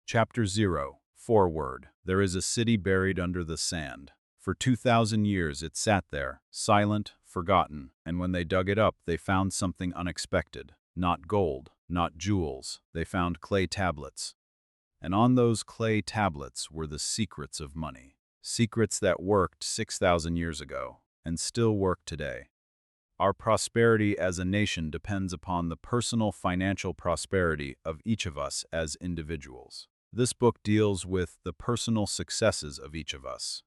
Chapter 0. Foreword. There is a city buried under the sand. For 2,000 years it sat there, silent, forgotten, and when they dug it up, they found something unexpected. Not gold, not jewels. They found clay tablets. And on those clay tablets were the secrets of money. Secrets that worked 6,000 years ago, and still work today. Our prosperity as a nation depends upon the personal financial prosperity of each of us as individuals. This book deals with the personal successes of each of us.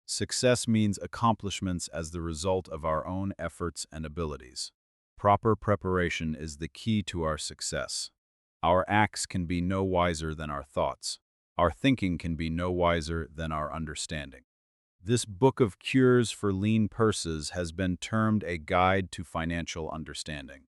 Success means accomplishments as the result of our own efforts and abilities. Proper preparation is the key to our success. Our acts can be no wiser than our thoughts. Our thinking can be no wiser than our understanding. This book of cures for lean purses has been termed a guide to financial understanding.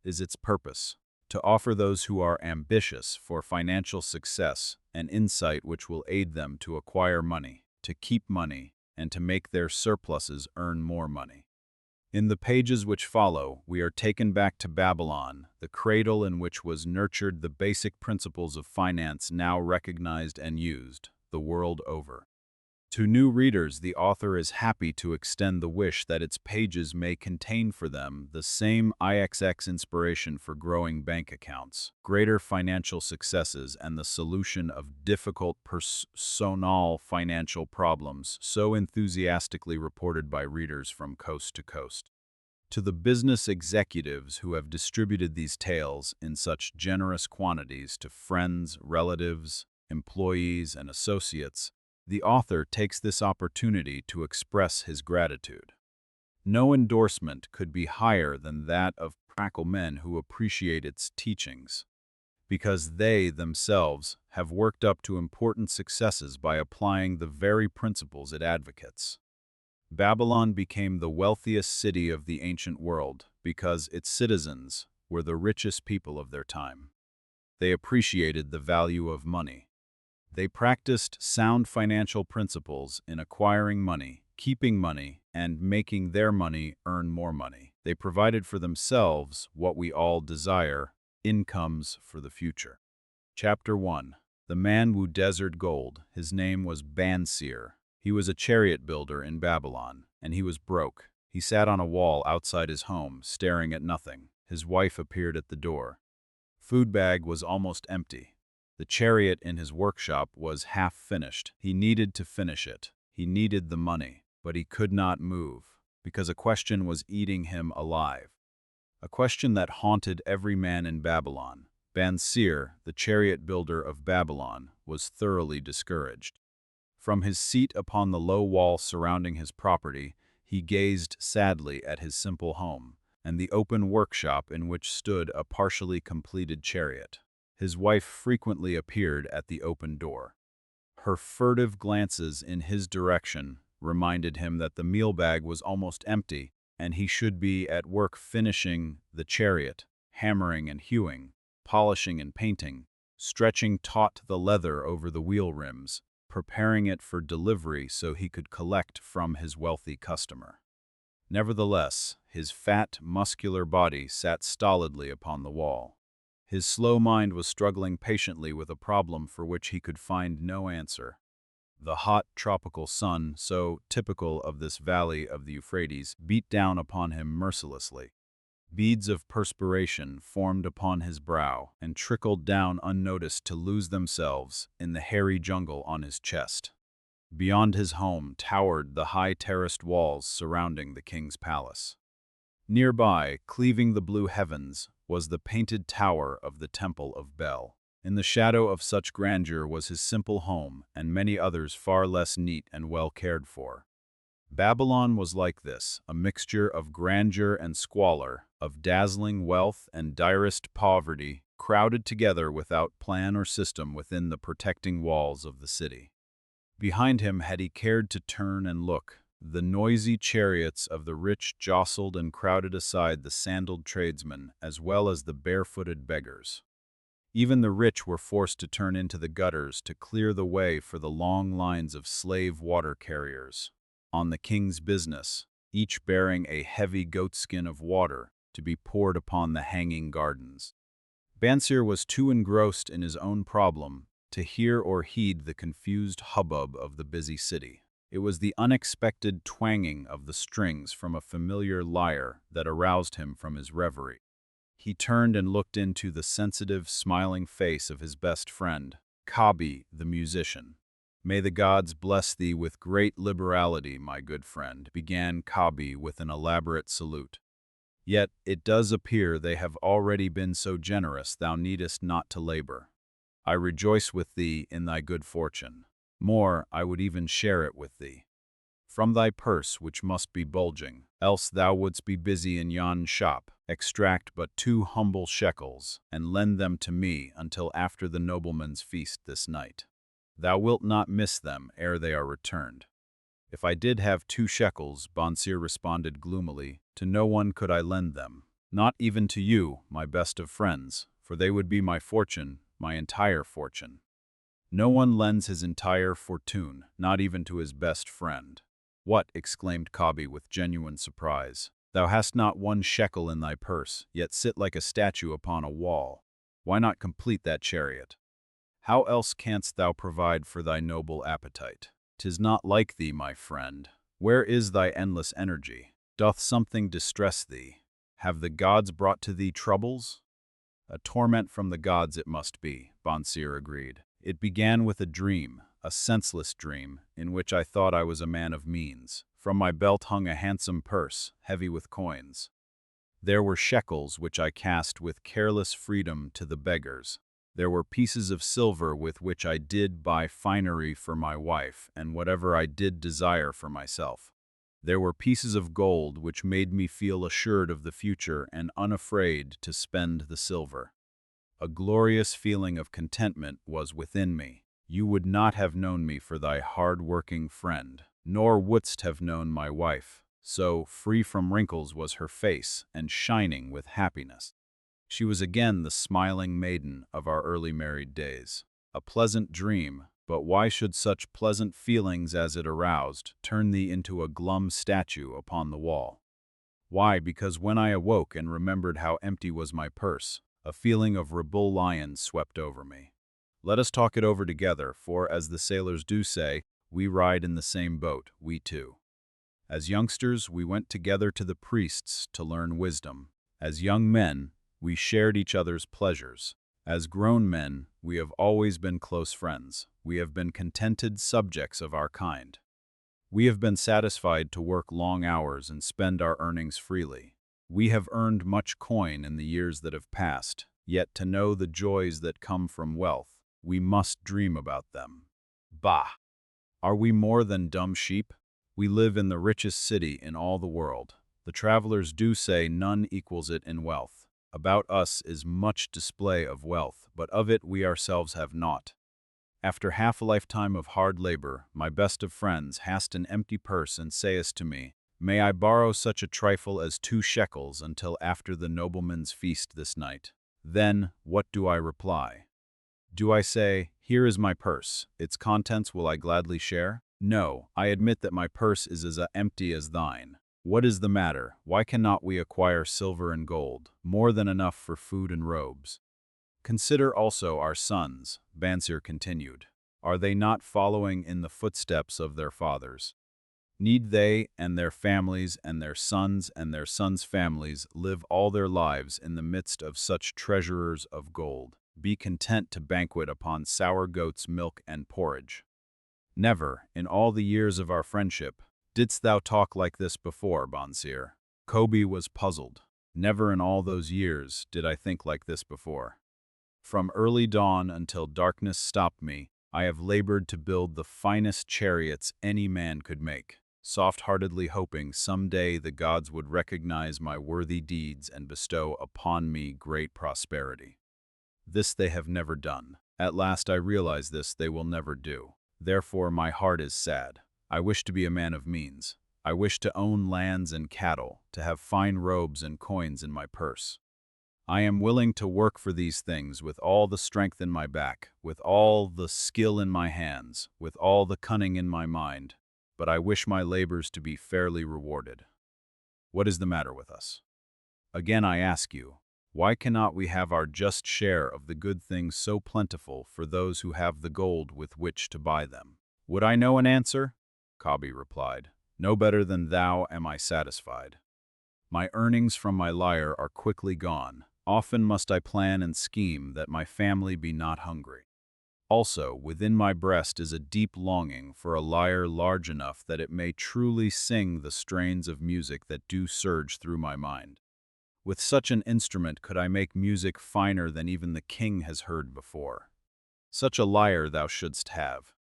Is its purpose to offer those who are ambitious for financial success an insight which will aid them to acquire money, to keep money, and to make their surpluses earn more money. In the pages which follow, we are taken back to Babylon, the cradle in which was nurtured the basic principles of finance now recognized and used the world over. To new readers, the author is happy to extend the wish that its pages may contain for them the same IXX inspiration for growing bank accounts, greater financial successes, and the solution of difficult personal financial problems so enthusiastically reported by readers from coast to coast. To the business executives who have distributed these tales in such generous quantities to friends, relatives, employees, and associates, the author takes this opportunity to express his gratitude. No endorsement could be higher than that of practical men who appreciate its teachings, because they themselves have worked up to important successes by applying the very principles it advocates. Babylon became the wealthiest city of the ancient world because its citizens were the richest people of their time. They appreciated the value of money. They practiced sound financial principles in acquiring money, keeping money, and making their money earn more money. They provided for themselves what we all desire, incomes for the future. Chapter 1. The man who deserted gold. His name was Bansir. He was a chariot builder in Babylon, and he was broke. He sat on a wall outside his home, staring at nothing. His wife appeared at the door. Food bag was almost empty. The chariot in his workshop was half finished. He needed to finish it. He needed the money, but he could not move, because a question was eating him alive. A question that haunted every man in Babylon. Bansir, the chariot builder of Babylon, was thoroughly discouraged. From his seat upon the low wall surrounding his property, he gazed sadly at his simple home, and the open workshop in which stood a partially completed chariot. His wife frequently appeared at the open door. Her furtive glances in his direction reminded him that the meal bag was almost empty, and he should be at work finishing the chariot, hammering and hewing, polishing and painting, stretching taut the leather over the wheel rims, preparing it for delivery so he could collect from his wealthy customer. Nevertheless, his fat, muscular body sat stolidly upon the wall. His slow mind was struggling patiently with a problem for which he could find no answer. The hot, tropical sun, so typical of this valley of the Euphrates, beat down upon him mercilessly. Beads of perspiration formed upon his brow and trickled down unnoticed to lose themselves in the hairy jungle on his chest. Beyond his home towered the high terraced walls surrounding the king's palace. Nearby, cleaving the blue heavens, was the painted tower of the Temple of Bel. In the shadow of such grandeur was his simple home, and many others far less neat and well cared for. Babylon was like this, a mixture of grandeur and squalor, of dazzling wealth and direst poverty, crowded together without plan or system within the protecting walls of the city. Behind him, had he cared to turn and look, the noisy chariots of the rich jostled and crowded aside the sandaled tradesmen as well as the barefooted beggars. Even the rich were forced to turn into the gutters to clear the way for the long lines of slave water carriers on the king's business, each bearing a heavy goatskin of water to be poured upon the hanging gardens. Bansir was too engrossed in his own problem to hear or heed the confused hubbub of the busy city. It was the unexpected twanging of the strings from a familiar lyre that aroused him from his reverie. He turned and looked into the sensitive, smiling face of his best friend, Kabi, the musician. "May the gods bless thee with great liberality, my good friend," began Kabi with an elaborate salute. "Yet it does appear they have already been so generous thou needest not to labor. I rejoice with thee in thy good fortune. More, I would even share it with thee. From thy purse, which must be bulging, else thou wouldst be busy in yon shop, extract but 2 humble shekels, and lend them to me until after the nobleman's feast this night. Thou wilt not miss them ere they are returned." "If I did have 2 shekels," Bonsir responded gloomily, "to no one could I lend them. Not even to you, my best of friends, for they would be my fortune, my entire fortune." "No one lends his entire fortune, not even to his best friend." "What?" exclaimed Kabi with genuine surprise. "Thou hast not 1 shekel in thy purse, yet sit like a statue upon a wall. Why not complete that chariot? How else canst thou provide for thy noble appetite? 'Tis not like thee, my friend. Where is thy endless energy? Doth something distress thee? Have the gods brought to thee troubles?" "A torment from the gods it must be," Bonsir agreed. "It began with a dream, a senseless dream, in which I thought I was a man of means. From my belt hung a handsome purse, heavy with coins. There were shekels which I cast with careless freedom to the beggars. There were pieces of silver with which I did buy finery for my wife and whatever I did desire for myself. There were pieces of gold which made me feel assured of the future and unafraid to spend the silver. A glorious feeling of contentment was within me. You would not have known me for thy hard-working friend, nor wouldst have known my wife. So free from wrinkles was her face and shining with happiness. She was again the smiling maiden of our early married days. A pleasant dream, but why should such pleasant feelings as it aroused turn thee into a glum statue upon the wall? Why, because when I awoke and remembered how empty was my purse, a feeling of rebellion swept over me. Let us talk it over together, for, as the sailors do say, we ride in the same boat, we two. As youngsters, we went together to the priests to learn wisdom. As young men, we shared each other's pleasures. As grown men, we have always been close friends. We have been contented subjects of our kind. We have been satisfied to work long hours and spend our earnings freely. We have earned much coin in the years that have passed, yet to know the joys that come from wealth, we must dream about them. Bah! Are we more than dumb sheep? We live in the richest city in all the world. The travelers do say none equals it in wealth. About us is much display of wealth, but of it we ourselves have naught. After half a lifetime of hard labor, my best of friends hast an empty purse and sayest to me, "May I borrow such a trifle as 2 shekels until after the nobleman's feast this night?" Then, what do I reply? Do I say, "Here is my purse, its contents will I gladly share"? No, I admit that my purse is as empty as thine. What is the matter? Why cannot we acquire silver and gold, more than enough for food and robes? Consider also our sons, Bonsir continued. Are they not following in the footsteps of their fathers? Need they and their families and their sons' families live all their lives in the midst of such treasurers of gold, be content to banquet upon sour goat's milk and porridge? Never, in all the years of our friendship, didst thou talk like this before, Bonsir. Kobe was puzzled. Never in all those years did I think like this before. From early dawn until darkness stopped me, I have labored to build the finest chariots any man could make, soft-heartedly hoping some day the gods would recognize my worthy deeds and bestow upon me great prosperity. This they have never done. At last I realize this they will never do. Therefore my heart is sad. I wish to be a man of means. I wish to own lands and cattle, to have fine robes and coins in my purse. I am willing to work for these things with all the strength in my back, with all the skill in my hands, with all the cunning in my mind, but I wish my labors to be fairly rewarded. What is the matter with us? Again I ask you, Why cannot we have our just share of the good things so plentiful for those who have the gold with which to buy them? Would I know an answer? Kabi replied. No better than thou am I satisfied. My earnings from my lyre are quickly gone. Often must I plan and scheme that my family be not hungry. Also, within my breast is a deep longing for a lyre large enough that it may truly sing the strains of music that do surge through my mind. With such an instrument could I make music finer than even the king has heard before. Such a lyre thou shouldst have.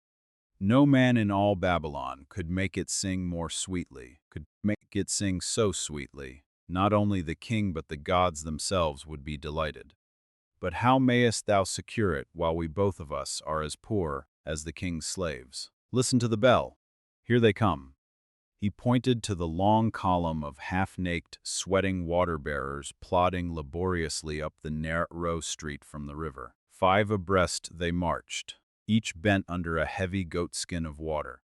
No man in all Babylon could make it sing more sweetly, could make it sing so sweetly. Not only the king but the gods themselves would be delighted. But how mayest thou secure it while we both of us are as poor as the king's slaves? Listen to the bell. Here they come. He pointed to the long column of half-naked, sweating water-bearers plodding laboriously up the narrow street from the river. 5 abreast they marched, each bent under a heavy goatskin of water.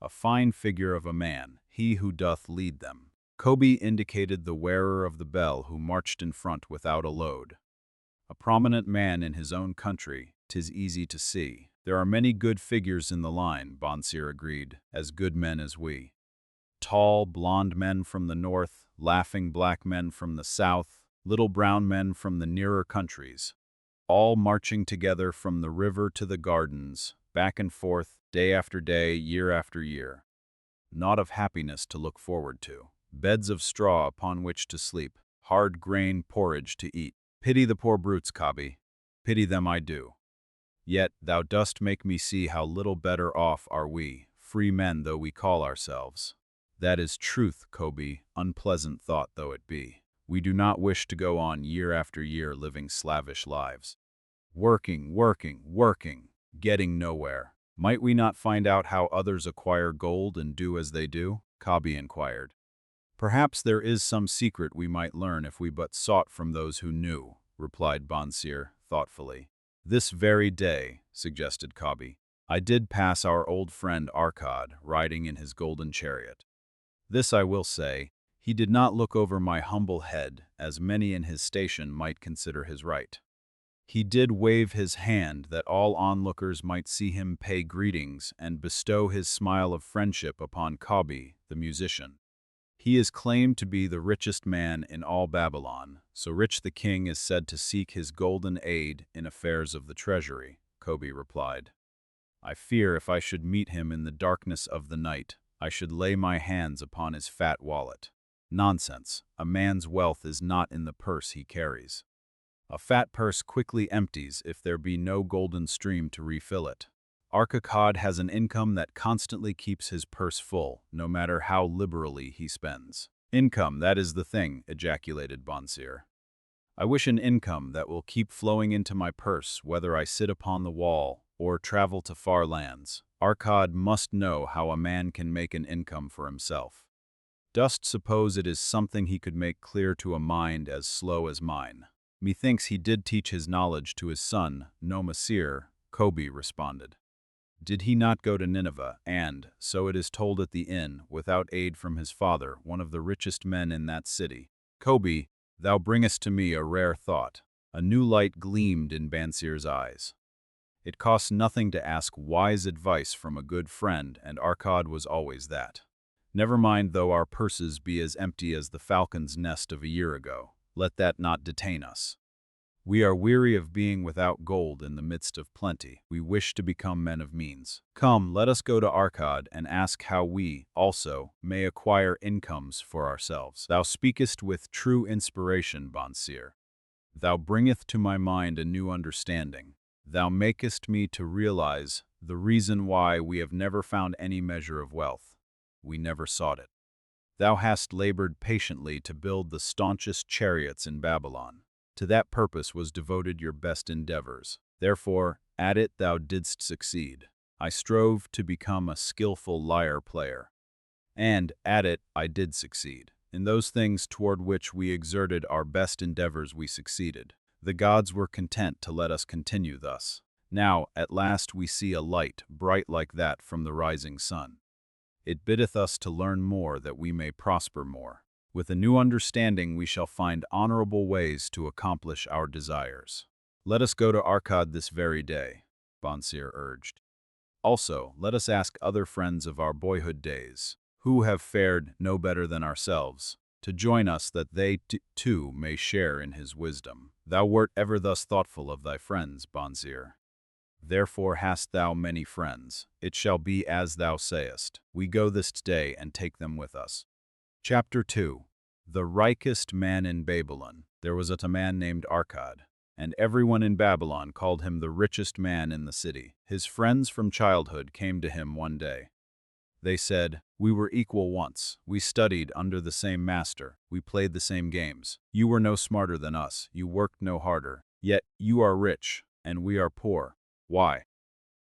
A fine figure of a man, he who doth lead them. Kobe indicated the wearer of the bell who marched in front without a load. A prominent man in his own country, 'tis easy to see. There are many good figures in the line, Bonsir agreed, as good men as we. Tall, blond men from the north, laughing black men from the south, little brown men from the nearer countries, all marching together from the river to the gardens, back and forth, day after day, year after year. Naught of happiness to look forward to, beds of straw upon which to sleep, hard grain porridge to eat. Pity the poor brutes, Kabi. Pity them I do. Yet thou dost make me see how little better off are we, free men though we call ourselves. That is truth, Kobe, unpleasant thought though it be. We do not wish to go on year after year living slavish lives. Working, working, working, getting nowhere. Might we not find out how others acquire gold and do as they do? Kabi inquired. Perhaps there is some secret we might learn if we but sought from those who knew, replied Bonsir thoughtfully. This very day, suggested Kabi, I did pass our old friend Arkad riding in his golden chariot. This I will say, he did not look over my humble head, as many in his station might consider his right. He did wave his hand that all onlookers might see him pay greetings and bestow his smile of friendship upon Kabi, the musician. He is claimed to be the richest man in all Babylon, so rich the king is said to seek his golden aid in affairs of the treasury, Kobe replied. I fear if I should meet him in the darkness of the night, I should lay my hands upon his fat wallet. Nonsense, a man's wealth is not in the purse he carries. A fat purse quickly empties if there be no golden stream to refill it. Arkad has an income that constantly keeps his purse full, no matter how liberally he spends. Income, that is the thing, ejaculated Bonsir. I wish an income that will keep flowing into my purse whether I sit upon the wall or travel to far lands. Arkad must know how a man can make an income for himself. Dost suppose it is something he could make clear to a mind as slow as mine? Methinks he did teach his knowledge to his son, Nomasir, Kobe responded. Did he not go to Nineveh and, so it is told at the inn, without aid from his father, one of the richest men in that city? Kobe, thou bringest to me a rare thought. A new light gleamed in Bonsir's eyes. It costs nothing to ask wise advice from a good friend, and Arkad was always that. Never mind though our purses be as empty as the falcon's nest of a year ago. Let that not detain us. We are weary of being without gold in the midst of plenty. We wish to become men of means. Come, let us go to Arkad and ask how we, also, may acquire incomes for ourselves. Thou speakest with true inspiration, Bonsir. Thou bringest to my mind a new understanding. Thou makest me to realize the reason why we have never found any measure of wealth. We never sought it. Thou hast labored patiently to build the staunchest chariots in Babylon. To that purpose was devoted your best endeavors. Therefore, at it thou didst succeed. I strove to become a skillful lyre player. And, at it, I did succeed. In those things toward which we exerted our best endeavors we succeeded. The gods were content to let us continue thus. Now, at last we see a light, bright like that from the rising sun. It biddeth us to learn more that we may prosper more. With a new understanding we shall find honorable ways to accomplish our desires. Let us go to Arcad this very day, Bonsir urged. Also, let us ask other friends of our boyhood days, who have fared no better than ourselves, to join us that they too may share in his wisdom. Thou wert ever thus thoughtful of thy friends, Bonsir. Therefore hast thou many friends. It shall be as thou sayest. We go this day and take them with us. Chapter 2. The Richest Man in Babylon. There was a man named Arcad, and everyone in Babylon called him the richest man in the city. His friends from childhood came to him one day. They said, "We were equal once. We studied under the same master. We played the same games. You were no smarter than us. You worked no harder. Yet you are rich, and we are poor. Why?"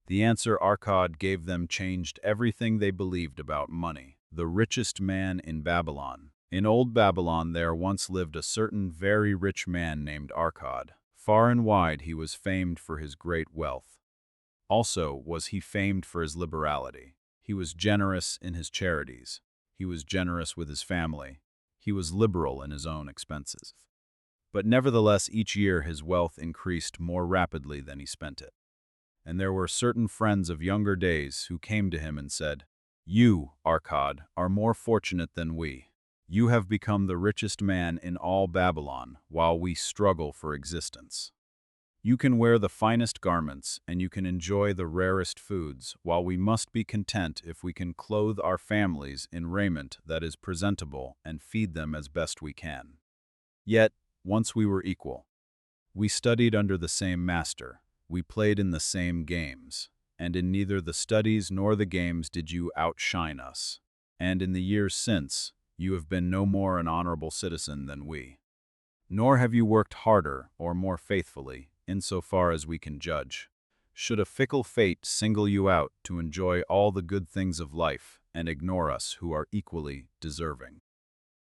The answer Arcad gave them changed everything they believed about money. The richest man in Babylon. In old Babylon there once lived a certain very rich man named Arcad. Far and wide he was famed for his great wealth. Also was he famed for his liberality. He was generous in his charities. He was generous with his family. He was liberal in his own expenses. But nevertheless each year his wealth increased more rapidly than he spent it. And there were certain friends of younger days who came to him and said, "You, Arcad, are more fortunate than we. You have become the richest man in all Babylon, while we struggle for existence. You can wear the finest garments, and you can enjoy the rarest foods, while we must be content if we can clothe our families in raiment that is presentable and feed them as best we can. Yet, once we were equal. We studied under the same master. We played in the same games, and in neither the studies nor the games did you outshine us. And in the years since, you have been no more an honorable citizen than we. Nor have you worked harder or more faithfully, insofar as we can judge. Should a fickle fate single you out to enjoy all the good things of life and ignore us who are equally deserving?"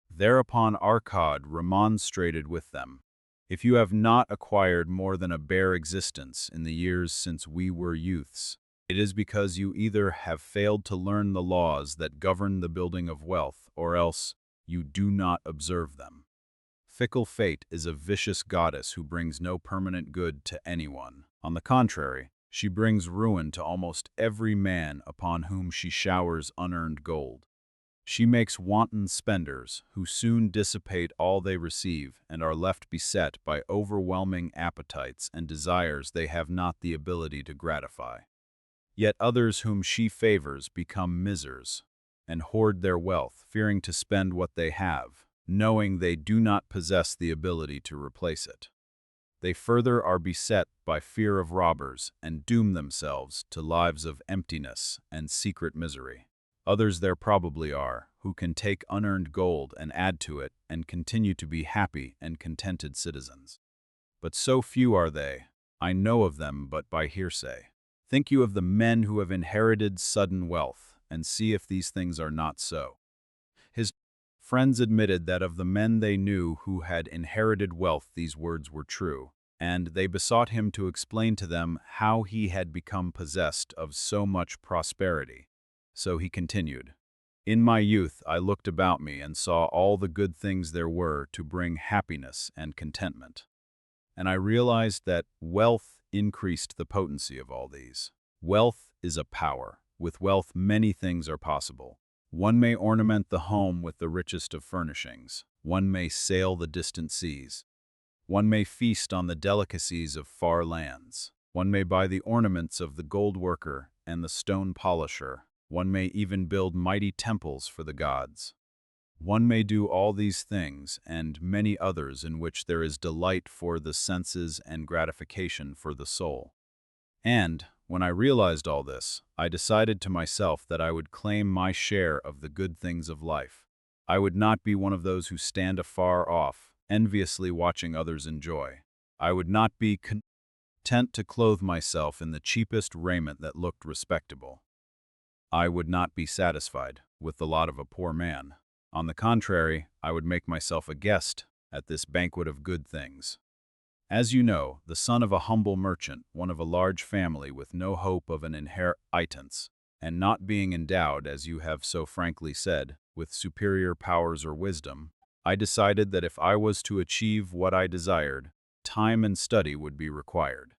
Thereupon Arcad remonstrated with them. "If you have not acquired more than a bare existence in the years since we were youths, it is because you either have failed to learn the laws that govern the building of wealth, or else you do not observe them. Fickle fate is a vicious goddess who brings no permanent good to anyone. On the contrary, she brings ruin to almost every man upon whom she showers unearned gold. She makes wanton spenders who soon dissipate all they receive and are left beset by overwhelming appetites and desires they have not the ability to gratify. Yet others whom she favors become misers and hoard their wealth, fearing to spend what they have, knowing they do not possess the ability to replace it. They further are beset by fear of robbers and doom themselves to lives of emptiness and secret misery. Others there probably are, who can take unearned gold and add to it and continue to be happy and contented citizens. But so few are they, I know of them but by hearsay. Think you of the men who have inherited sudden wealth, and see if these things are not so." His friends admitted that of the men they knew who had inherited wealth these words were true, and they besought him to explain to them how he had become possessed of so much prosperity. So he continued, "In my youth I looked about me and saw all the good things there were to bring happiness and contentment. And I realized that wealth increased the potency of all these. Wealth is a power. With wealth many things are possible. One may ornament the home with the richest of furnishings. One may sail the distant seas. One may feast on the delicacies of far lands. One may buy the ornaments of the gold worker and the stone polisher. One may even build mighty temples for the gods. One may do all these things and many others in which there is delight for the senses and gratification for the soul. And, when I realized all this, I decided to myself that I would claim my share of the good things of life. I would not be one of those who stand afar off, enviously watching others enjoy. I would not be content to clothe myself in the cheapest raiment that looked respectable. I would not be satisfied with the lot of a poor man. On the contrary, I would make myself a guest at this banquet of good things. As you know, the son of a humble merchant, one of a large family with no hope of an inheritance, and not being endowed, as you have so frankly said, with superior powers or wisdom, I decided that if I was to achieve what I desired, time and study would be required.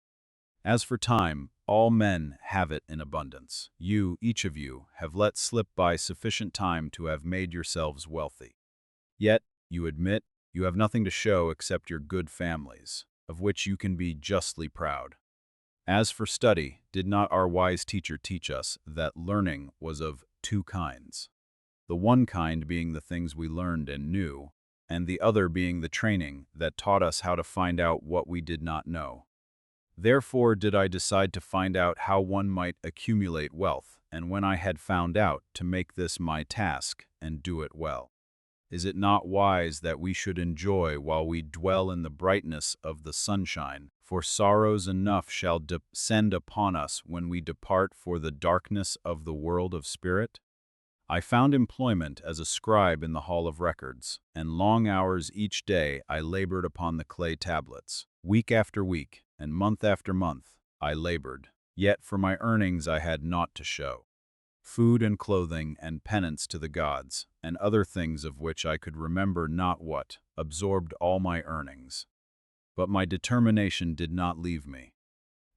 As for time, all men have it in abundance. You, each of you, have let slip by sufficient time to have made yourselves wealthy. Yet, you admit, you have nothing to show except your good families, of which you can be justly proud. As for study, did not our wise teacher teach us that learning was of two kinds? The one kind being the things we learned and knew, and the other being the training that taught us how to find out what we did not know. Therefore did I decide to find out how one might accumulate wealth, and when I had found out, to make this my task, and do it well. Is it not wise that we should enjoy while we dwell in the brightness of the sunshine? For sorrows enough shall descend upon us when we depart for the darkness of the world of spirit? I found employment as a scribe in the Hall of Records, and long hours each day I labored upon the clay tablets. Week after week, and month after month, I labored. Yet for my earnings I had naught to show. Food and clothing and penance to the gods, and other things of which I could remember not what, absorbed all my earnings. But my determination did not leave me.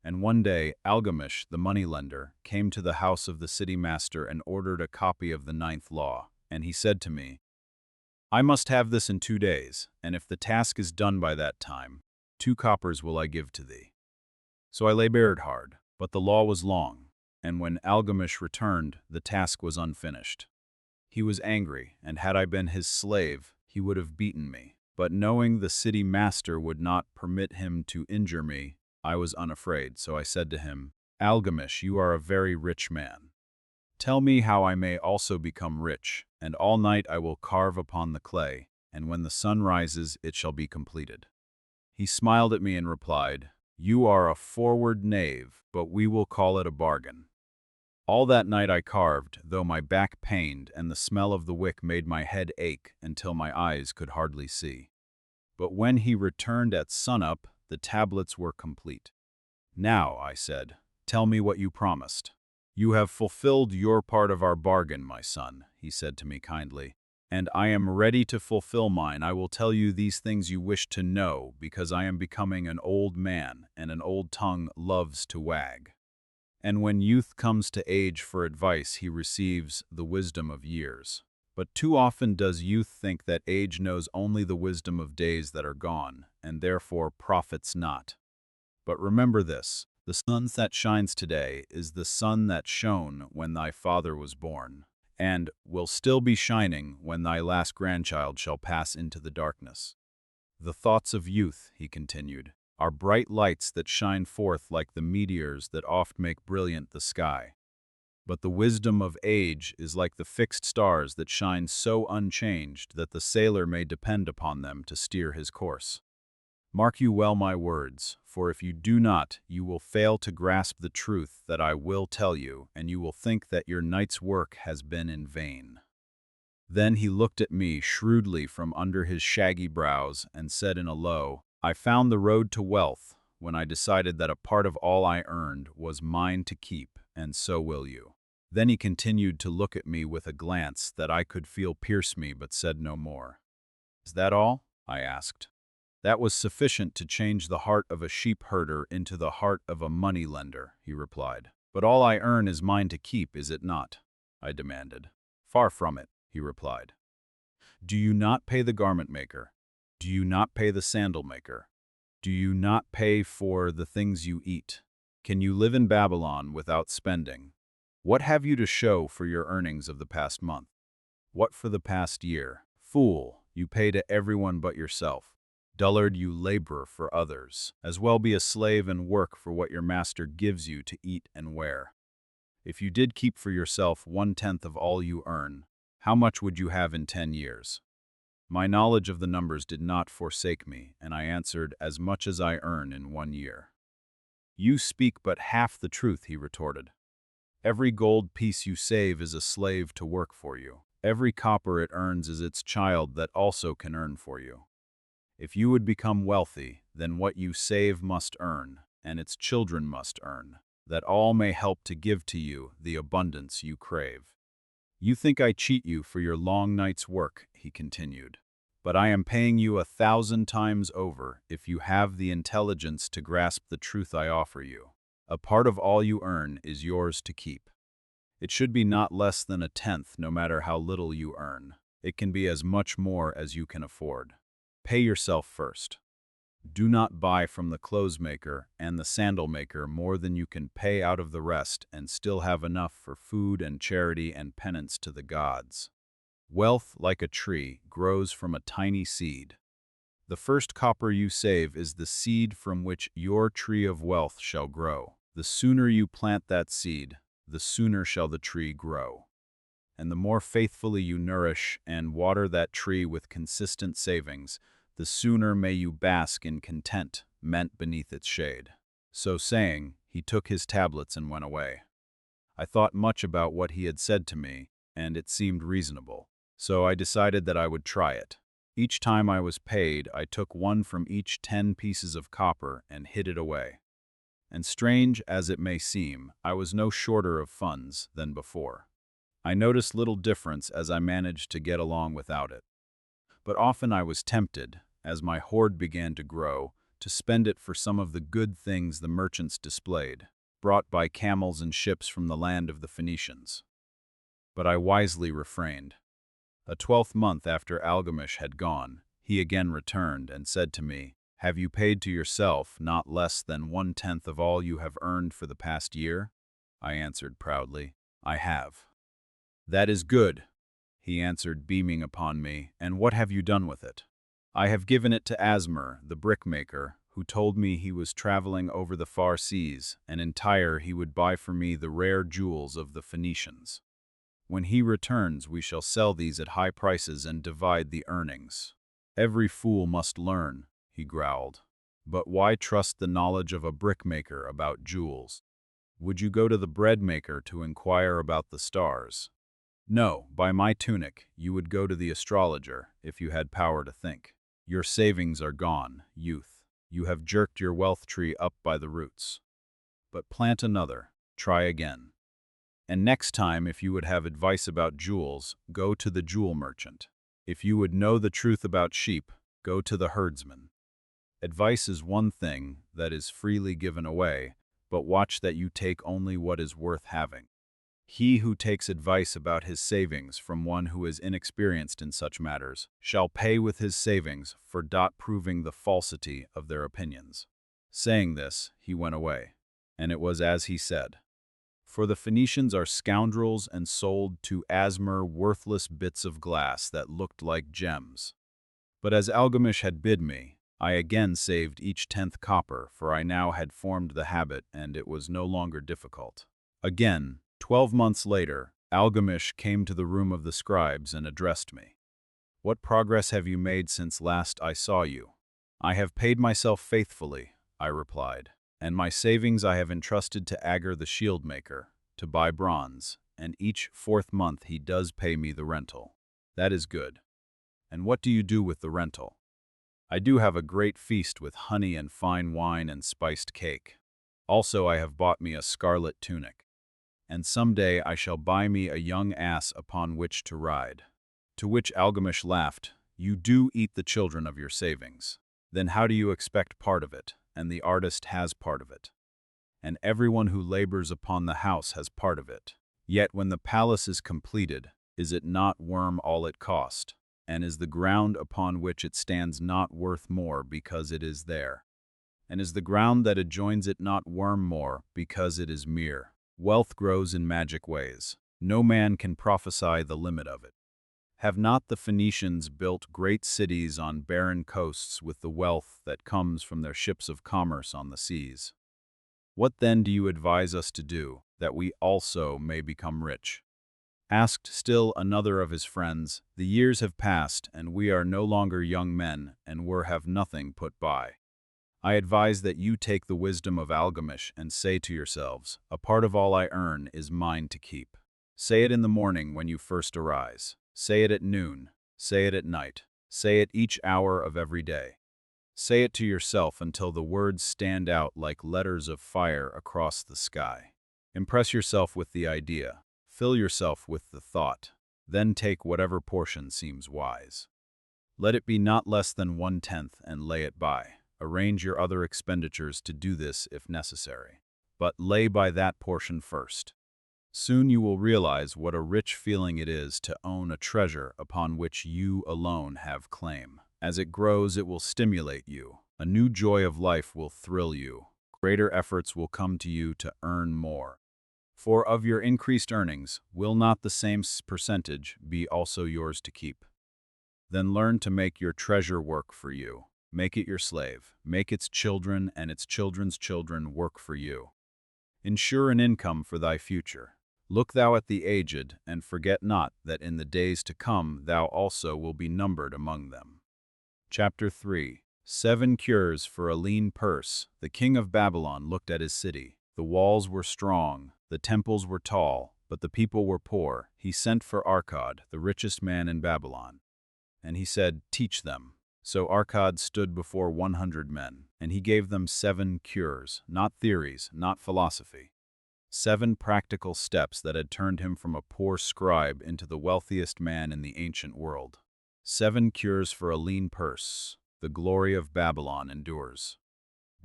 And one day Algamish, the moneylender, came to the house of the city master and ordered a copy of the 9th law, and he said to me, "I must have this in 2 days, and if the task is done by that time, 2 coppers will I give to thee." So I labored hard, but the law was long, and when Algamish returned, the task was unfinished. He was angry, and had I been his slave, he would have beaten me. But knowing the city master would not permit him to injure me, I was unafraid, so I said to him, "Algamish, you are a very rich man. Tell me how I may also become rich, and all night I will carve upon the clay, and when the sun rises it shall be completed." He smiled at me and replied, "You are a forward knave, but we will call it a bargain." All that night I carved, though my back pained and the smell of the wick made my head ache until my eyes could hardly see. But when he returned at sunup, the tablets were complete. "Now," I said, "tell me what you promised." "You have fulfilled your part of our bargain, my son," he said to me kindly, "and I am ready to fulfill mine. I will tell you these things you wish to know, because I am becoming an old man, and an old tongue loves to wag. And when youth comes to age for advice, he receives the wisdom of years. But too often does youth think that age knows only the wisdom of days that are gone, and therefore profits not. But remember this, the sun that shines today is the sun that shone when thy father was born, and will still be shining when thy last grandchild shall pass into the darkness. The thoughts of youth," he continued, "are bright lights that shine forth like the meteors that oft make brilliant the sky. But the wisdom of age is like the fixed stars that shine so unchanged that the sailor may depend upon them to steer his course. Mark you well my words, for if you do not, you will fail to grasp the truth that I will tell you, and you will think that your night's work has been in vain." Then he looked at me shrewdly from under his shaggy brows and said in a low, "I found the road to wealth when I decided that a part of all I earned was mine to keep, and so will you." Then he continued to look at me with a glance that I could feel pierce me, but said no more. "Is that all?" I asked. "That was sufficient to change the heart of a sheep herder into the heart of a money lender," he replied. "But all I earn is mine to keep, is it not?" I demanded. "Far from it," he replied. "Do you not pay the garment maker? Do you not pay the sandal maker? Do you not pay for the things you eat? Can you live in Babylon without spending? What have you to show for your earnings of the past month? What for the past year? Fool, you pay to everyone but yourself. Dullard, you labor for others. As well be a slave and work for what your master gives you to eat and wear. If you did keep for yourself 1/10 of all you earn, how much would you have in 10 years? My knowledge of the numbers did not forsake me, and I answered, "As much as I earn in 1 year." "You speak but half the truth," he retorted. "Every gold piece you save is a slave to work for you. Every copper it earns is its child that also can earn for you. If you would become wealthy, then what you save must earn, and its children must earn, that all may help to give to you the abundance you crave. You think I cheat you for your long night's work," he continued. But I am paying you 1,000 times over if you have the intelligence to grasp the truth I offer you. A part of all you earn is yours to keep. It should be not less than a tenth, no matter how little you earn. It can be as much more as you can afford. Pay yourself first. Do not buy from the clothes maker and the sandal maker more than you can pay out of the rest and still have enough for food and charity and penance to the gods. Wealth, like a tree, grows from a tiny seed. The first copper you save is the seed from which your tree of wealth shall grow. The sooner you plant that seed, the sooner shall the tree grow. And the more faithfully you nourish and water that tree with consistent savings, the sooner may you bask in content meant beneath its shade. So saying, he took his tablets and went away. I thought much about what he had said to me, and it seemed reasonable. So I decided that I would try it. Each time I was paid, I took one from each 10 pieces of copper and hid it away. And strange as it may seem, I was no shorter of funds than before. I noticed little difference as I managed to get along without it. But often I was tempted, as my hoard began to grow, to spend it for some of the good things the merchants displayed, brought by camels and ships from the land of the Phoenicians. But I wisely refrained. A 12th month after Algamish had gone, he again returned and said to me, "Have you paid to yourself not less than 1/10 of all you have earned for the past year?" I answered proudly, "I have." "That is good," he answered, beaming upon me, "and what have you done with it?" "I have given it to Asmer, the brickmaker, who told me he was traveling over the far seas, and in Tyre he would buy for me the rare jewels of the Phoenicians. When he returns, we shall sell these at high prices and divide the earnings." "Every fool must learn," he growled. "But why trust the knowledge of a brickmaker about jewels? Would you go to the bread maker to inquire about the stars? No, by my tunic, you would go to the astrologer, if you had power to think. Your savings are gone, youth. You have jerked your wealth tree up by the roots. But plant another, try again. And next time, if you would have advice about jewels, go to the jewel merchant. If you would know the truth about sheep, go to the herdsman. Advice is one thing that is freely given away, but watch that you take only what is worth having. He who takes advice about his savings from one who is inexperienced in such matters shall pay with his savings for proving the falsity of their opinions. Saying this, he went away, and it was as he said. For the Phoenicians are scoundrels and sold to Asmer worthless bits of glass that looked like gems. But as Algamish had bid me, I again saved each 10th copper, for I now had formed the habit and it was no longer difficult. Again, 12 months later, Algamish came to the room of the scribes and addressed me. "What progress have you made since last I saw you?" "I have paid myself faithfully," I replied, "and my savings I have entrusted to Agar the shield maker, to buy bronze, and each 4th month he does pay me the rental." "That is good. And what do you do with the rental?" "I do have a great feast with honey and fine wine and spiced cake. Also I have bought me a scarlet tunic. And some day I shall buy me a young ass upon which to ride." To which Algamish laughed, "You do eat the children of your savings. Then how do you expect part of it? And the artist has part of it. And everyone who labors upon the house has part of it. Yet when the palace is completed, is it not worm all it cost? And is the ground upon which it stands not worth more because it is there? And is the ground that adjoins it not worm more because it is mere? Wealth grows in magic ways. No man can prophesy the limit of it. Have not the Phoenicians built great cities on barren coasts with the wealth that comes from their ships of commerce on the seas? What then do you advise us to do, that we also may become rich?" Asked still another of his friends, "The years have passed, and we are no longer young men, and have nothing put by. I advise that you take the wisdom of Algamish and say to yourselves, a part of all I earn is mine to keep. Say it in the morning when you first arise. Say it at noon. Say it at night. Say it each hour of every day. Say it to yourself until the words stand out like letters of fire across the sky. Impress yourself with the idea. Fill yourself with the thought. Then take whatever portion seems wise." Let it be not less than 1/10 and lay it by. Arrange your other expenditures to do this if necessary. But lay by that portion first. Soon you will realize what a rich feeling it is to own a treasure upon which you alone have claim. As it grows, it will stimulate you. A new joy of life will thrill you. Greater efforts will come to you to earn more. For of your increased earnings, will not the same percentage be also yours to keep? Then learn to make your treasure work for you. Make it your slave. Make its children and its children's children work for you. Ensure an income for thy future. Look thou at the aged, and forget not that in the days to come thou also will be numbered among them. Chapter 3. 7 Cures for a Lean Purse. The king of Babylon looked at his city. The walls were strong, the temples were tall, but the people were poor. He sent for Arcad, the richest man in Babylon. And he said, "Teach them." So Arcad stood before 100 men, and he gave them 7 cures, not theories, not philosophy. 7 practical steps that had turned him from a poor scribe into the wealthiest man in the ancient world. 7 cures for a lean purse. The glory of Babylon endures.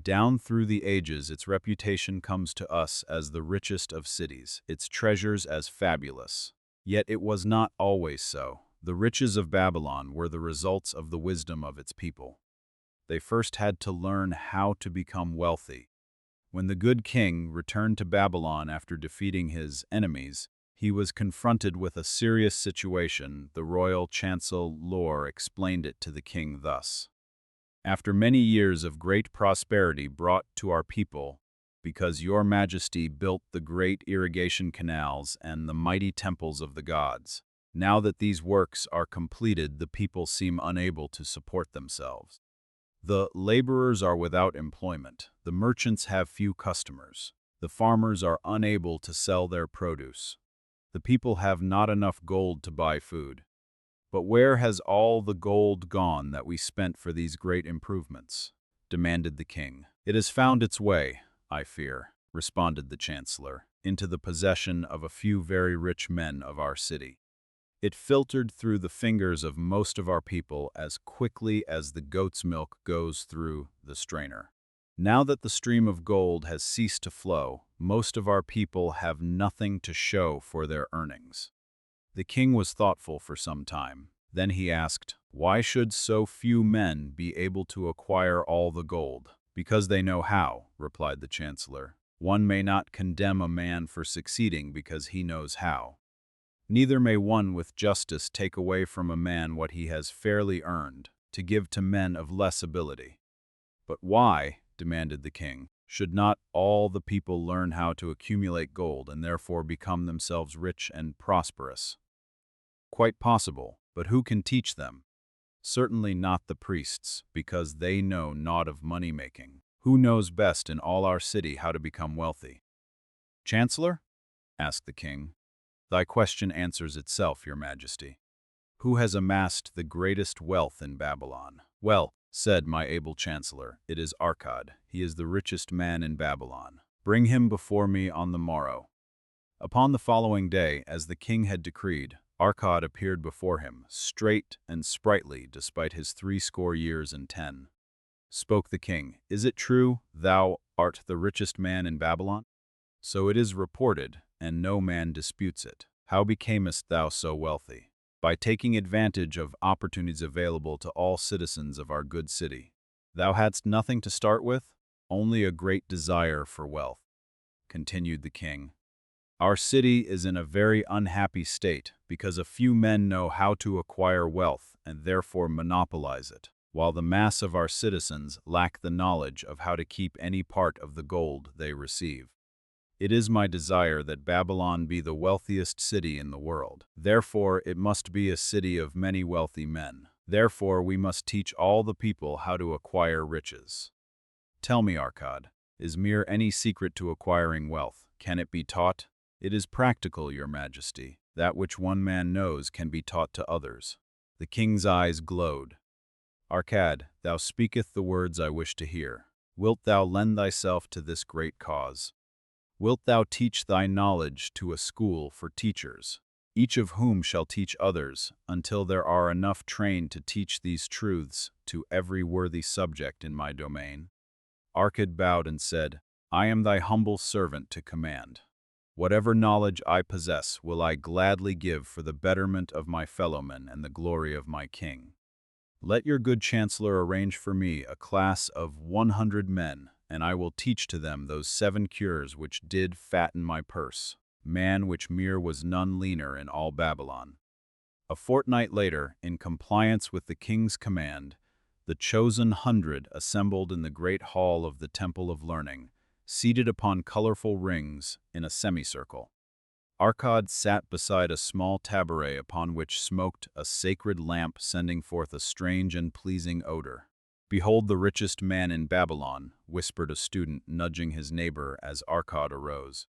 Down through the ages, its reputation comes to us as the richest of cities, its treasures as fabulous. Yet it was not always so. The riches of Babylon were the results of the wisdom of its people. They first had to learn how to become wealthy. When the good king returned to Babylon after defeating his enemies, he was confronted with a serious situation. The royal chancellor explained it to the king thus: "After many years of great prosperity brought to our people, because your majesty built the great irrigation canals and the mighty temples of the gods, now that these works are completed, the people seem unable to support themselves. The laborers are without employment, the merchants have few customers, the farmers are unable to sell their produce. The people have not enough gold to buy food. But where has all the gold gone that we spent for these great improvements?" demanded the king. "It has found its way, I fear," responded the chancellor, "into the possession of a few very rich men of our city. It filtered through the fingers of most of our people as quickly as the goat's milk goes through the strainer. Now that the stream of gold has ceased to flow, most of our people have nothing to show for their earnings." The king was thoughtful for some time. Then he asked, "Why should so few men be able to acquire all the gold?" "Because they know how," replied the chancellor. "One may not condemn a man for succeeding because he knows how. Neither may one with justice take away from a man what he has fairly earned, to give to men of less ability." "But why," demanded the king, "should not all the people learn how to accumulate gold and therefore become themselves rich and prosperous?" "Quite possible, but who can teach them?" "Certainly not the priests, because they know naught of money-making. Who knows best in all our city how to become wealthy?" "Chancellor?" asked the king. "Thy question answers itself, your majesty. Who has amassed the greatest wealth in Babylon?" "Well," said my able chancellor, "it is Arcad. He is the richest man in Babylon. Bring him before me on the morrow." Upon the following day, as the king had decreed, Arcad appeared before him, straight and sprightly despite his 60 years and 10. Spoke the king, "Is it true, thou art the richest man in Babylon?" "So it is reported, and no man disputes it." "How becamest thou so wealthy?" "By taking advantage of opportunities available to all citizens of our good city." "Thou hadst nothing to start with?" "Only a great desire for wealth," continued the king. "Our city is in a very unhappy state because a few men know how to acquire wealth and therefore monopolize it, while the mass of our citizens lack the knowledge of how to keep any part of the gold they receive. It is my desire that Babylon be the wealthiest city in the world. Therefore, it must be a city of many wealthy men. Therefore, we must teach all the people how to acquire riches." "Tell me, Arcad, is mere any secret to acquiring wealth? Can it be taught?" "It is practical, your majesty. That which one man knows can be taught to others." The king's eyes glowed. "Arcad, thou speakest the words I wish to hear. Wilt thou lend thyself to this great cause? Wilt thou teach thy knowledge to a school for teachers? each of whom shall teach others, until there are enough trained to teach these truths to every worthy subject in my domain. Arkad bowed and said, I am thy humble servant to command. Whatever knowledge I possess will I gladly give for the betterment of my fellowmen and the glory of my king. Let your good chancellor arrange for me a class of 100 men, and I will teach to them those 7 cures which did fatten my purse, man which mere was none leaner in all Babylon. A fortnight later, in compliance with the king's command, the chosen 100 assembled in the great hall of the Temple of Learning, seated upon colorful rings in a semicircle. Arkad sat beside a small taboret upon which smoked a sacred lamp sending forth a strange and pleasing odor. Behold the richest man in Babylon, whispered a student, nudging his neighbor as Arkad arose.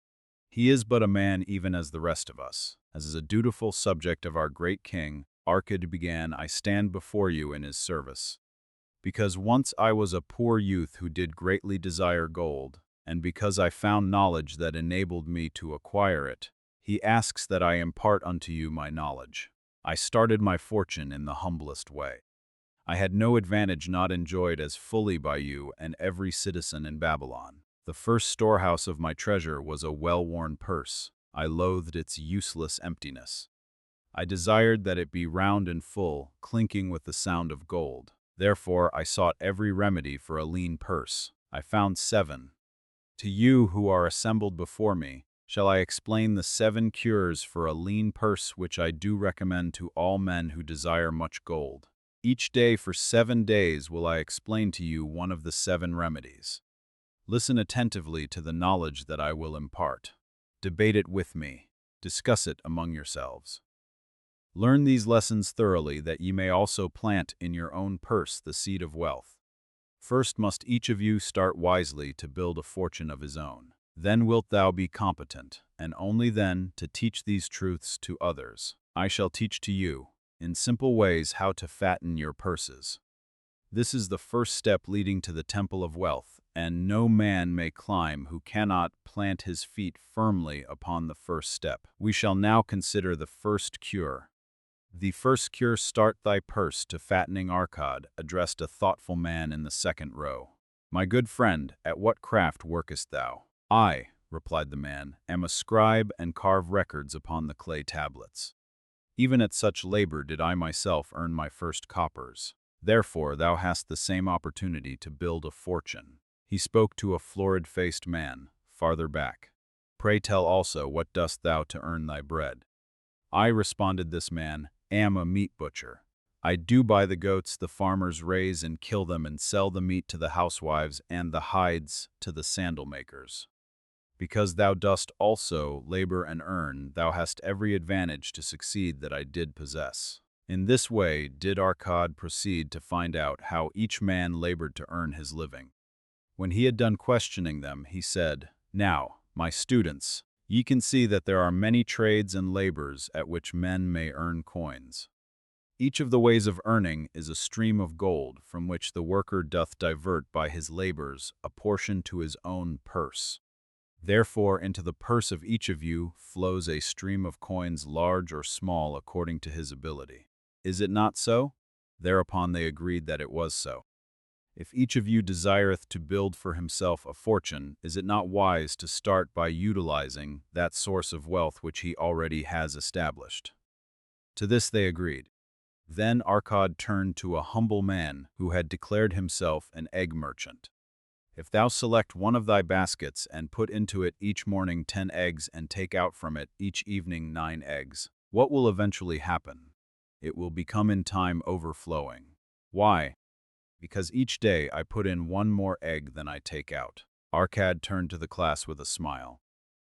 He is but a man even as the rest of us. As is a dutiful subject of our great king, Arkad began, I stand before you in his service. Because once I was a poor youth who did greatly desire gold, and because I found knowledge that enabled me to acquire it, he asks that I impart unto you my knowledge. I started my fortune in the humblest way. I had no advantage not enjoyed as fully by you and every citizen in Babylon. The first storehouse of my treasure was a well-worn purse. I loathed its useless emptiness. I desired that it be round and full, clinking with the sound of gold. Therefore I sought every remedy for a lean purse. I found 7. To you who are assembled before me, shall I explain the 7 cures for a lean purse which I do recommend to all men who desire much gold. Each day for 7 days will I explain to you one of the 7 remedies. Listen attentively to the knowledge that I will impart. Debate it with me. Discuss it among yourselves. Learn these lessons thoroughly that ye may also plant in your own purse the seed of wealth. First must each of you start wisely to build a fortune of his own. Then wilt thou be competent, and only then to teach these truths to others. I shall teach to you, in simple ways, how to fatten your purses. This is the first step leading to the temple of wealth, and no man may climb who cannot plant his feet firmly upon the first step. We shall now consider the first cure. The first cure, start thy purse to fattening. Arkad addressed a thoughtful man in the second row. My good friend, at what craft workest thou? I, replied the man, am a scribe and carve records upon the clay tablets. Even at such labor did I myself earn my first coppers. Therefore thou hast the same opportunity to build a fortune. He spoke to a florid-faced man, farther back. Pray tell also, what dost thou to earn thy bread? I, responded this man, am a meat butcher. I do buy the goats the farmers raise and kill them and sell the meat to the housewives and the hides to the sandal makers. Because thou dost also labor and earn, thou hast every advantage to succeed that I did possess. In this way did Arkad proceed to find out how each man labored to earn his living. When he had done questioning them, he said, Now, my students, ye can see that there are many trades and labors at which men may earn coins. Each of the ways of earning is a stream of gold from which the worker doth divert by his labors a portion to his own purse. Therefore into the purse of each of you flows a stream of coins, large or small according to his ability. Is it not so? Thereupon they agreed that it was so. If each of you desireth to build for himself a fortune, is it not wise to start by utilizing that source of wealth which he already has established? To this they agreed. Then Arkad turned to a humble man who had declared himself an egg merchant. If thou select one of thy baskets and put into it each morning 10 eggs and take out from it each evening 9 eggs, what will eventually happen? It will become in time overflowing. Why? Because each day I put in 1 more egg than I take out. Arkad turned to the class with a smile.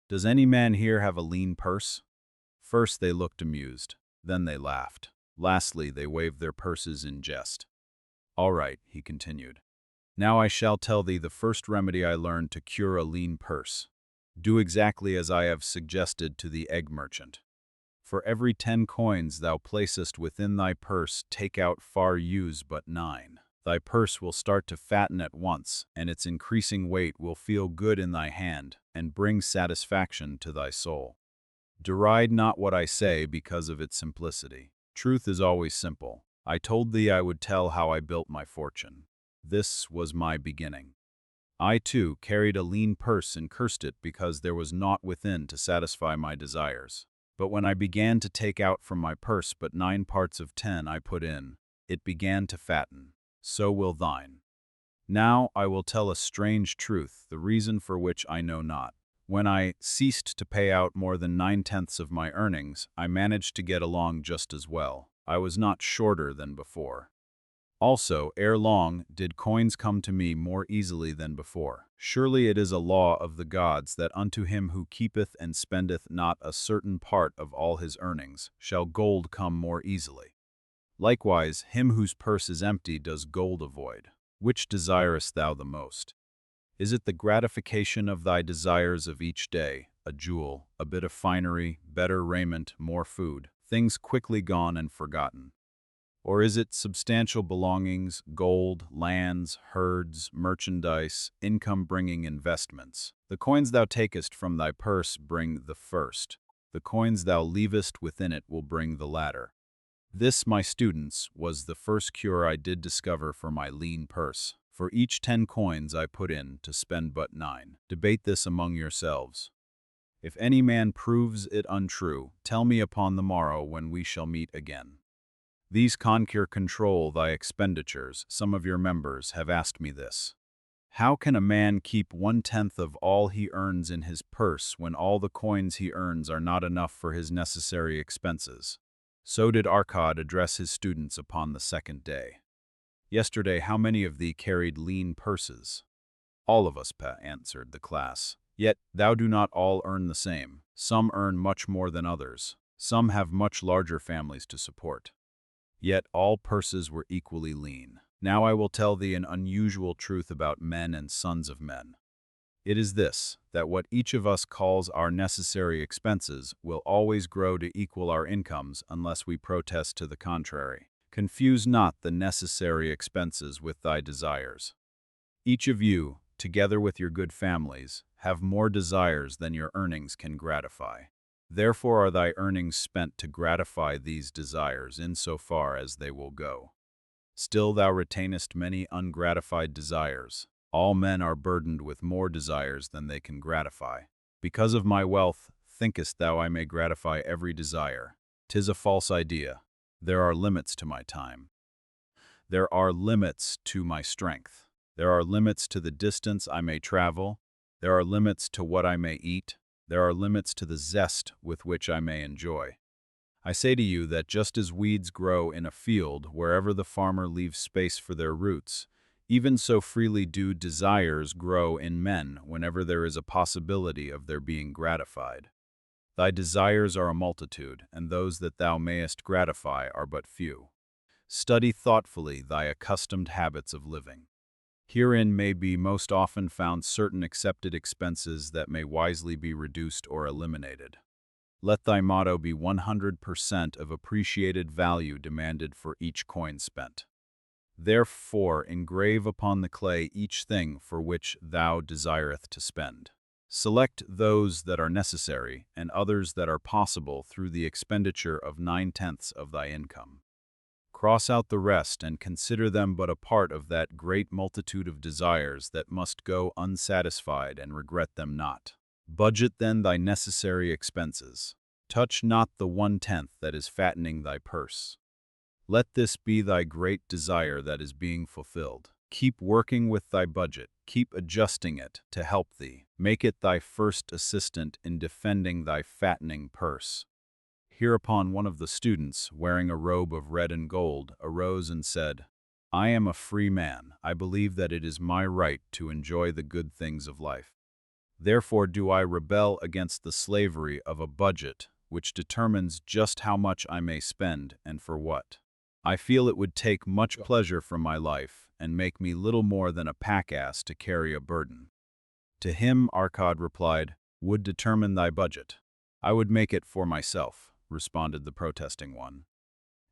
Does any man here have a lean purse? First they looked amused, then they laughed. Lastly, they waved their purses in jest. All right, he continued. Now I shall tell thee the first remedy I learned to cure a lean purse. Do exactly as I have suggested to the egg merchant. For every 10 coins thou placest within thy purse, take out far use but 9. Thy purse will start to fatten at once, and its increasing weight will feel good in thy hand and bring satisfaction to thy soul. Deride not what I say because of its simplicity. Truth is always simple. I told thee I would tell how I built my fortune. This was my beginning. I, too, carried a lean purse and cursed it because there was naught within to satisfy my desires. But when I began to take out from my purse but 9 parts of 10 I put in, it began to fatten. So will thine. Now I will tell a strange truth, the reason for which I know not. When I ceased to pay out more than 9/10 of my earnings, I managed to get along just as well. I was not shorter than before. Also, ere long, did coins come to me more easily than before. Surely it is a law of the gods that unto him who keepeth and spendeth not a certain part of all his earnings shall gold come more easily. Likewise, him whose purse is empty does gold avoid. Which desirest thou the most? Is it the gratification of thy desires of each day, a jewel, a bit of finery, better raiment, more food, things quickly gone and forgotten? Or is it substantial belongings, gold, lands, herds, merchandise, income-bringing investments? The coins thou takest from thy purse bring the first. The coins thou leavest within it will bring the latter. This, my students, was the first cure I did discover for my lean purse. For each 10 coins I put in to spend but 9. Debate this among yourselves. If any man proves it untrue, tell me upon the morrow when we shall meet again. These concure control thy expenditures. Some of your members have asked me this. How can a man keep 1/10 of all he earns in his purse when all the coins he earns are not enough for his necessary expenses? So did Arcad address his students upon the second day. Yesterday, how many of thee carried lean purses? All of us, answered the class. Yet thou do not all earn the same. Some earn much more than others. Some have much larger families to support. Yet all purses were equally lean. Now I will tell thee an unusual truth about men and sons of men. It is this, that what each of us calls our necessary expenses will always grow to equal our incomes unless we protest to the contrary. Confuse not the necessary expenses with thy desires. Each of you, together with your good families, have more desires than your earnings can gratify. Therefore are thy earnings spent to gratify these desires insofar as they will go. Still thou retainest many ungratified desires. All men are burdened with more desires than they can gratify. Because of my wealth, thinkest thou I may gratify every desire? 'Tis a false idea. There are limits to my time. There are limits to my strength. There are limits to the distance I may travel. There are limits to what I may eat. There are limits to the zest with which I may enjoy. I say to you that just as weeds grow in a field wherever the farmer leaves space for their roots, even so freely do desires grow in men whenever there is a possibility of their being gratified. Thy desires are a multitude, and those that thou mayest gratify are but few. Study thoughtfully thy accustomed habits of living. Herein may be most often found certain accepted expenses that may wisely be reduced or eliminated. Let thy motto be 100% of appreciated value demanded for each coin spent. Therefore engrave upon the clay each thing for which thou desireth to spend. Select those that are necessary and others that are possible through the expenditure of 9/10 of thy income. Cross out the rest and consider them but a part of that great multitude of desires that must go unsatisfied, and regret them not. Budget then thy necessary expenses. Touch not the 1/10 that is fattening thy purse. Let this be thy great desire that is being fulfilled. Keep working with thy budget. Keep adjusting it to help thee. Make it thy first assistant in defending thy fattening purse. Hereupon one of the students, wearing a robe of red and gold, arose and said, I am a free man. I believe that it is my right to enjoy the good things of life. Therefore do I rebel against the slavery of a budget which determines just how much I may spend and for what. I feel it would take much pleasure from my life and make me little more than a pack-ass to carry a burden. To him Arcad replied, Would determine thy budget. I would make it for myself, responded the protesting one.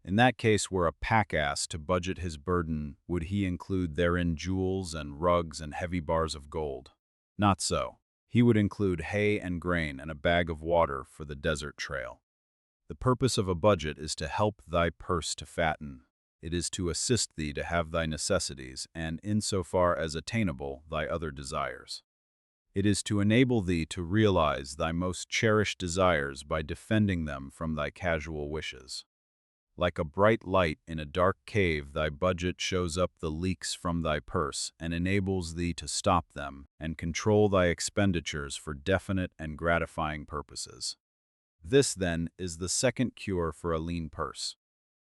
In that case, were a pack-ass to budget his burden, would he include therein jewels and rugs and heavy bars of gold? Not so. He would include hay and grain and a bag of water for the desert trail. The purpose of a budget is to help thy purse to fatten. It is to assist thee to have thy necessities, and, insofar as attainable, thy other desires. It is to enable thee to realize thy most cherished desires by defending them from thy casual wishes. Like a bright light in a dark cave, thy budget shows up the leaks from thy purse and enables thee to stop them and control thy expenditures for definite and gratifying purposes. This, then, is the second cure for a lean purse.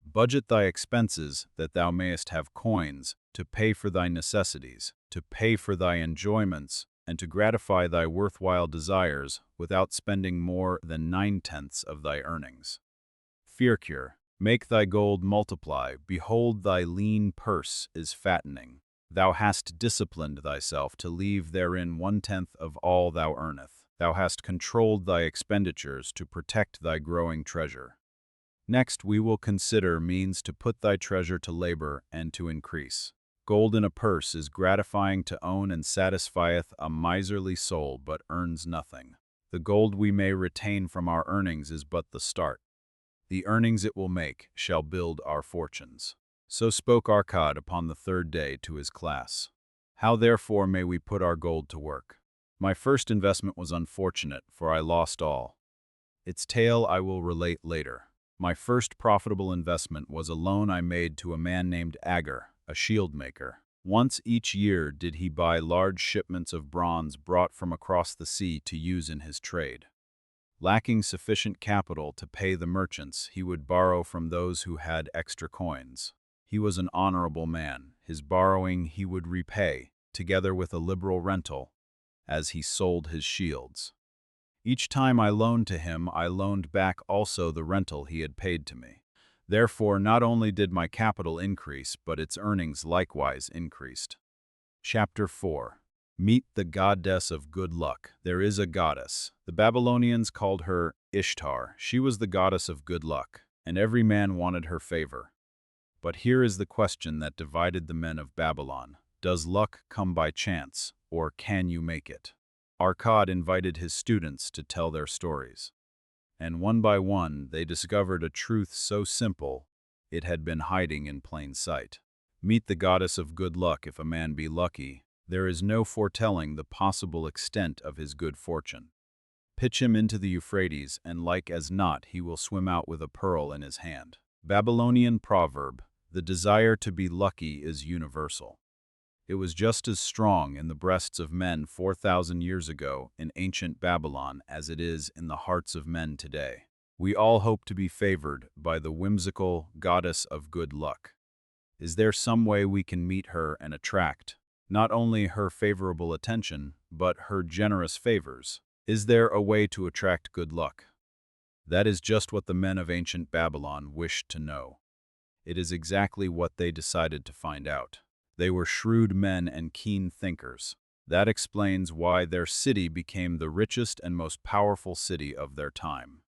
Budget thy expenses that thou mayest have coins to pay for thy necessities, to pay for thy enjoyments, and to gratify thy worthwhile desires without spending more than 9/10 of thy earnings. Fear cure. Make thy gold multiply. Behold, thy lean purse is fattening. Thou hast disciplined thyself to leave therein 1/10 of all thou earneth. Thou hast controlled thy expenditures to protect thy growing treasure. Next, we will consider means to put thy treasure to labor and to increase. Gold in a purse is gratifying to own and satisfieth a miserly soul, but earns nothing. The gold we may retain from our earnings is but the start. The earnings it will make shall build our fortunes. So spoke Arcad upon the third day to his class. How therefore may we put our gold to work? My first investment was unfortunate, for I lost all. Its tale I will relate later. My first profitable investment was a loan I made to a man named Agar, a shield maker. Once each year did he buy large shipments of bronze brought from across the sea to use in his trade. Lacking sufficient capital to pay the merchants, he would borrow from those who had extra coins. He was an honorable man. His borrowing he would repay, together with a liberal rental, as he sold his shields. Each time I loaned to him, I loaned back also the rental he had paid to me. Therefore, not only did my capital increase, but its earnings likewise increased. Chapter 4. Meet the goddess of good luck. There is a goddess. The Babylonians called her Ishtar. She was the goddess of good luck, and every man wanted her favor. But here is the question that divided the men of Babylon. Does luck come by chance, or can you make it? Arcad invited his students to tell their stories. And one by one, they discovered a truth so simple, it had been hiding in plain sight. Meet the goddess of good luck if a man be lucky. There is no foretelling the possible extent of his good fortune. Pitch him into the Euphrates, and like as not he will swim out with a pearl in his hand. Babylonian proverb, the desire to be lucky is universal. It was just as strong in the breasts of men 4,000 years ago in ancient Babylon as it is in the hearts of men today. We all hope to be favored by the whimsical goddess of good luck. Is there some way we can meet her and attract not only her favorable attention, but her generous favors? Is there a way to attract good luck? That is just what the men of ancient Babylon wished to know. It is exactly what they decided to find out. They were shrewd men and keen thinkers. That explains why their city became the richest and most powerful city of their time.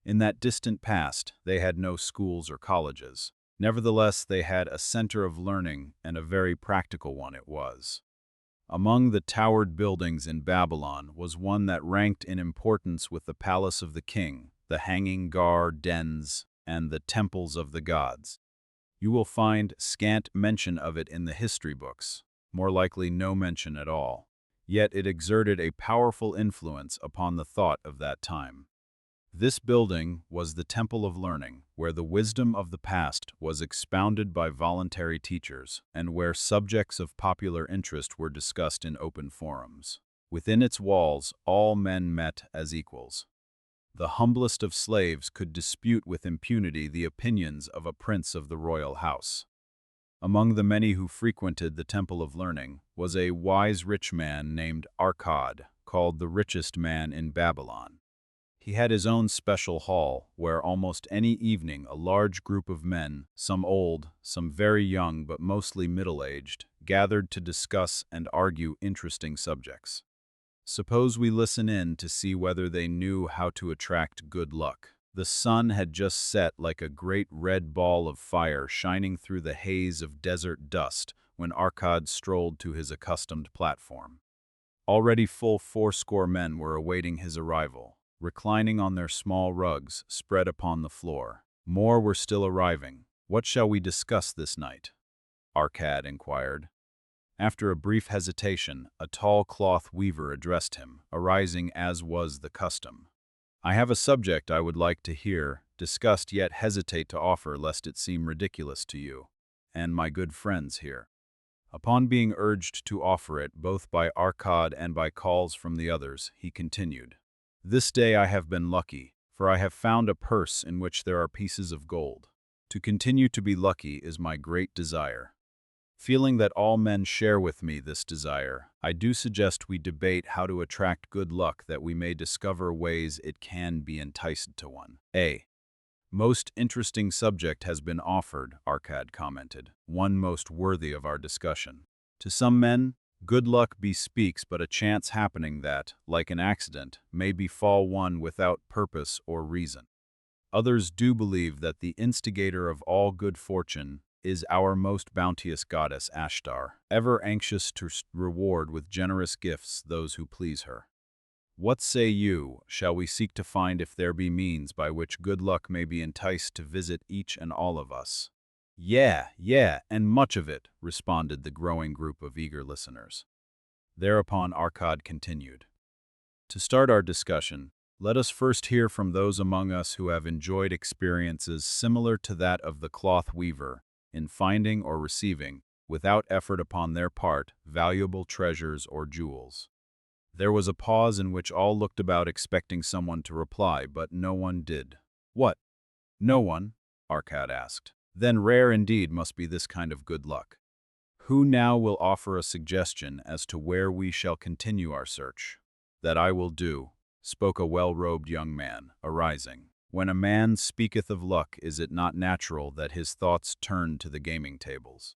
In that distant past, they had no schools or colleges. Nevertheless, they had a center of learning, and a very practical one it was. Among the towered buildings in Babylon was one that ranked in importance with the palace of the king, the hanging gar dens, and the temples of the gods. You will find scant mention of it in the history books, more likely no mention at all. Yet it exerted a powerful influence upon the thought of that time. This building was the Temple of Learning, where the wisdom of the past was expounded by voluntary teachers, and where subjects of popular interest were discussed in open forums. Within its walls, all men met as equals. The humblest of slaves could dispute with impunity the opinions of a prince of the royal house. Among the many who frequented the Temple of Learning was a wise rich man named Arcad, called the richest man in Babylon. He had his own special hall, where almost any evening a large group of men, some old, some very young but mostly middle-aged, gathered to discuss and argue interesting subjects. Suppose we listen in to see whether they knew how to attract good luck. The sun had just set like a great red ball of fire shining through the haze of desert dust when Arcad strolled to his accustomed platform. Already full 80 men were awaiting his arrival, reclining on their small rugs spread upon the floor. More were still arriving. "What shall we discuss this night?" Arcad inquired. After a brief hesitation, a tall cloth weaver addressed him, arising as was the custom. "I have a subject I would like to hear discussed, yet hesitate to offer lest it seem ridiculous to you and my good friends here." Upon being urged to offer it, both by Arcad and by calls from the others, he continued, "This day I have been lucky, for I have found a purse in which there are pieces of gold. To continue to be lucky is my great desire. Feeling that all men share with me this desire, I do suggest we debate how to attract good luck, that we may discover ways it can be enticed to one." "A most interesting subject has been offered," Arcad commented, "one most worthy of our discussion. To some men, good luck bespeaks but a chance happening that, like an accident, may befall one without purpose or reason. Others do believe that the instigator of all good fortune is our most bounteous goddess Ashtar, ever anxious to reward with generous gifts those who please her. What say you, shall we seek to find if there be means by which good luck may be enticed to visit each and all of us?" Yeah, and much of it," responded the growing group of eager listeners. Thereupon Arcad continued, "To start our discussion, let us first hear from those among us who have enjoyed experiences similar to that of the cloth weaver, in finding or receiving, without effort upon their part, valuable treasures or jewels." There was a pause in which all looked about expecting someone to reply, but no one did. "What? No one?" Arcad asked. "Then rare indeed must be this kind of good luck. Who now will offer a suggestion as to where we shall continue our search?" "That I will do," spoke a well-robed young man, arising. "When a man speaketh of luck, is it not natural that his thoughts turn to the gaming tables?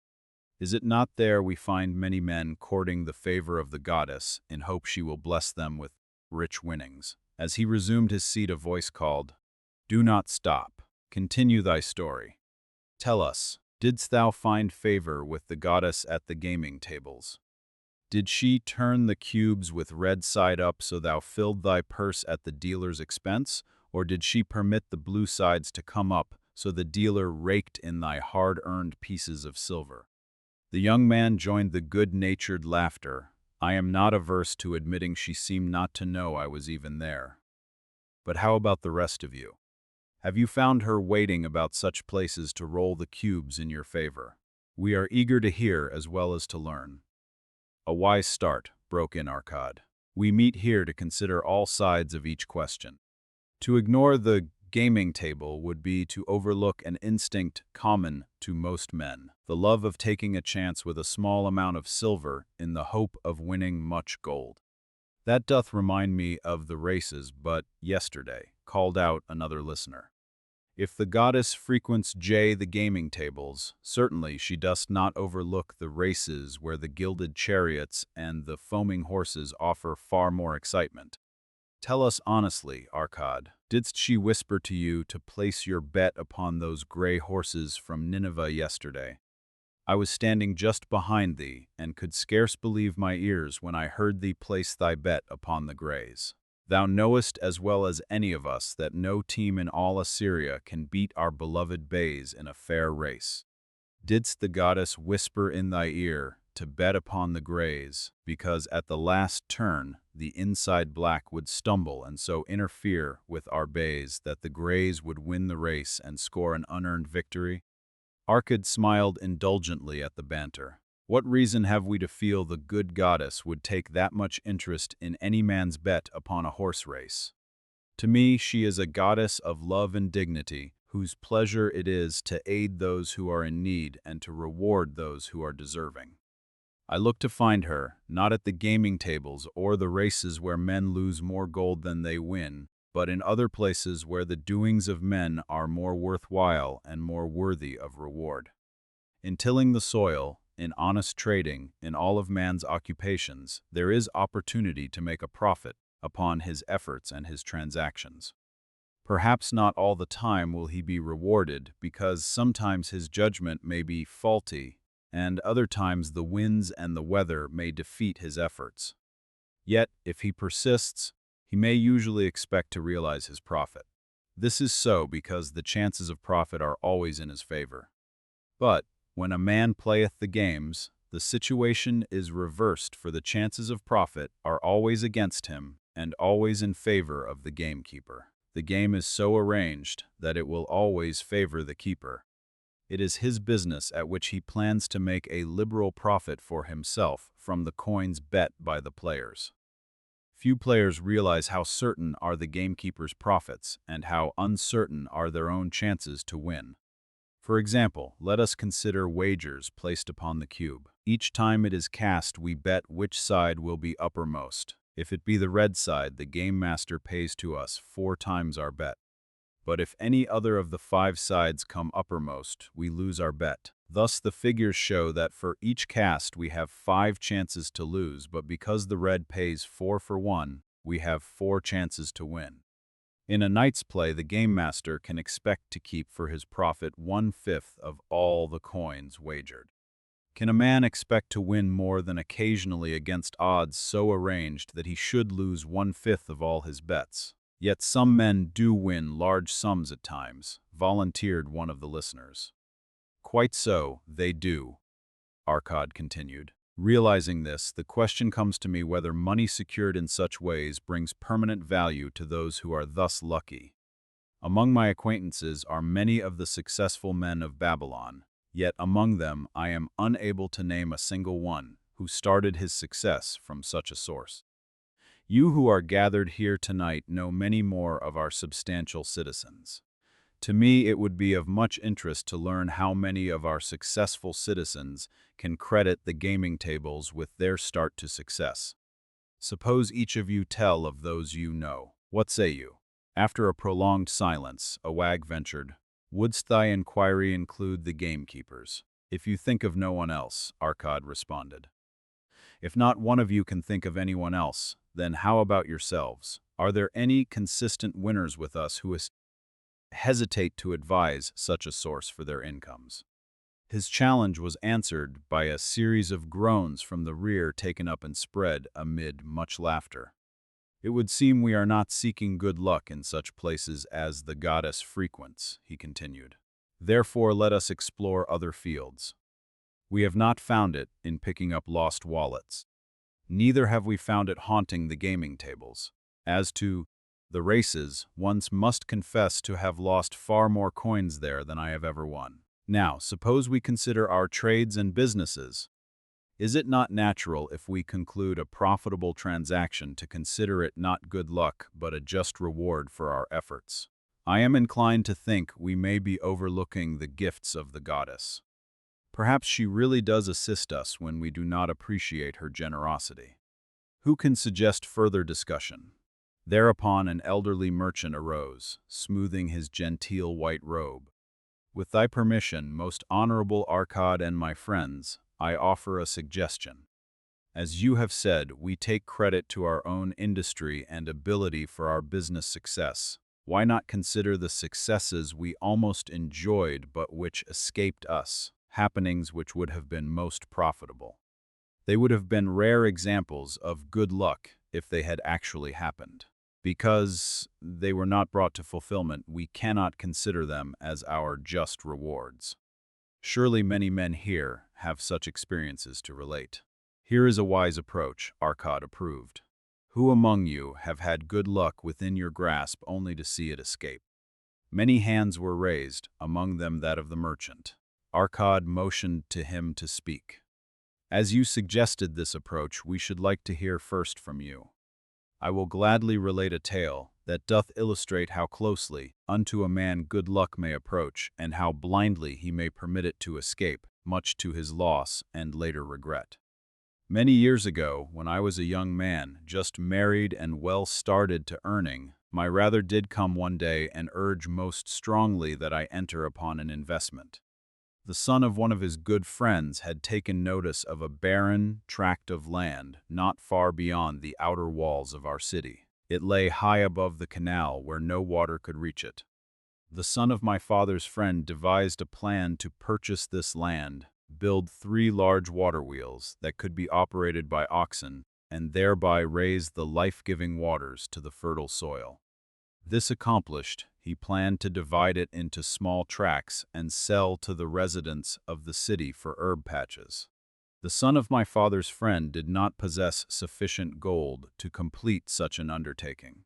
Is it not there we find many men courting the favor of the goddess in hope she will bless them with rich winnings?" As he resumed his seat, a voice called, "Do not stop. Continue thy story. Tell us, didst thou find favor with the goddess at the gaming tables? Did she turn the cubes with red side up so thou filled thy purse at the dealer's expense, or did she permit the blue sides to come up so the dealer raked in thy hard-earned pieces of silver?" The young man joined the good-natured laughter. "I am not averse to admitting she seemed not to know I was even there. But how about the rest of you? Have you found her waiting about such places to roll the cubes in your favor? We are eager to hear as well as to learn." "A wise start," broke in Arcad. "We meet here to consider all sides of each question. To ignore the gaming table would be to overlook an instinct common to most men, the love of taking a chance with a small amount of silver in the hope of winning much gold. That doth remind me of the races but yesterday," called out another listener. "If the goddess frequents the gaming tables, certainly she does not overlook the races where the gilded chariots and the foaming horses offer far more excitement. Tell us honestly, Arcad, didst she whisper to you to place your bet upon those gray horses from Nineveh yesterday? I was standing just behind thee, and could scarce believe my ears when I heard thee place thy bet upon the grays. Thou knowest as well as any of us that no team in all Assyria can beat our beloved bays in a fair race. Didst the goddess whisper in thy ear to bet upon the grays, because at the last turn the inside black would stumble and so interfere with our bays that the grays would win the race and score an unearned victory?" Arcad smiled indulgently at the banter. "What reason have we to feel the good goddess would take that much interest in any man's bet upon a horse race? To me she is a goddess of love and dignity, whose pleasure it is to aid those who are in need and to reward those who are deserving. I look to find her, not at the gaming tables or the races where men lose more gold than they win, but in other places where the doings of men are more worthwhile and more worthy of reward. In tilling the soil, in honest trading, in all of man's occupations, there is opportunity to make a profit upon his efforts and his transactions. Perhaps not all the time will he be rewarded, because sometimes his judgment may be faulty, and other times the winds and the weather may defeat his efforts. Yet, if he persists, he may usually expect to realize his profit. This is so because the chances of profit are always in his favor. But, when a man playeth the games, the situation is reversed, for the chances of profit are always against him and always in favor of the gamekeeper. The game is so arranged that it will always favor the keeper. It is his business at which he plans to make a liberal profit for himself from the coins bet by the players. Few players realize how certain are the gamekeeper's profits and how uncertain are their own chances to win. For example, let us consider wagers placed upon the cube. Each time it is cast, we bet which side will be uppermost. If it be the red side, the game master pays to us 4 times our bet. But if any other of the 5 sides come uppermost, we lose our bet. Thus the figures show that for each cast we have 5 chances to lose, but because the red pays 4 for 1, we have 4 chances to win. In a knight's play, the game master can expect to keep for his profit 1/5 of all the coins wagered. Can a man expect to win more than occasionally against odds so arranged that he should lose 1/5 of all his bets? Yet some men do win large sums at times, volunteered one of the listeners. Quite so, they do, Arkad continued. Realizing this, the question comes to me whether money secured in such ways brings permanent value to those who are thus lucky. Among my acquaintances are many of the successful men of Babylon, yet among them I am unable to name a single one who started his success from such a source. You who are gathered here tonight know many more of our substantial citizens. To me, it would be of much interest to learn how many of our successful citizens can credit the gaming tables with their start to success. Suppose each of you tell of those you know. What say you? After a prolonged silence, a wag ventured, "Wouldst thy inquiry include the gamekeepers?" "If you think of no one else," Arkad responded. "If not one of you can think of anyone else, then how about yourselves? Are there any consistent winners with us who hesitate to advise such a source for their incomes?" His challenge was answered by a series of groans from the rear taken up and spread amid much laughter. "It would seem we are not seeking good luck in such places as the goddess frequents," he continued. "Therefore let us explore other fields. We have not found it in picking up lost wallets. Neither have we found it haunting the gaming tables. As to the races, one must confess to have lost far more coins there than I have ever won. Now, suppose we consider our trades and businesses. Is it not natural, if we conclude a profitable transaction, to consider it not good luck but a just reward for our efforts? I am inclined to think we may be overlooking the gifts of the goddess. Perhaps she really does assist us when we do not appreciate her generosity. Who can suggest further discussion?" Thereupon an elderly merchant arose, smoothing his genteel white robe. "With thy permission, most honorable Arkad and my friends, I offer a suggestion. As you have said, we take credit to our own industry and ability for our business success. Why not consider the successes we almost enjoyed but which escaped us, happenings which would have been most profitable? They would have been rare examples of good luck if they had actually happened. Because they were not brought to fulfillment, we cannot consider them as our just rewards. Surely many men here have such experiences to relate." "Here is a wise approach," Arkad approved. "Who among you have had good luck within your grasp only to see it escape?" Many hands were raised, among them that of the merchant. Arkad motioned to him to speak. "As you suggested this approach, we should like to hear first from you. I will gladly relate a tale that doth illustrate how closely unto a man good luck may approach, and how blindly he may permit it to escape, much to his loss and later regret. Many years ago, when I was a young man, just married and well started to earning, my rather did come one day and urge most strongly that I enter upon an investment. The son of one of his good friends had taken notice of a barren tract of land not far beyond the outer walls of our city. It lay high above the canal where no water could reach it. The son of my father's friend devised a plan to purchase this land, build 3 large water wheels that could be operated by oxen, and thereby raise the life-giving waters to the fertile soil. This accomplished, he planned to divide it into small tracts and sell to the residents of the city for herb patches. The son of my father's friend did not possess sufficient gold to complete such an undertaking.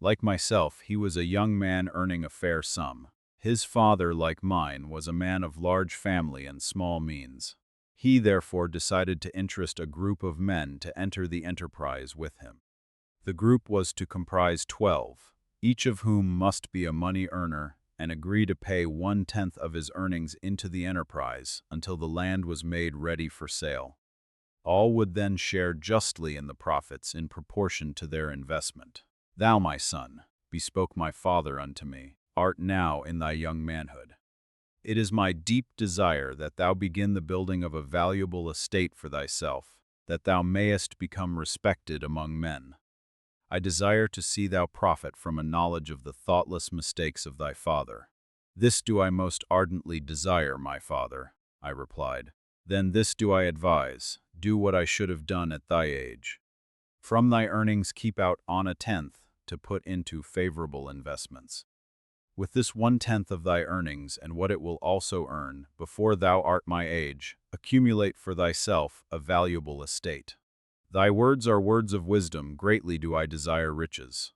Like myself, he was a young man earning a fair sum. His father, like mine, was a man of large family and small means. He therefore decided to interest a group of men to enter the enterprise with him. The group was to comprise 12, each of whom must be a money earner and agree to pay 1/10 of his earnings into the enterprise until the land was made ready for sale. All would then share justly in the profits in proportion to their investment. Thou, my son, bespoke my father unto me, art now in thy young manhood. It is my deep desire that thou begin the building of a valuable estate for thyself, that thou mayest become respected among men. I desire to see thou profit from a knowledge of the thoughtless mistakes of thy father. This do I most ardently desire, my father, I replied. Then this do I advise, do what I should have done at thy age. From thy earnings keep out on 1/10 to put into favorable investments. With this 1/10 of thy earnings and what it will also earn, before thou art my age, accumulate for thyself a valuable estate. Thy words are words of wisdom, greatly do I desire riches.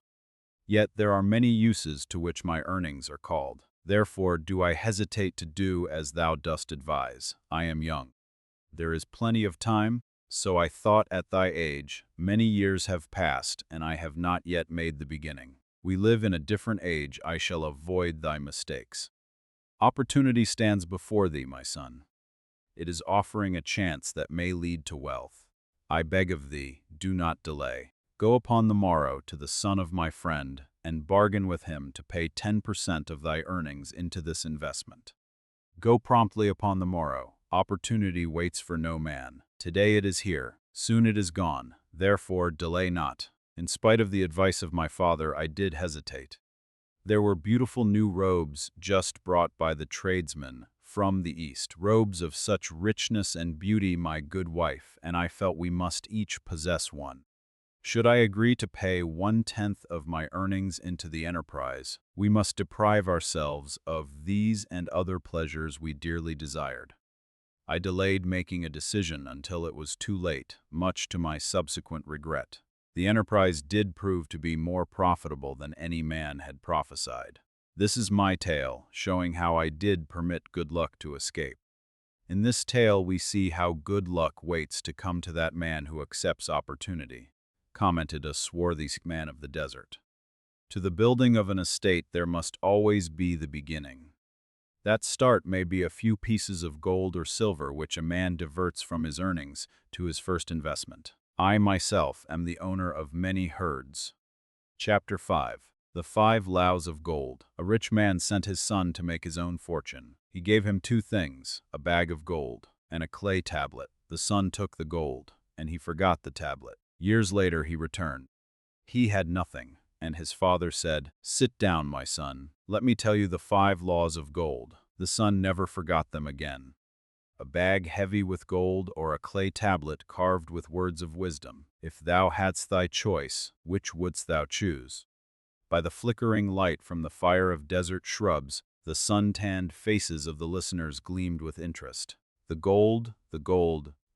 Yet there are many uses to which my earnings are called. Therefore do I hesitate to do as thou dost advise. I am young. There is plenty of time, so I thought at thy age. Many years have passed, and I have not yet made the beginning. We live in a different age, I shall avoid thy mistakes. Opportunity stands before thee, my son. It is offering a chance that may lead to wealth. I beg of thee, do not delay. Go upon the morrow to the son of my friend, and bargain with him to pay 10% of thy earnings into this investment. Go promptly upon the morrow. Opportunity waits for no man. Today it is here, soon it is gone, therefore delay not. In spite of the advice of my father, I did hesitate. There were beautiful new robes just brought by the tradesmen from the east, robes of such richness and beauty, my good wife, and I felt we must each possess one. Should I agree to pay 1/10 of my earnings into the enterprise, we must deprive ourselves of these and other pleasures we dearly desired. I delayed making a decision until it was too late, much to my subsequent regret. The enterprise did prove to be more profitable than any man had prophesied. This is my tale, showing how I did permit good luck to escape. In this tale we see how good luck waits to come to that man who accepts opportunity, commented a swarthy man of the desert. To the building of an estate there must always be the beginning. That start may be a few pieces of gold or silver which a man diverts from his earnings to his first investment. I myself am the owner of many herds. Chapter 5. The 5 Loaves of Gold. A rich man sent his son to make his own fortune. He gave him 2 things, a bag of gold and a clay tablet. The son took the gold, and he forgot the tablet. Years later he returned. He had nothing, and his father said, "Sit down, my son. Let me tell you the 5 laws of gold." The son never forgot them again. A bag heavy with gold or a clay tablet carved with words of wisdom. If thou hadst thy choice, which wouldst thou choose? By the flickering light from the fire of desert shrubs, the sun-tanned faces of the listeners gleamed with interest. The gold,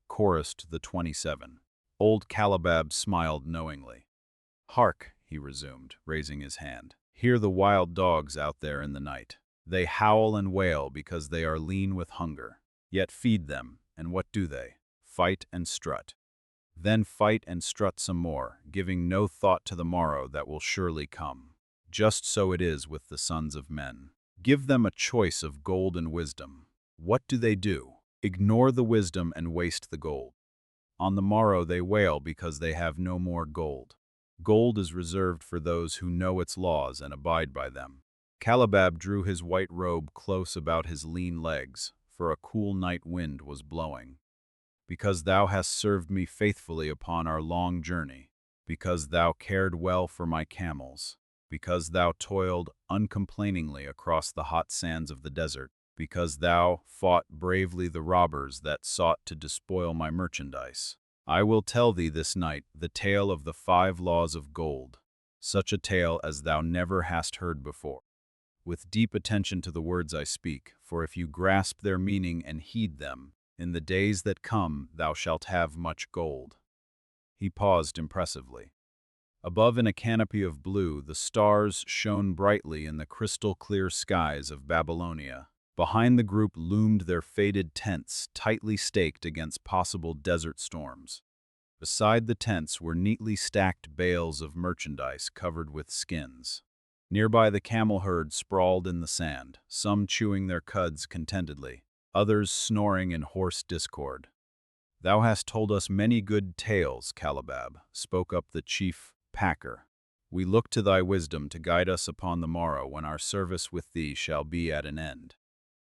chorused the 27. Old Calabab smiled knowingly. "Hark," he resumed, raising his hand. "Hear the wild dogs out there in the night. They howl and wail because they are lean with hunger. Yet feed them, and what do they? Fight and strut. Then fight and strut some more, giving no thought to the morrow that will surely come. Just so it is with the sons of men. Give them a choice of gold and wisdom. What do? Ignore the wisdom and waste the gold. On the morrow they wail because they have no more gold. Gold is reserved for those who know its laws and abide by them." Calabab drew his white robe close about his lean legs, for a cool night wind was blowing. "Because thou hast served me faithfully upon our long journey, because thou cared well for my camels, because thou toiled uncomplainingly across the hot sands of the desert, because thou fought bravely the robbers that sought to despoil my merchandise, I will tell thee this night the tale of the 5 laws of gold, such a tale as thou never hast heard before. With deep attention to the words I speak, for if you grasp their meaning and heed them, in the days that come thou shalt have much gold." He paused impressively. Above, in a canopy of blue, the stars shone brightly in the crystal-clear skies of Babylonia. Behind the group loomed their faded tents, tightly staked against possible desert storms. Beside the tents were neatly stacked bales of merchandise covered with skins. Nearby, the camel herd sprawled in the sand, some chewing their cuds contentedly, others snoring in hoarse discord. "Thou hast told us many good tales, Calabab," spoke up the chief packer. "We look to thy wisdom to guide us upon the morrow when our service with thee shall be at an end.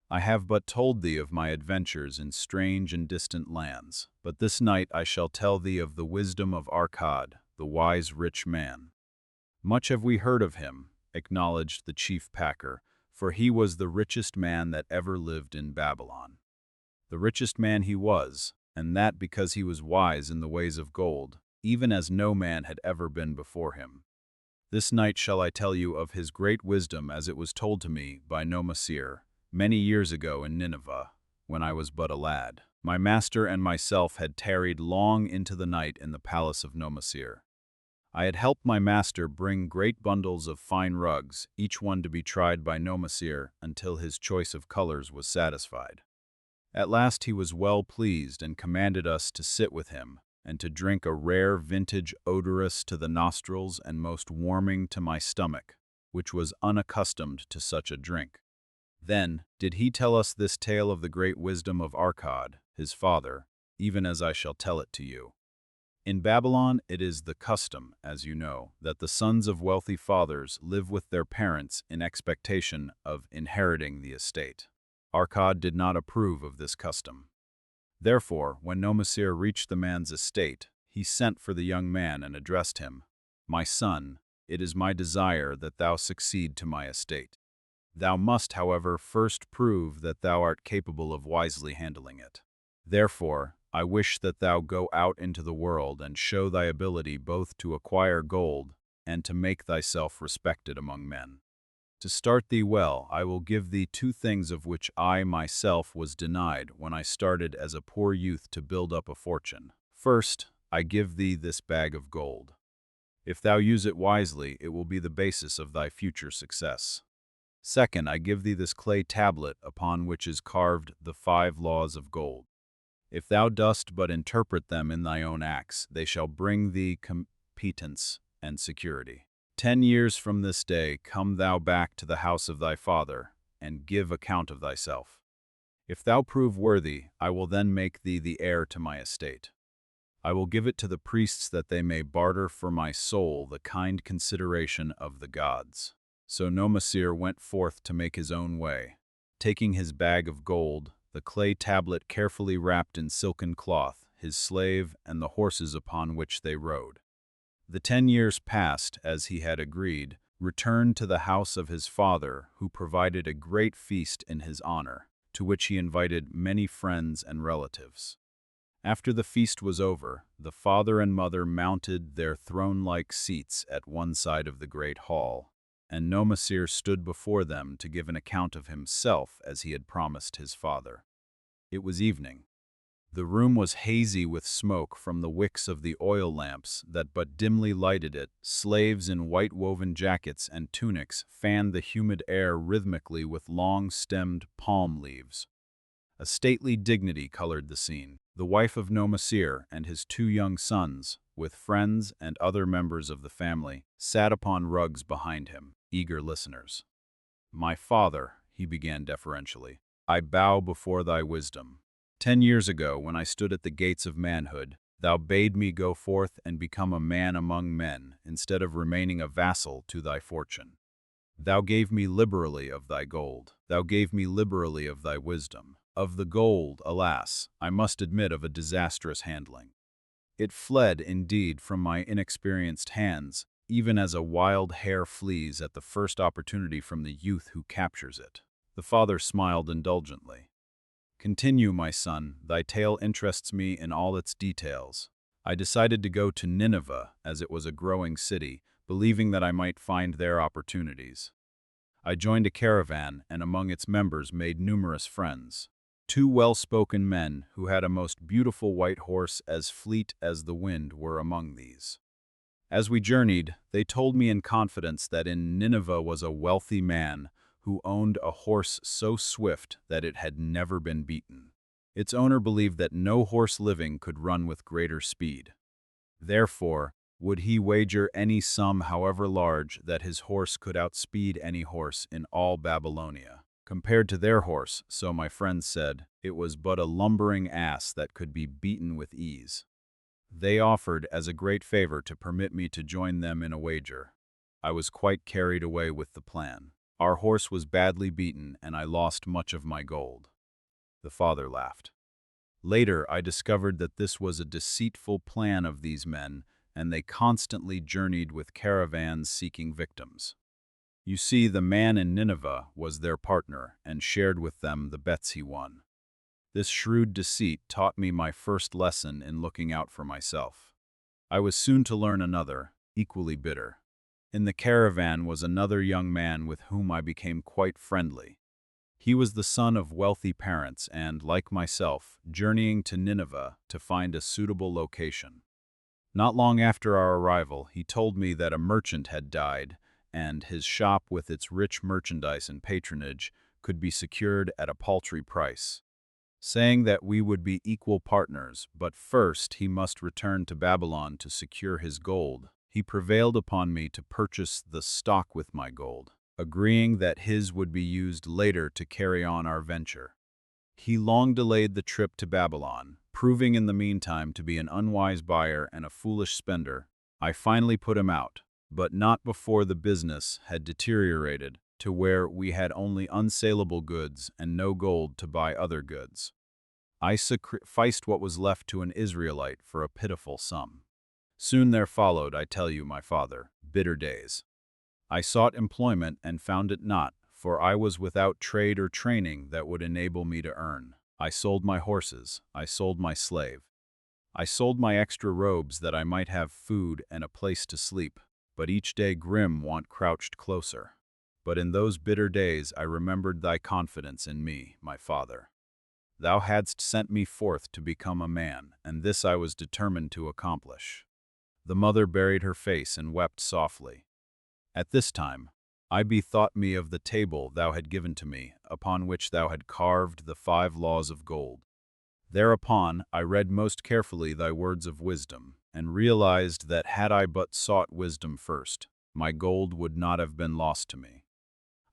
I have but told thee of my adventures in strange and distant lands, but this night I shall tell thee of the wisdom of Arkad, the wise rich man." "Much have we heard of him," acknowledged the chief packer, "for he was the richest man that ever lived in Babylon." The richest man he was, and that because he was wise in the ways of gold, even as no man had ever been before him. "This night shall I tell you of his great wisdom as it was told to me by Nomasir, many years ago in Nineveh, when I was but a lad. My master and myself had tarried long into the night in the palace of Nomasir. I had helped my master bring great bundles of fine rugs, each one to be tried by Nomasir until his choice of colors was satisfied. At last he was well pleased and commanded us to sit with him and to drink a rare vintage odorous to the nostrils and most warming to my stomach, which was unaccustomed to such a drink. Then did he tell us this tale of the great wisdom of Arkad, his father, even as I shall tell it to you. In Babylon it is the custom, as you know, that the sons of wealthy fathers live with their parents in expectation of inheriting the estate. Arkad did not approve of this custom. Therefore, when Nomasir reached the man's estate, he sent for the young man and addressed him, "My son, it is my desire that thou succeed to my estate. Thou must, however, first prove that thou art capable of wisely handling it. Therefore, I wish that thou go out into the world and show thy ability both to acquire gold and to make thyself respected among men. To start thee well, I will give thee 2 things of which I myself was denied when I started as a poor youth to build up a fortune. First, I give thee this bag of gold. If thou use it wisely, it will be the basis of thy future success. Second, I give thee this clay tablet upon which is carved the 5 laws of gold. If thou dost but interpret them in thy own acts, they shall bring thee competence and security. 10 years from this day come thou back to the house of thy father, and give account of thyself. If thou prove worthy, I will then make thee the heir to my estate. I will give it to the priests that they may barter for my soul the kind consideration of the gods." So Nomasir went forth to make his own way, taking his bag of gold, the clay tablet carefully wrapped in silken cloth, his slave, and the horses upon which they rode. The 10 years passed, as he had agreed, returned to the house of his father, who provided a great feast in his honor, to which he invited many friends and relatives. After the feast was over, the father and mother mounted their throne-like seats at one side of the great hall, and Nomasir stood before them to give an account of himself as he had promised his father. It was evening. The room was hazy with smoke from the wicks of the oil lamps that but dimly lighted it. Slaves in white-woven jackets and tunics fanned the humid air rhythmically with long-stemmed palm leaves. A stately dignity colored the scene. The wife of Nomasir and his 2 young sons, with friends and other members of the family, sat upon rugs behind him, eager listeners. "My father," he began deferentially, "I bow before thy wisdom. 10 years ago, when I stood at the gates of manhood, thou bade me go forth and become a man among men, instead of remaining a vassal to thy fortune. Thou gave me liberally of thy gold. Thou gave me liberally of thy wisdom. Of the gold, alas, I must admit of a disastrous handling. It fled, indeed, from my inexperienced hands, even as a wild hare flees at the first opportunity from the youth who captures it." The father smiled indulgently. "Continue, my son, thy tale interests me in all its details." I decided to go to Nineveh, as it was a growing city, believing that I might find there opportunities. I joined a caravan and among its members made numerous friends. Two well-spoken men who had a most beautiful white horse as fleet as the wind were among these. As we journeyed, they told me in confidence that in Nineveh was a wealthy man who owned a horse so swift that it had never been beaten. Its owner believed that no horse living could run with greater speed. Therefore, would he wager any sum however large that his horse could outspeed any horse in all Babylonia. Compared to their horse, so my friends said, it was but a lumbering ass that could be beaten with ease. They offered as a great favor to permit me to join them in a wager. I was quite carried away with the plan. Our horse was badly beaten and I lost much of my gold. The father laughed. Later, I discovered that this was a deceitful plan of these men, and they constantly journeyed with caravans seeking victims. You see, the man in Nineveh was their partner and shared with them the bets he won. This shrewd deceit taught me my first lesson in looking out for myself. I was soon to learn another, equally bitter. In the caravan was another young man with whom I became quite friendly. He was the son of wealthy parents and, like myself, journeying to Nineveh to find a suitable location. Not long after our arrival, he told me that a merchant had died, and his shop with its rich merchandise and patronage could be secured at a paltry price, saying that we would be equal partners, but first he must return to Babylon to secure his gold. He prevailed upon me to purchase the stock with my gold, agreeing that his would be used later to carry on our venture. He long delayed the trip to Babylon, proving in the meantime to be an unwise buyer and a foolish spender. I finally put him out, but not before the business had deteriorated to where we had only unsaleable goods and no gold to buy other goods. I sacrificed what was left to an Israelite for a pitiful sum. Soon there followed, I tell you, my father, bitter days. I sought employment and found it not, for I was without trade or training that would enable me to earn. I sold my horses, I sold my slave. I sold my extra robes that I might have food and a place to sleep, but each day grim want crouched closer. But in those bitter days I remembered thy confidence in me, my father. Thou hadst sent me forth to become a man, and this I was determined to accomplish. The mother buried her face and wept softly. At this time, I bethought me of the table thou had given to me, upon which thou had carved the 5 laws of gold. Thereupon I read most carefully thy words of wisdom, and realized that had I but sought wisdom first, my gold would not have been lost to me.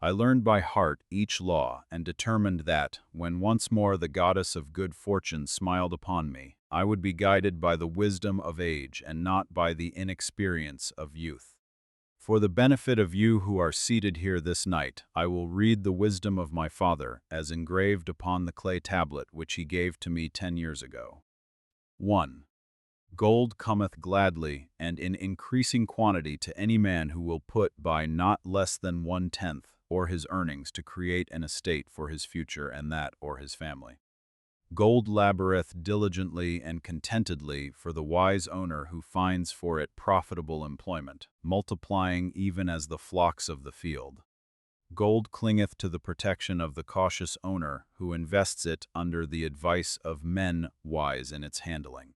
I learned by heart each law, and determined that, when once more the goddess of good fortune smiled upon me, I would be guided by the wisdom of age and not by the inexperience of youth. For the benefit of you who are seated here this night, I will read the wisdom of my father as engraved upon the clay tablet which he gave to me 10 years ago. 1. Gold cometh gladly and in increasing quantity to any man who will put by not less than 1/10 or his earnings to create an estate for his future and that or his family. Gold laboureth diligently and contentedly for the wise owner who finds for it profitable employment, multiplying even as the flocks of the field. Gold clingeth to the protection of the cautious owner who invests it under the advice of men wise in its handling.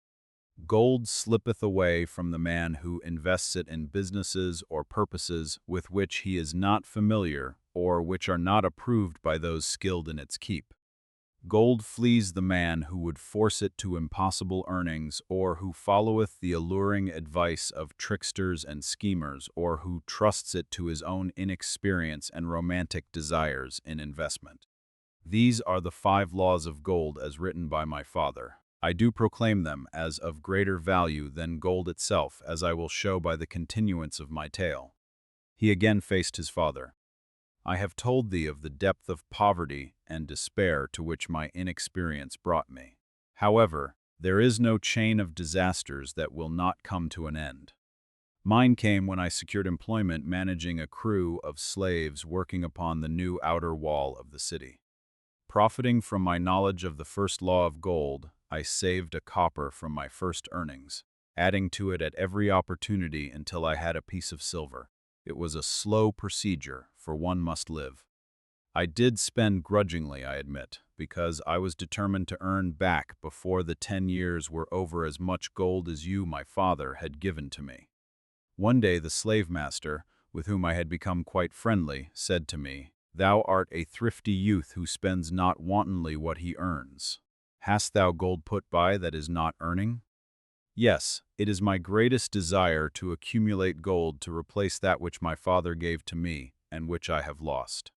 Gold slippeth away from the man who invests it in businesses or purposes with which he is not familiar or which are not approved by those skilled in its keep. Gold flees the man who would force it to impossible earnings or who followeth the alluring advice of tricksters and schemers or who trusts it to his own inexperience and romantic desires in investment. These are the 5 laws of gold as written by my father. I do proclaim them as of greater value than gold itself, as I will show by the continuance of my tale. He again faced his father. I have told thee of the depth of poverty and despair to which my inexperience brought me. However, there is no chain of disasters that will not come to an end. Mine came when I secured employment managing a crew of slaves working upon the new outer wall of the city. Profiting from my knowledge of the first law of gold, I saved a copper from my first earnings. adding to it at every opportunity until I had a piece of silver. It was a slow procedure, for one must live. I did spend grudgingly, I admit, because I was determined to earn back before the 10 years were over as much gold as you, my father, had given to me. One day the slave master, with whom I had become quite friendly, said to me, "Thou art a thrifty youth who spends not wantonly what he earns. Hast thou gold put by that is not earning?" Yes, it is my greatest desire to accumulate gold to replace that which my father gave to me, and which I have lost.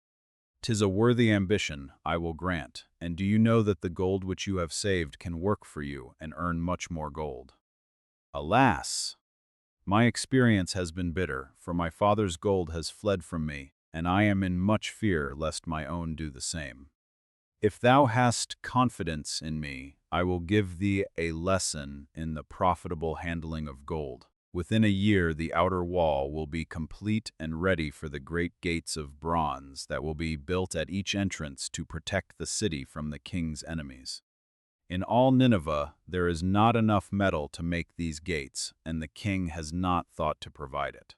'Tis a worthy ambition, I will grant, and do you know that the gold which you have saved can work for you and earn much more gold? Alas! My experience has been bitter, for my father's gold has fled from me, and I am in much fear lest my own do the same. If thou hast confidence in me, I will give thee a lesson in the profitable handling of gold. Within a year the outer wall will be complete and ready for the great gates of bronze that will be built at each entrance to protect the city from the king's enemies. In all Nineveh there is not enough metal to make these gates, and the king has not thought to provide it.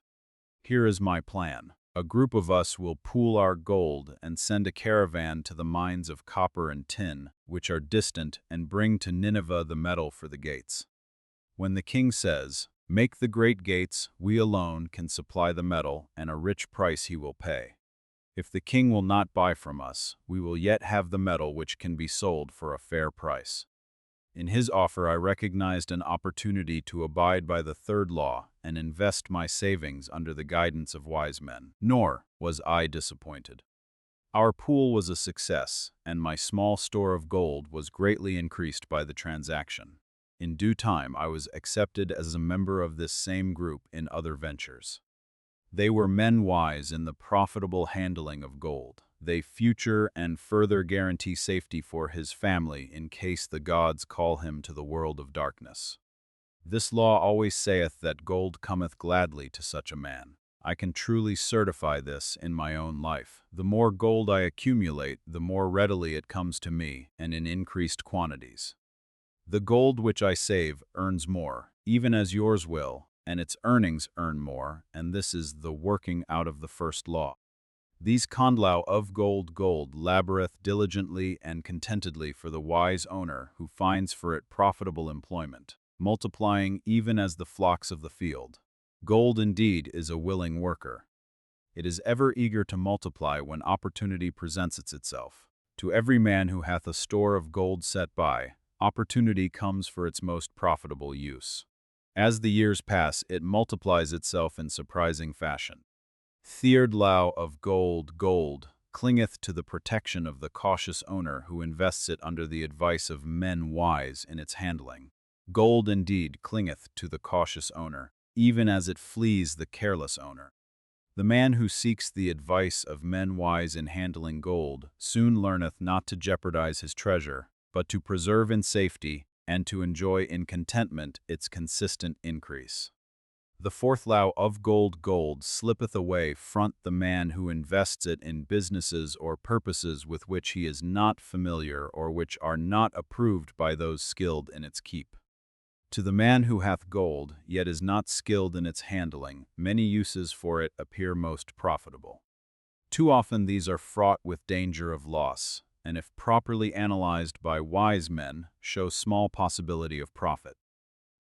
Here is my plan. A group of us will pool our gold and send a caravan to the mines of copper and tin, which are distant, and bring to Nineveh the metal for the gates. When the king says, "Make the great gates, we alone can supply the metal, and a rich price he will pay." If the king will not buy from us, we will yet have the metal which can be sold for a fair price. In his offer I recognized an opportunity to abide by the third law and invest my savings under the guidance of wise men. Nor was I disappointed. Our pool was a success, and my small store of gold was greatly increased by the transaction. In due time I was accepted as a member of this same group in other ventures. They were men wise in the profitable handling of gold. They future and further guarantee safety for his family in case the gods call him to the world of darkness. This law always saith that gold cometh gladly to such a man. I can truly certify this in my own life. The more gold I accumulate, the more readily it comes to me, and in increased quantities. The gold which I save earns more, even as yours will, and its earnings earn more, and this is the working out of the first law. These Kondlau of gold laboureth diligently and contentedly for the wise owner who finds for it profitable employment, multiplying even as the flocks of the field. Gold indeed is a willing worker. It is ever eager to multiply when opportunity presents itself. To every man who hath a store of gold set by, opportunity comes for its most profitable use. As the years pass, it multiplies itself in surprising fashion. Third law of gold clingeth to the protection of the cautious owner who invests it under the advice of men wise in its handling. Gold indeed clingeth to the cautious owner, even as it flees the careless owner. The man who seeks the advice of men wise in handling gold soon learneth not to jeopardize his treasure, but to preserve in safety and to enjoy in contentment its consistent increase. The fourth law of gold slippeth away front the man who invests it in businesses or purposes with which he is not familiar or which are not approved by those skilled in its keep. To the man who hath gold, yet is not skilled in its handling, many uses for it appear most profitable. Too often these are fraught with danger of loss, and if properly analyzed by wise men, show small possibility of profit.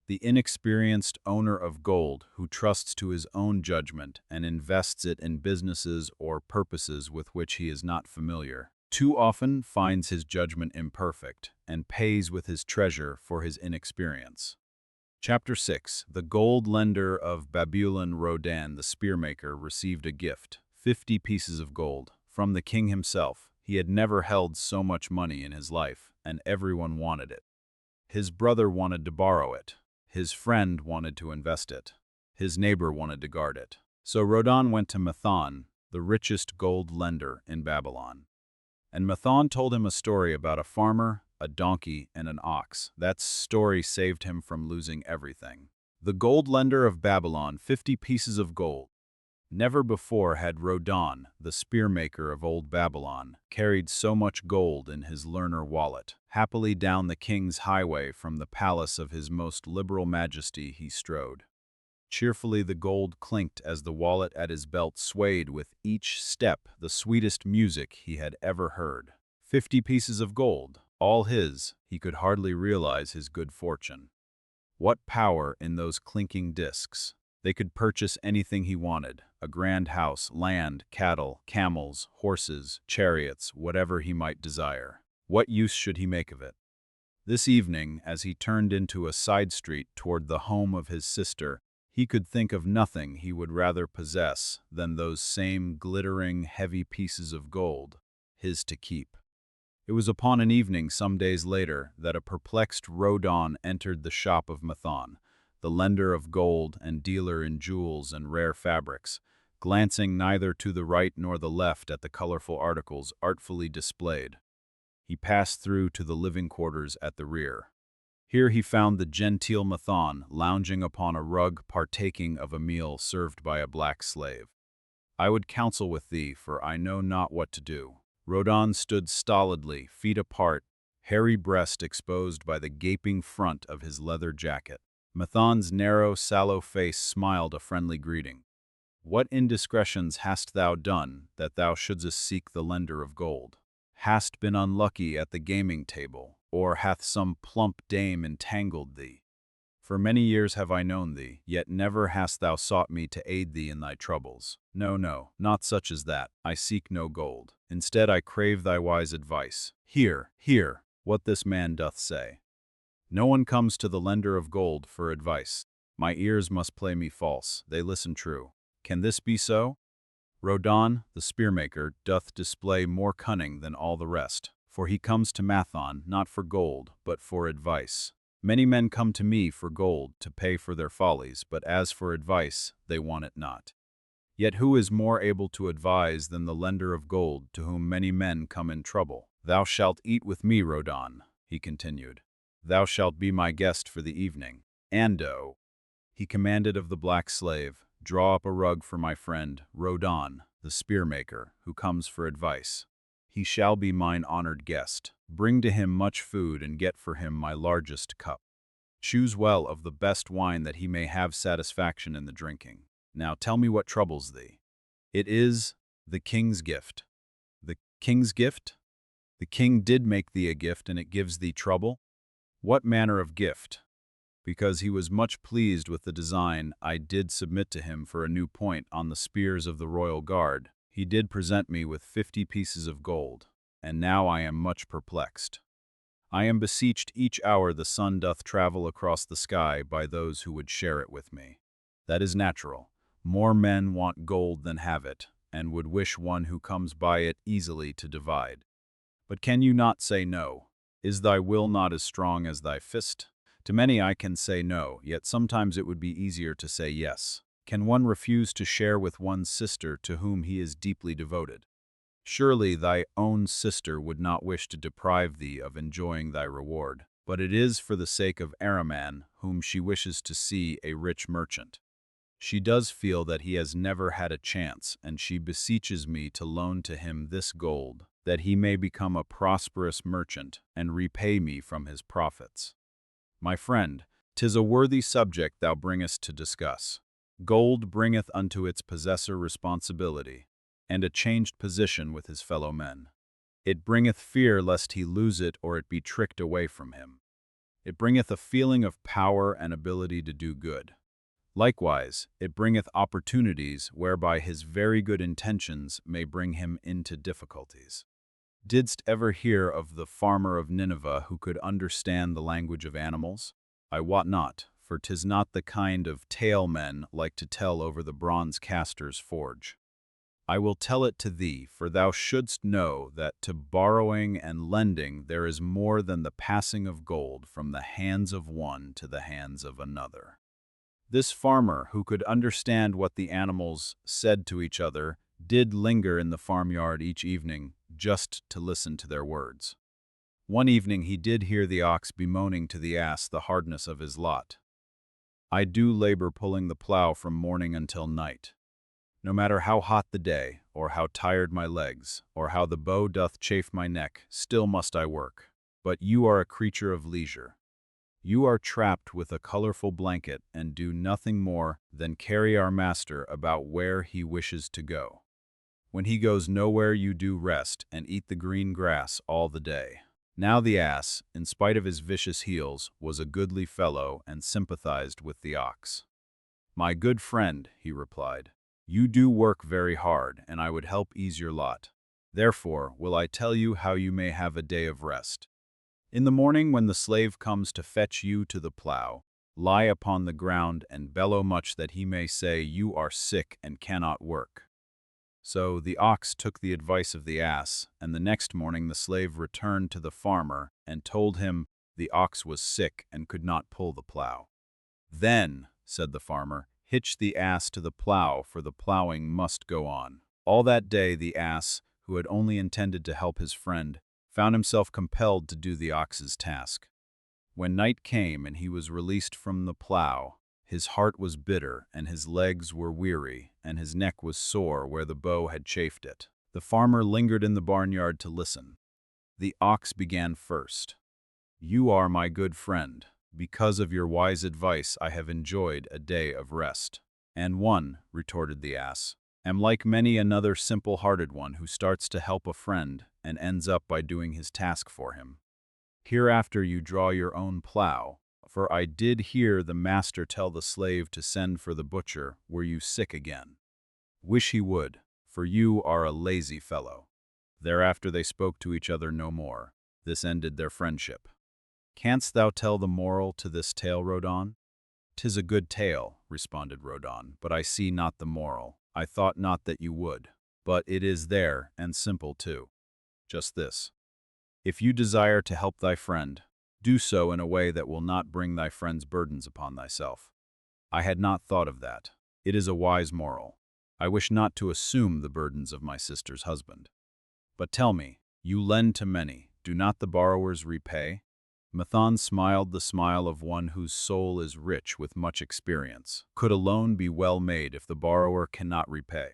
The inexperienced owner of gold who trusts to his own judgment and invests it in businesses or purposes with which he is not familiar, too often finds his judgment imperfect and pays with his treasure for his inexperience. Chapter 6. The gold lender of Babylon Rodan the spearmaker received a gift, 50 pieces of gold, from the king himself. He had never held so much money in his life, and everyone wanted it. His brother wanted to borrow it. His friend wanted to invest it. His neighbor wanted to guard it. So Rodan went to Mathon, the richest gold lender in Babylon. And Mathon told him a story about a farmer, a donkey, and an ox. That story saved him from losing everything. The gold lender of Babylon, 50 pieces of gold. Never before had Rodan, the spearmaker of old Babylon, carried so much gold in his learner wallet. Happily down the king's highway from the palace of his most liberal majesty he strode. Cheerfully the gold clinked as the wallet at his belt swayed with each step the sweetest music he had ever heard. 50 pieces of gold, all his, he could hardly realize his good fortune. What power in those clinking discs! They could purchase anything he wanted, a grand house, land, cattle, camels, horses, chariots, whatever he might desire. What use should he make of it? This evening, as he turned into a side street toward the home of his sister, he could think of nothing he would rather possess than those same glittering, heavy pieces of gold, his to keep. It was upon an evening some days later that a perplexed Rodan entered the shop of Mathon, the lender of gold and dealer in jewels and rare fabrics, glancing neither to the right nor the left at the colorful articles artfully displayed. He passed through to the living quarters at the rear. Here he found the genteel Mathon lounging upon a rug partaking of a meal served by a black slave. "I would counsel with thee, for I know not what to do." Rodan stood stolidly, feet apart, hairy breast exposed by the gaping front of his leather jacket. Mathon's narrow, sallow face smiled a friendly greeting. "What indiscretions hast thou done, that thou shouldst seek the lender of gold? Hast been unlucky at the gaming table, or hath some plump dame entangled thee? For many years have I known thee, yet never hast thou sought me to aid thee in thy troubles. No, no, not such as that. I seek no gold. Instead I crave thy wise advice. Hear, hear, what this man doth say. No one comes to the lender of gold for advice. My ears must play me false, they listen true. Can this be so? Rodan, the spearmaker, doth display more cunning than all the rest, for he comes to Mathon not for gold, but for advice. Many men come to me for gold to pay for their follies, but as for advice, they want it not. Yet who is more able to advise than the lender of gold to whom many men come in trouble? Thou shalt eat with me, Rodan, he continued. Thou shalt be my guest for the evening. Ando, he commanded of the black slave, draw up a rug for my friend, Rodan, the spearmaker, who comes for advice. He shall be mine honored guest. Bring to him much food and get for him my largest cup. Choose well of the best wine that he may have satisfaction in the drinking. Now tell me what troubles thee. It is the king's gift. The king's gift? The king did make thee a gift, and it gives thee trouble? What manner of gift? Because he was much pleased with the design I did submit to him for a new point on the spears of the royal guard, he did present me with 50 pieces of gold, and now I am much perplexed. I am beseeched each hour the sun doth travel across the sky by those who would share it with me. That is natural. More men want gold than have it, and would wish one who comes by it easily to divide. But can you not say no? Is thy will not as strong as thy fist? To many I can say no, yet sometimes it would be easier to say yes. Can one refuse to share with one's sister to whom he is deeply devoted? Surely thy own sister would not wish to deprive thee of enjoying thy reward, but it is for the sake of Ahriman, whom she wishes to see a rich merchant. She does feel that he has never had a chance, and she beseeches me to loan to him this gold, that he may become a prosperous merchant and repay me from his profits. My friend, 'tis a worthy subject thou bringest to discuss. Gold bringeth unto its possessor responsibility, and a changed position with his fellow men. It bringeth fear lest he lose it or it be tricked away from him. It bringeth a feeling of power and ability to do good. Likewise, it bringeth opportunities whereby his very good intentions may bring him into difficulties. Didst ever hear of the farmer of Nineveh who could understand the language of animals? I wot not, for 'tis not the kind of tale men like to tell over the bronze caster's forge. I will tell it to thee, for thou shouldst know that to borrowing and lending there is more than the passing of gold from the hands of one to the hands of another. This farmer, who could understand what the animals said to each other, did linger in the farmyard each evening just to listen to their words. One evening he did hear the ox bemoaning to the ass the hardness of his lot. I do labor pulling the plow from morning until night. No matter how hot the day, or how tired my legs, or how the bow doth chafe my neck, still must I work. But you are a creature of leisure. You are trapped with a colorful blanket and do nothing more than carry our master about where he wishes to go. When he goes nowhere, you do rest and eat the green grass all the day. Now the ass, in spite of his vicious heels, was a goodly fellow and sympathized with the ox. "My good friend," he replied, "you do work very hard, and I would help ease your lot. Therefore will I tell you how you may have a day of rest. In the morning, when the slave comes to fetch you to the plow, lie upon the ground and bellow much that he may say you are sick and cannot work." So the ox took the advice of the ass, and the next morning the slave returned to the farmer and told him the ox was sick and could not pull the plow. "Then," said the farmer, "hitch the ass to the plow, for the plowing must go on." All that day the ass, who had only intended to help his friend, found himself compelled to do the ox's task. When night came and he was released from the plow, his heart was bitter, and his legs were weary, and his neck was sore where the bow had chafed it. The farmer lingered in the barnyard to listen. The ox began first. "You are my good friend. Because of your wise advice, I have enjoyed a day of rest." "And one," retorted the ass, "am like many another simple-hearted one who starts to help a friend and ends up by doing his task for him. Hereafter you draw your own plow, for I did hear the master tell the slave to send for the butcher were you sick again. Wish he would, for you are a lazy fellow." Thereafter they spoke to each other no more. This ended their friendship. "Canst thou tell the moral to this tale, Rodon?" "'Tis a good tale," responded Rodon, "but I see not the moral. I thought not that you would. But it is there, and simple too. Just this. If you desire to help thy friend, do so in a way that will not bring thy friend's burdens upon thyself." "I had not thought of that. It is a wise moral. I wish not to assume the burdens of my sister's husband. But tell me, you lend to many, do not the borrowers repay?" Mathon smiled the smile of one whose soul is rich with much experience. "Could a loan be well made if the borrower cannot repay?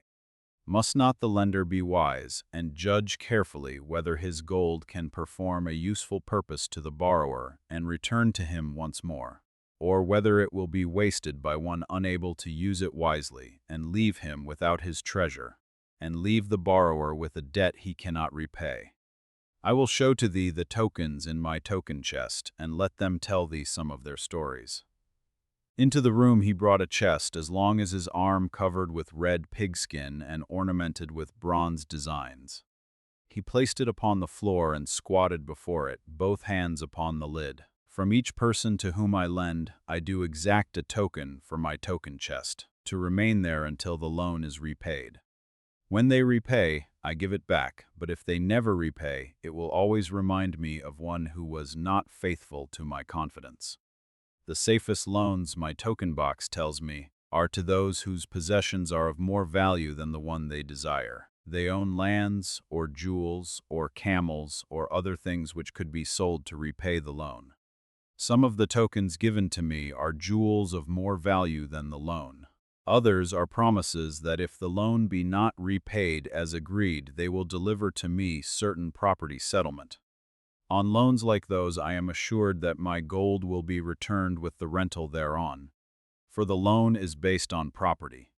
Must not the lender be wise and judge carefully whether his gold can perform a useful purpose to the borrower and return to him once more, or whether it will be wasted by one unable to use it wisely and leave him without his treasure, and leave the borrower with a debt he cannot repay? I will show to thee the tokens in my token chest, and let them tell thee some of their stories." Into the room he brought a chest as long as his arm, covered with red pigskin and ornamented with bronze designs. He placed it upon the floor and squatted before it, both hands upon the lid. "From each person to whom I lend, I do exact a token for my token chest, to remain there until the loan is repaid. When they repay, I give it back, but if they never repay, it will always remind me of one who was not faithful to my confidence. The safest loans, my token box tells me, are to those whose possessions are of more value than the one they desire. They own lands, or jewels, or camels, or other things which could be sold to repay the loan. Some of the tokens given to me are jewels of more value than the loan. Others are promises that if the loan be not repaid as agreed, they will deliver to me certain property settlement. On loans like those, I am assured that my gold will be returned with the rental thereon, for the loan is based on property.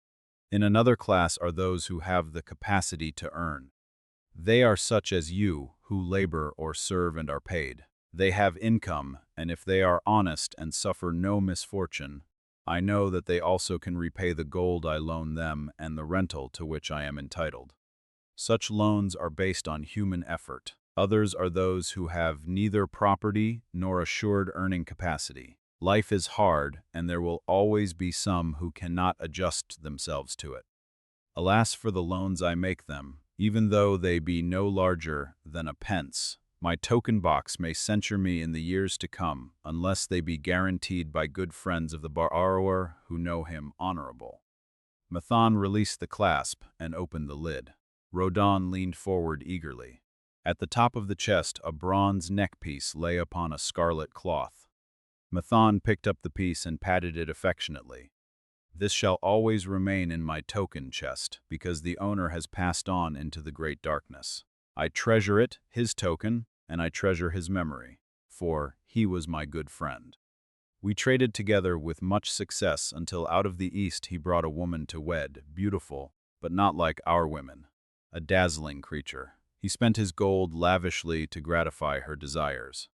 In another class are those who have the capacity to earn. They are such as you, who labor or serve and are paid. They have income, and if they are honest and suffer no misfortune, I know that they also can repay the gold I loan them and the rental to which I am entitled. Such loans are based on human effort. Others are those who have neither property nor assured earning capacity. Life is hard, and there will always be some who cannot adjust themselves to it. Alas for the loans I make them, even though they be no larger than a pence. My token box may censure me in the years to come, unless they be guaranteed by good friends of the borrower who know him honorable." Mathon released the clasp and opened the lid. Rodon leaned forward eagerly. At the top of the chest, a bronze neckpiece lay upon a scarlet cloth. Mathon picked up the piece and patted it affectionately. This shall always remain in my token chest, because the owner has passed on into the great darkness. I treasure it, his token, and I treasure his memory, for he was my good friend. We traded together with much success until out of the east he brought a woman to wed, beautiful, but not like our women, a dazzling creature. He spent his gold lavishly to gratify her desires.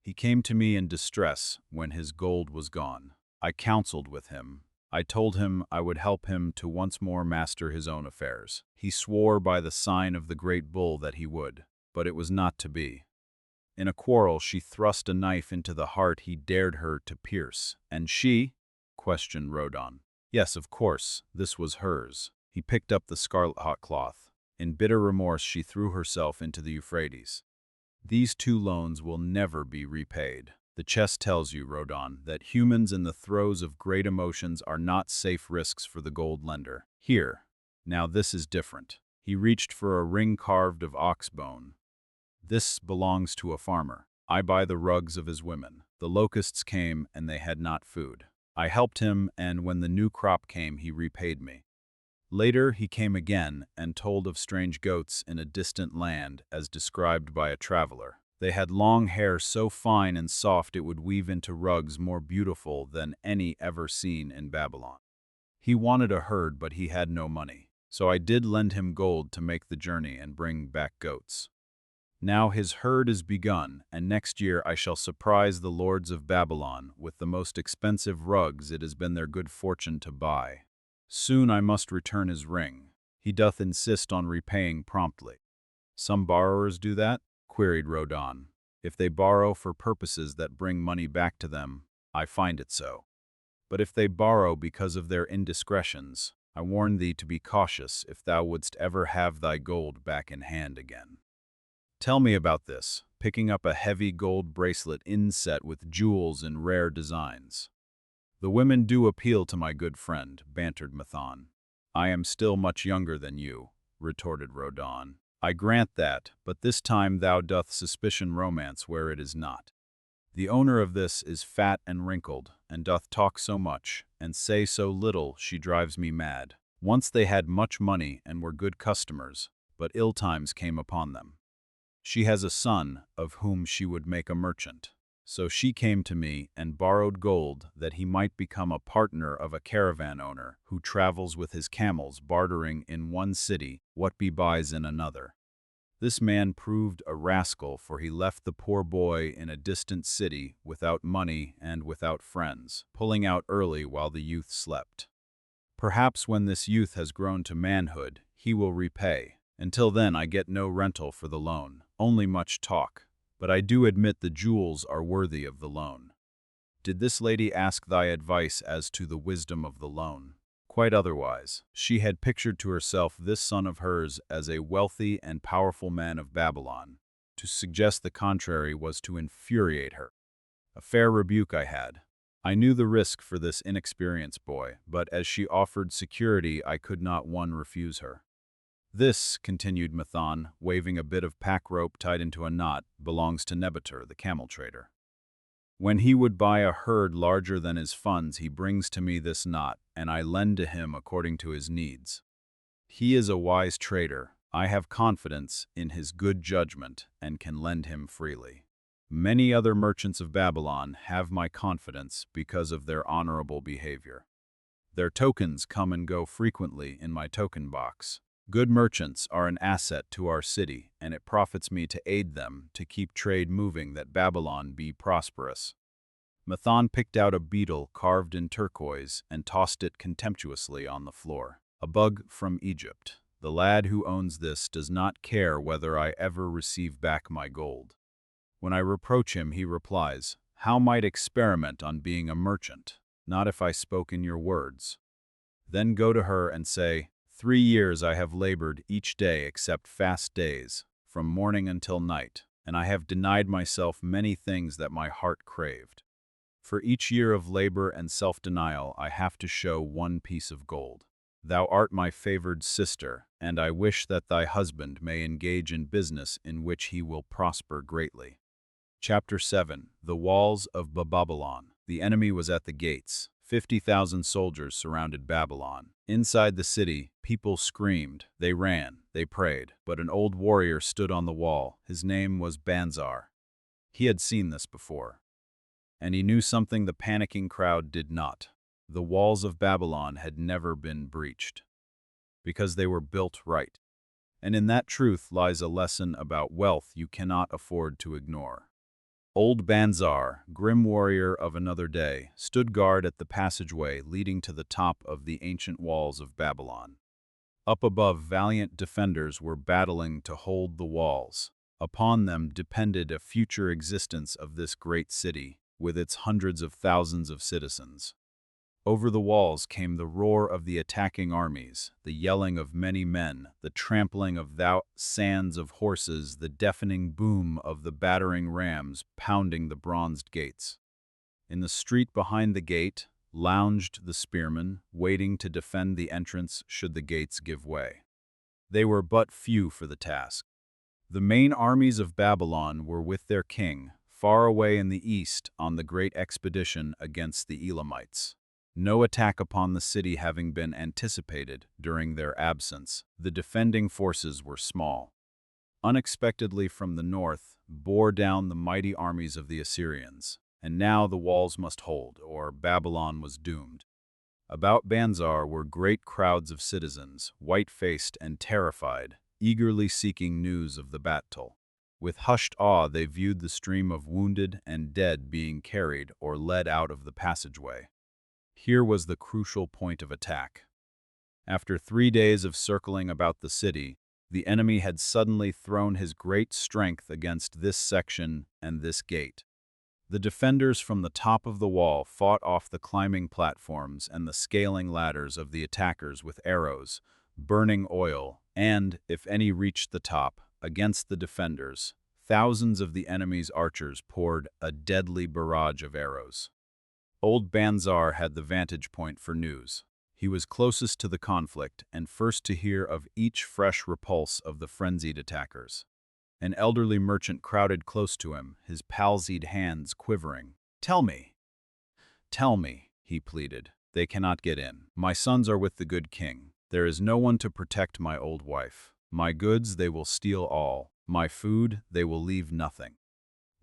He came to me in distress when his gold was gone. I counseled with him. I told him I would help him to once more master his own affairs. He swore by the sign of the great bull that he would, but it was not to be. In a quarrel, she thrust a knife into the heart he dared her to pierce. And she? Questioned Rodon. Yes, of course, this was hers. He picked up the scarlet hot cloth. In bitter remorse, she threw herself into the Euphrates. These 2 loans will never be repaid. The chest tells you, Rodon, that humans in the throes of great emotions are not safe risks for the gold lender. Here. Now this is different. He reached for a ring carved of ox bone. This belongs to a farmer. I buy the rugs of his women. The locusts came, and they had not food. I helped him, and when the new crop came, he repaid me. Later he came again, and told of strange goats in a distant land, as described by a traveler. They had long hair so fine and soft it would weave into rugs more beautiful than any ever seen in Babylon. He wanted a herd, but he had no money. So I did lend him gold to make the journey and bring back goats. Now his herd is begun, and next year I shall surprise the lords of Babylon with the most expensive rugs it has been their good fortune to buy. Soon I must return his ring. He doth insist on repaying promptly. Some borrowers do that? Queried Rodon. If they borrow for purposes that bring money back to them, I find it so. But if they borrow because of their indiscretions, I warn thee to be cautious if thou wouldst ever have thy gold back in hand again. Tell me about this, picking up a heavy gold bracelet inset with jewels in rare designs. The women do appeal to my good friend, bantered Mathon. I am still much younger than you, retorted Rodon. I grant that, but this time thou doth suspicion romance where it is not. The owner of this is fat and wrinkled, and doth talk so much, and say so little she drives me mad. Once they had much money and were good customers, but ill times came upon them. She has a son, of whom she would make a merchant. So she came to me and borrowed gold that he might become a partner of a caravan owner who travels with his camels, bartering in one city what he buys in another. This man proved a rascal, for he left the poor boy in a distant city without money and without friends, pulling out early while the youth slept. Perhaps when this youth has grown to manhood, he will repay. Until then I get no rental for the loan, only much talk, but I do admit the jewels are worthy of the loan. Did this lady ask thy advice as to the wisdom of the loan? Quite otherwise. She had pictured to herself this son of hers as a wealthy and powerful man of Babylon. To suggest the contrary was to infuriate her. A fair rebuke I had. I knew the risk for this inexperienced boy, but as she offered security I could not refuse her. This, continued Mathon, waving a bit of pack rope tied into a knot, belongs to Nebuchadnezzar, the camel trader. When he would buy a herd larger than his funds, he brings to me this knot, and I lend to him according to his needs. He is a wise trader. I have confidence in his good judgment and can lend him freely. Many other merchants of Babylon have my confidence because of their honorable behavior. Their tokens come and go frequently in my token box. Good merchants are an asset to our city, and it profits me to aid them to keep trade moving that Babylon be prosperous. Mathon picked out a beetle carved in turquoise and tossed it contemptuously on the floor. A bug from Egypt. The lad who owns this does not care whether I ever receive back my gold. When I reproach him, he replies, "How might experiment on being a merchant? Not if I spoke in your words." Then go to her and say, 3 years I have labored each day except fast days, from morning until night, and I have denied myself many things that my heart craved. For each year of labor and self-denial I have to show 1 piece of gold. Thou art my favored sister, and I wish that thy husband may engage in business in which he will prosper greatly. Chapter 7. The Walls of Babylon. The enemy was at the gates. 50,000 soldiers surrounded Babylon. Inside the city, people screamed, they ran, they prayed. But an old warrior stood on the wall. His name was Banzar. He had seen this before. And he knew something the panicking crowd did not. The walls of Babylon had never been breached, because they were built right. And in that truth lies a lesson about wealth you cannot afford to ignore. Old Banzar, grim warrior of another day, stood guard at the passageway leading to the top of the ancient walls of Babylon. Up above, valiant defenders were battling to hold the walls. Upon them depended a future existence of this great city, with its hundreds of thousands of citizens. Over the walls came the roar of the attacking armies, the yelling of many men, the trampling of thousands of horses, the deafening boom of the battering rams pounding the bronzed gates. In the street behind the gate lounged the spearmen, waiting to defend the entrance should the gates give way. They were but few for the task. The main armies of Babylon were with their king, far away in the east on the great expedition against the Elamites. No attack upon the city having been anticipated during their absence, the defending forces were small. Unexpectedly from the north bore down the mighty armies of the Assyrians, and now the walls must hold, or Babylon was doomed. About Banzar were great crowds of citizens, white-faced and terrified, eagerly seeking news of the battle. With hushed awe they viewed the stream of wounded and dead being carried or led out of the passageway. Here was the crucial point of attack. After 3 days of circling about the city, the enemy had suddenly thrown his great strength against this section and this gate. The defenders from the top of the wall fought off the climbing platforms and the scaling ladders of the attackers with arrows, burning oil, and, if any reached the top, against the defenders, thousands of the enemy's archers poured a deadly barrage of arrows. Old Banzar had the vantage point for news. He was closest to the conflict and first to hear of each fresh repulse of the frenzied attackers. An elderly merchant crowded close to him, his palsied hands quivering. Tell me, he pleaded. They cannot get in. My sons are with the good king. There is no one to protect my old wife. My goods they will steal all. My food they will leave nothing.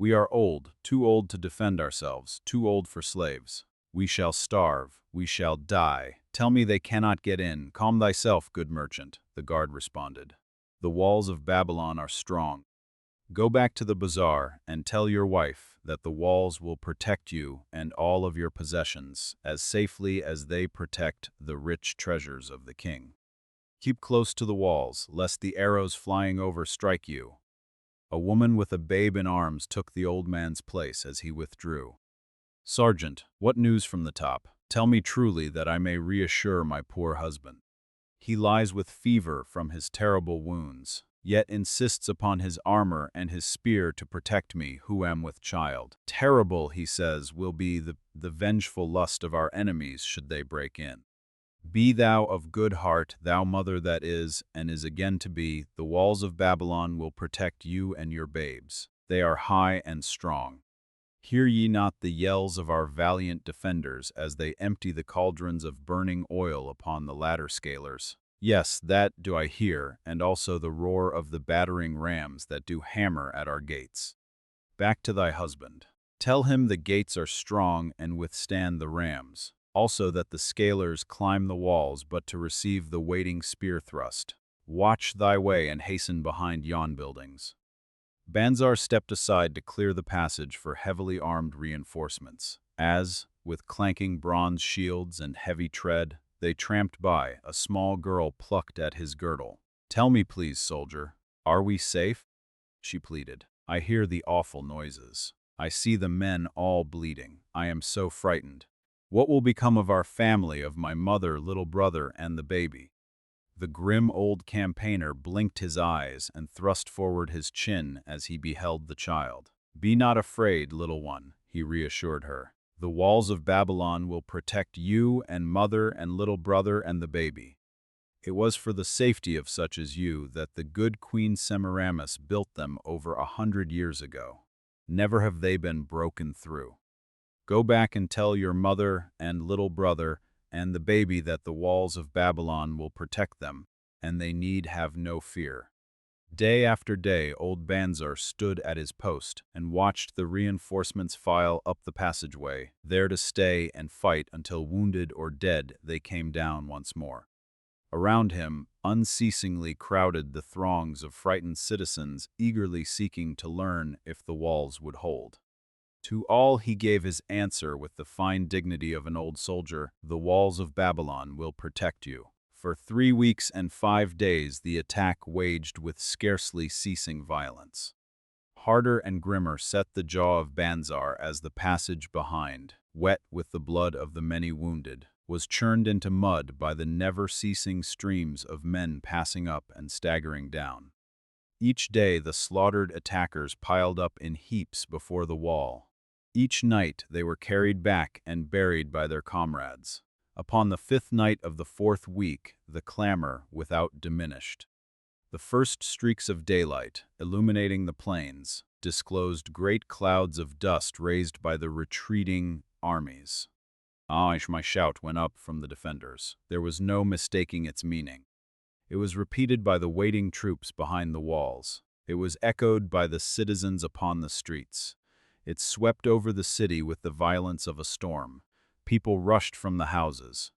We are old, too old to defend ourselves, too old for slaves. We shall starve, we shall die. Tell me they cannot get in. Calm thyself, good merchant, the guard responded. The walls of Babylon are strong. Go back to the bazaar and tell your wife that the walls will protect you and all of your possessions as safely as they protect the rich treasures of the king. Keep close to the walls, lest the arrows flying over strike you. A woman with a babe in arms took the old man's place as he withdrew. Sergeant, what news from the top? Tell me truly that I may reassure my poor husband. He lies with fever from his terrible wounds, yet insists upon his armor and his spear to protect me who am with child. Terrible, he says, will be the vengeful lust of our enemies should they break in. Be thou of good heart, thou mother that is, and is again to be, the walls of Babylon will protect you and your babes. They are high and strong. Hear ye not the yells of our valiant defenders as they empty the cauldrons of burning oil upon the ladder scalers? Yes, that do I hear, and also the roar of the battering rams that do hammer at our gates. Back to thy husband. Tell him the gates are strong and withstand the rams. Also that the scalers climb the walls but to receive the waiting spear thrust. Watch thy way and hasten behind yon buildings. Banzar stepped aside to clear the passage for heavily armed reinforcements, as, with clanking bronze shields and heavy tread, they tramped by, a small girl plucked at his girdle. Tell me please, soldier, are we safe? She pleaded. I hear the awful noises. I see the men all bleeding. I am so frightened. What will become of our family, of my mother, little brother, and the baby? The grim old campaigner blinked his eyes and thrust forward his chin as he beheld the child. Be not afraid, little one, he reassured her. The walls of Babylon will protect you and mother and little brother and the baby. It was for the safety of such as you that the good Queen Semiramis built them over 100 years ago. Never have they been broken through. Go back and tell your mother and little brother and the baby that the walls of Babylon will protect them, and they need have no fear." Day after day, old Banzar stood at his post and watched the reinforcements file up the passageway, there to stay and fight until wounded or dead they came down once more. Around him, unceasingly crowded the throngs of frightened citizens eagerly seeking to learn if the walls would hold. To all he gave his answer with the fine dignity of an old soldier: "The walls of Babylon will protect you." For 3 weeks and 5 days the attack waged with scarcely ceasing violence. Harder and grimmer set the jaw of Banzar as the passage behind, wet with the blood of the many wounded, was churned into mud by the never-ceasing streams of men passing up and staggering down. Each day the slaughtered attackers piled up in heaps before the wall. Each night they were carried back and buried by their comrades. Upon the 5th night of the 4th week, the clamor without diminished. The first streaks of daylight, illuminating the plains, disclosed great clouds of dust raised by the retreating armies. My shout went up from the defenders. There was no mistaking its meaning. It was repeated by the waiting troops behind the walls. It was echoed by the citizens upon the streets. It swept over the city with the violence of a storm. People rushed from the houses.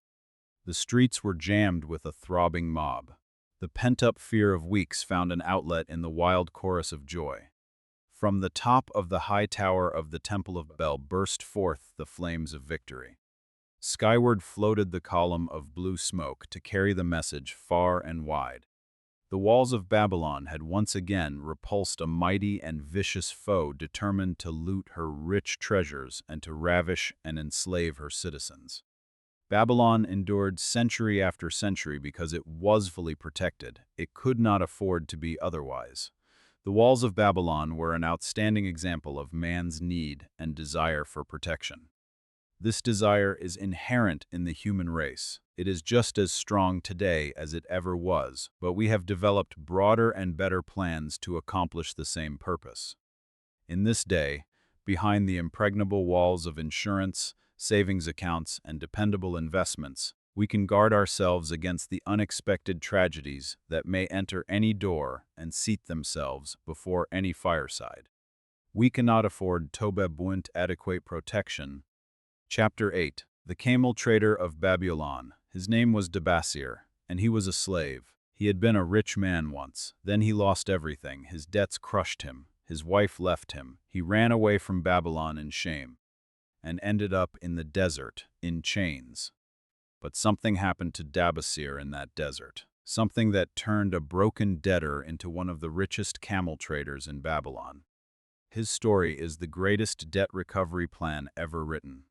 The streets were jammed with a throbbing mob. The pent-up fear of weeks found an outlet in the wild chorus of joy. From the top of the high tower of the Temple of Bel burst forth the flames of victory. Skyward floated the column of blue smoke to carry the message far and wide. The walls of Babylon had once again repulsed a mighty and vicious foe determined to loot her rich treasures and to ravish and enslave her citizens. Babylon endured century after century because it was fully protected. It could not afford to be otherwise. The walls of Babylon were an outstanding example of man's need and desire for protection. This desire is inherent in the human race. It is just as strong today as it ever was, but we have developed broader and better plans to accomplish the same purpose. In this day, behind the impregnable walls of insurance, savings accounts, and dependable investments, we can guard ourselves against the unexpected tragedies that may enter any door and seat themselves before any fireside. We cannot afford TOBEWITHOUT adequate protection. Chapter 8. The Camel Trader of Babylon. His name was Dabasir, and he was a slave. He had been a rich man once. Then he lost everything. His debts crushed him. His wife left him. He ran away from Babylon in shame and ended up in the desert, in chains. But something happened to Dabasir in that desert. Something that turned a broken debtor into one of the richest camel traders in Babylon. His story is the greatest debt recovery plan ever written.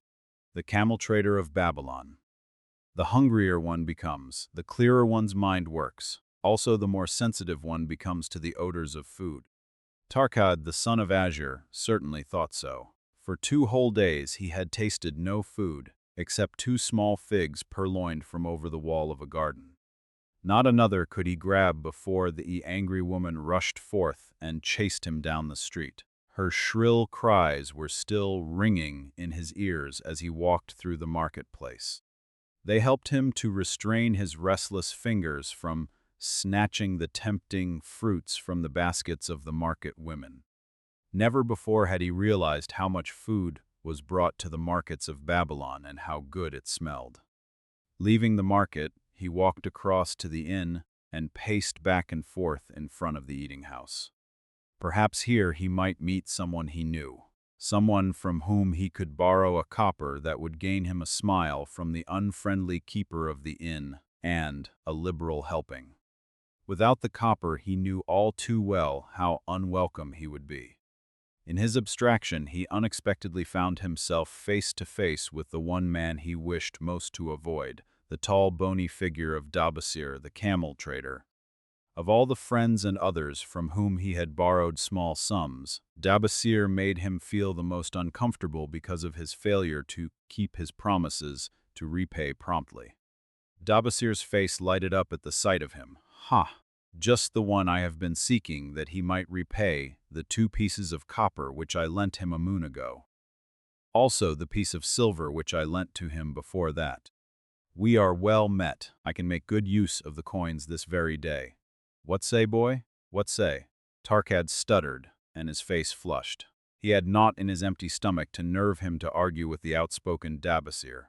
The Camel Trader of Babylon. The hungrier one becomes, the clearer one's mind works. Also, the more sensitive one becomes to the odors of food. Tarkad, the son of Azure, certainly thought so. For 2 whole days he had tasted no food, except 2 small figs purloined from over the wall of a garden. Not another could he grab before the angry woman rushed forth and chased him down the street. Her shrill cries were still ringing in his ears as he walked through the marketplace. They helped him to restrain his restless fingers from snatching the tempting fruits from the baskets of the market women. Never before had he realized how much food was brought to the markets of Babylon and how good it smelled. Leaving the market, he walked across to the inn and paced back and forth in front of the eating house. Perhaps here he might meet someone he knew, someone from whom he could borrow a copper that would gain him a smile from the unfriendly keeper of the inn and a liberal helping. Without the copper, he knew all too well how unwelcome he would be. In his abstraction, he unexpectedly found himself face to face with the one man he wished most to avoid, the tall, bony figure of Dabasir, the camel trader. Of all the friends and others from whom he had borrowed small sums, Dabasir made him feel the most uncomfortable because of his failure to keep his promises to repay promptly. Dabasir's face lighted up at the sight of him. "Ha! Just the one I have been seeking, that he might repay the 2 pieces of copper which I lent him a moon ago." Also the piece of silver which I lent to him before that. We are well met. I can make good use of the coins this very day. What say, boy? What say?" Tarkad stuttered, and his face flushed. He had naught in his empty stomach to nerve him to argue with the outspoken Dabasir.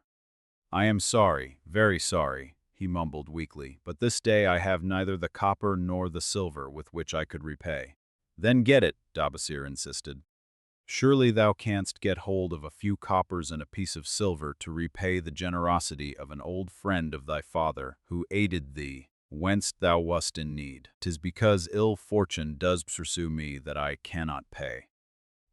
"I am sorry, very sorry," he mumbled weakly, "but this day I have neither the copper nor the silver with which I could repay." "Then get it," Dabasir insisted. "Surely thou canst get hold of a few coppers and a piece of silver to repay the generosity of an old friend of thy father, who aided thee whence thou wast in need. 'Tis because ill fortune does pursue me that I cannot pay."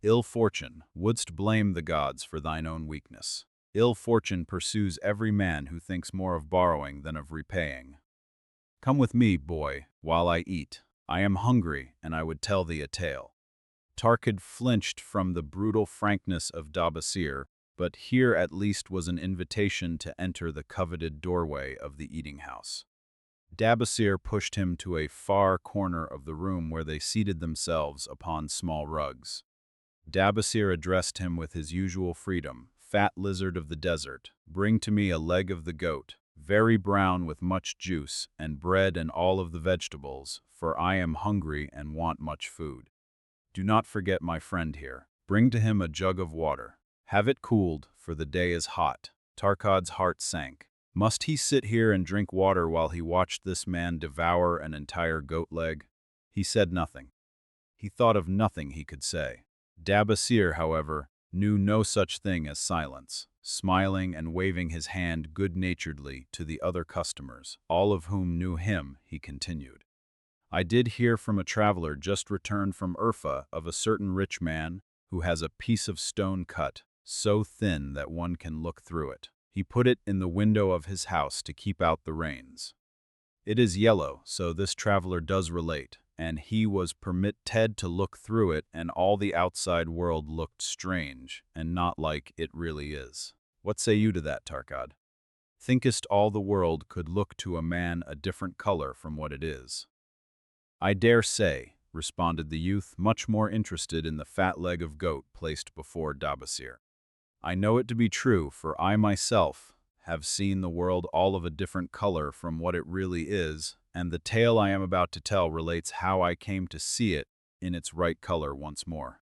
"Ill fortune, wouldst blame the gods for thine own weakness? Ill fortune pursues every man who thinks more of borrowing than of repaying. Come with me, boy, while I eat. I am hungry, and I would tell thee a tale." Tarkad flinched from the brutal frankness of Dabasir, but here at least was an invitation to enter the coveted doorway of the eating-house. Dabasir pushed him to a far corner of the room where they seated themselves upon small rugs. Dabasir addressed him with his usual freedom. "Fat lizard of the desert, bring to me a leg of the goat, very brown with much juice, and bread and all of the vegetables, for I am hungry and want much food. Do not forget my friend here. Bring to him a jug of water. Have it cooled, for the day is hot." Tarkad's heart sank. Must he sit here and drink water while he watched this man devour an entire goat leg? He said nothing. He thought of nothing he could say. Dabasir, however, knew no such thing as silence. Smiling and waving his hand good-naturedly to the other customers, all of whom knew him, he continued. "I did hear from a traveler just returned from Urfa of a certain rich man who has a piece of stone cut, so thin that one can look through it. He put it in the window of his house to keep out the rains. It is yellow, so this traveler does relate, and he was permitted to look through it, and all the outside world looked strange, and not like it really is. What say you to that, Tarkad? Thinkest all the world could look to a man a different color from what it is?" "I dare say," responded the youth, much more interested in the fat leg of goat placed before Dabasir. "I know it to be true, for I myself have seen the world all of a different color from what it really is, and the tale I am about to tell relates how I came to see it in its right color once more."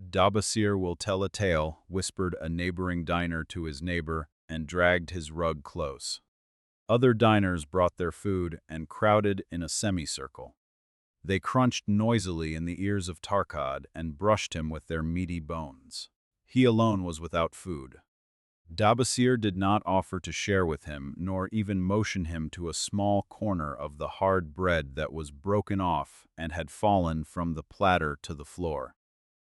"Dabasir will tell a tale," whispered a neighboring diner to his neighbor, and dragged his rug close. Other diners brought their food and crowded in a semicircle. They crunched noisily in the ears of Tarkad and brushed him with their meaty bones. He alone was without food. Dabasir did not offer to share with him, nor even motion him to a small corner of the hard bread that was broken off and had fallen from the platter to the floor.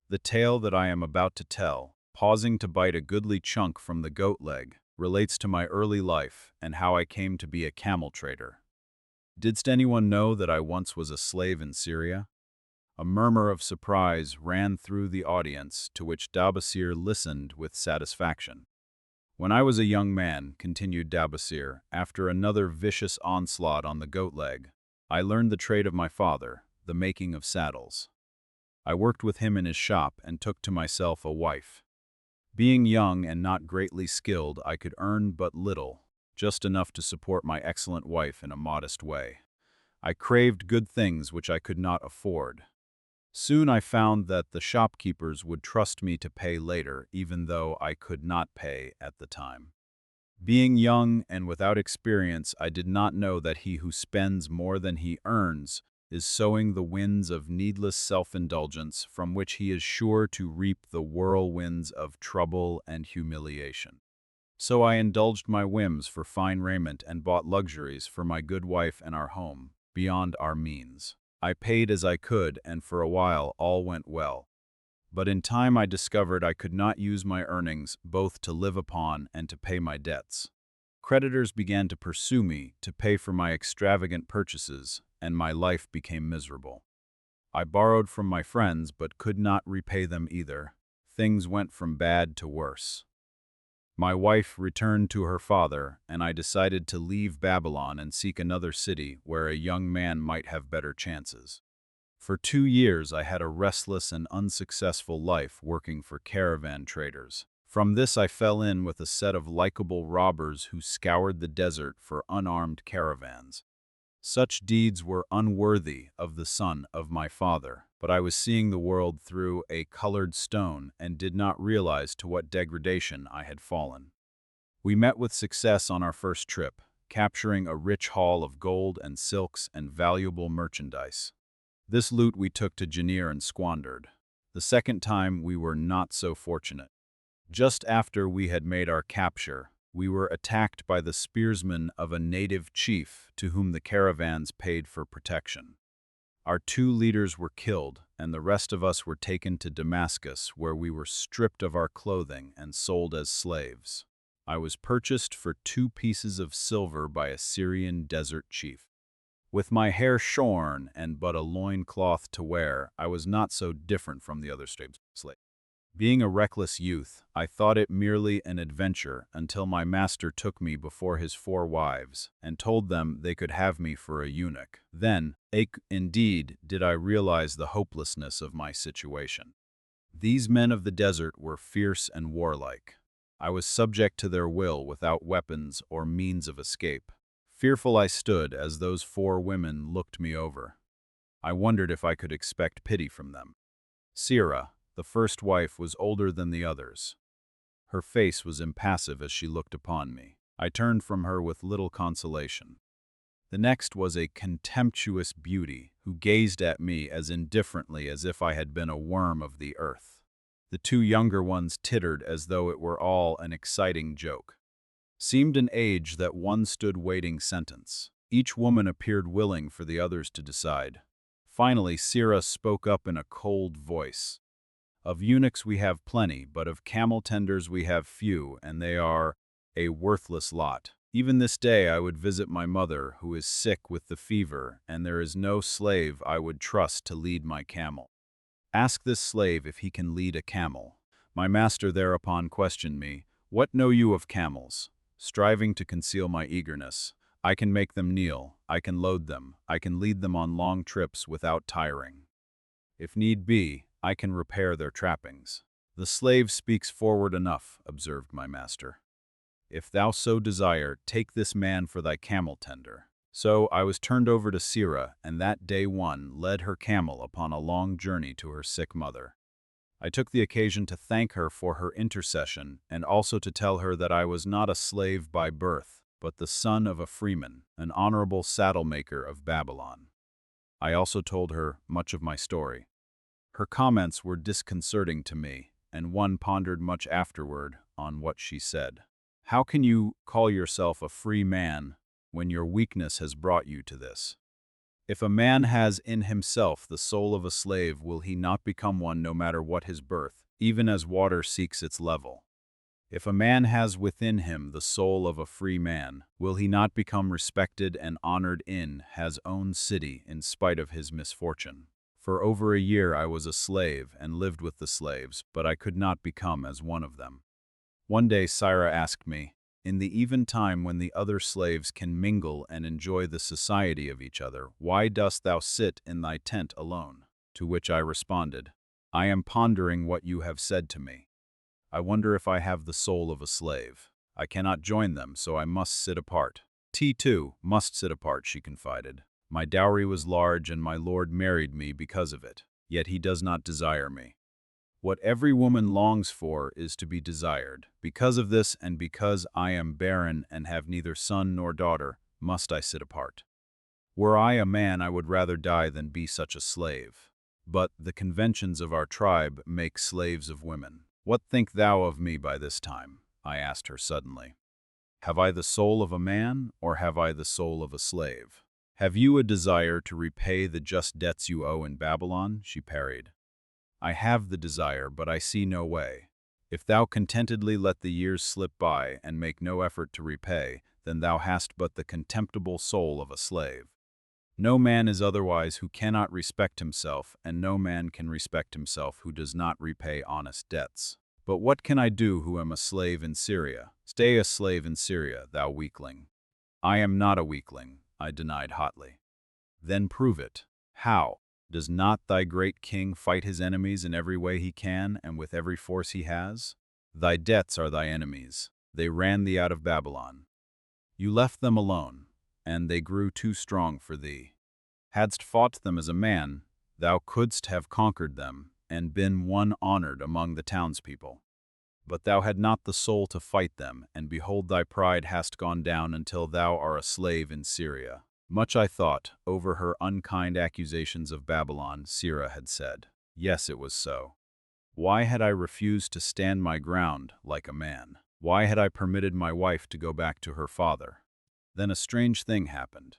The tale that I am about to tell, pausing to bite a goodly chunk from the goat leg, relates to my early life and how I came to be a camel trader. Didst anyone know that I once was a slave in Syria? A murmur of surprise ran through the audience, to which Dabasir listened with satisfaction. "When I was a young man," continued Dabasir, after another vicious onslaught on the goat leg, "I learned the trade of my father, the making of saddles. I worked with him in his shop and took to myself a wife. Being young and not greatly skilled, I could earn but little, just enough to support my excellent wife in a modest way. I craved good things which I could not afford. Soon I found that the shopkeepers would trust me to pay later, even though I could not pay at the time. Being young and without experience, I did not know that he who spends more than he earns is sowing the winds of needless self-indulgence from which he is sure to reap the whirlwinds of trouble and humiliation. So I indulged my whims for fine raiment and bought luxuries for my good wife and our home, beyond our means. I paid as I could, and for a while all went well. But in time I discovered I could not use my earnings both to live upon and to pay my debts. Creditors began to pursue me to pay for my extravagant purchases, and my life became miserable. I borrowed from my friends but could not repay them either. Things went from bad to worse. My wife returned to her father, and I decided to leave Babylon and seek another city where a young man might have better chances. For 2 years I had a restless and unsuccessful life working for caravan traders, From this I fell in with a set of likable robbers who scoured the desert for unarmed caravans. Such deeds were unworthy of the son of my father, but I was seeing the world through a colored stone and did not realize to what degradation I had fallen. We met with success on our first trip, capturing a rich haul of gold and silks and valuable merchandise. This loot we took to Janir and squandered. The second time we were not so fortunate. Just after we had made our capture, we were attacked by the spearsmen of a native chief to whom the caravans paid for protection. Our 2 leaders were killed, and the rest of us were taken to Damascus, where we were stripped of our clothing and sold as slaves. I was purchased for 2 pieces of silver by a Syrian desert chief. With my hair shorn and but a loincloth to wear, I was not so different from the other slaves. Being a reckless youth, I thought it merely an adventure until my master took me before his 4 wives and told them they could have me for a eunuch. Then, indeed, did I realize the hopelessness of my situation. These men of the desert were fierce and warlike. I was subject to their will without weapons or means of escape. Fearful I stood as those 4 women looked me over. I wondered if I could expect pity from them. Sirah, the first wife, was older than the others. Her face was impassive as she looked upon me. I turned from her with little consolation. The next was a contemptuous beauty who gazed at me as indifferently as if I had been a worm of the earth. The 2 younger ones tittered as though it were all an exciting joke. Seemed an age that one stood waiting sentence. Each woman appeared willing for the others to decide. Finally, Sirah spoke up in a cold voice. Of eunuchs we have plenty, but of camel tenders we have few, and they are a worthless lot. Even this day I would visit my mother, who is sick with the fever, and there is no slave I would trust to lead my camel. Ask this slave if he can lead a camel. My master thereupon questioned me, "What know you of camels?" Striving to conceal my eagerness, "I can make them kneel, I can load them, I can lead them on long trips without tiring. If need be, I can repair their trappings." "The slave speaks forward enough," observed my master. "If thou so desire, take this man for thy camel tender." So I was turned over to Sirah, and that day one led her camel upon a long journey to her sick mother. I took the occasion to thank her for her intercession, and also to tell her that I was not a slave by birth, but the son of a freeman, an honorable saddle-maker of Babylon. I also told her much of my story. Her comments were disconcerting to me, and one pondered much afterward on what she said. How can you call yourself a free man when your weakness has brought you to this? If a man has in himself the soul of a slave, will he not become one no matter what his birth, even as water seeks its level? If a man has within him the soul of a free man, will he not become respected and honored in his own city in spite of his misfortune? For over a year I was a slave and lived with the slaves, but I could not become as one of them. One day Sirah asked me, "In the even time when the other slaves can mingle and enjoy the society of each other, why dost thou sit in thy tent alone?" To which I responded, "I am pondering what you have said to me. I wonder if I have the soul of a slave. I cannot join them, so I must sit apart." "T2 must sit apart," she confided. "My dowry was large, and my lord married me because of it. Yet he does not desire me. What every woman longs for is to be desired. Because of this, and because I am barren and have neither son nor daughter, must I sit apart. Were I a man, I would rather die than be such a slave. But the conventions of our tribe make slaves of women. What think thou of me by this time?" I asked her suddenly. "Have I the soul of a man, or have I the soul of a slave?" "Have you a desire to repay the just debts you owe in Babylon?" she parried. "I have the desire, but I see no way. If thou contentedly let the years slip by and make no effort to repay, then thou hast but the contemptible soul of a slave. No man is otherwise who cannot respect himself, and no man can respect himself who does not repay honest debts. But what can I do who am a slave in Syria? Stay a slave in Syria, thou weakling." "I am not a weakling," I denied hotly. "Then prove it. How? Does not thy great king fight his enemies in every way he can and with every force he has? Thy debts are thy enemies. They ran thee out of Babylon. You left them alone, and they grew too strong for thee. Hadst fought them as a man, thou couldst have conquered them, and been one honored among the townspeople. But thou had not the soul to fight them, and behold thy pride hast gone down until thou art a slave in Syria. Much I thought over her unkind accusations of Babylon, Sirrah had said. Yes, it was so. Why had I refused to stand my ground like a man? Why had I permitted my wife to go back to her father? Then a strange thing happened.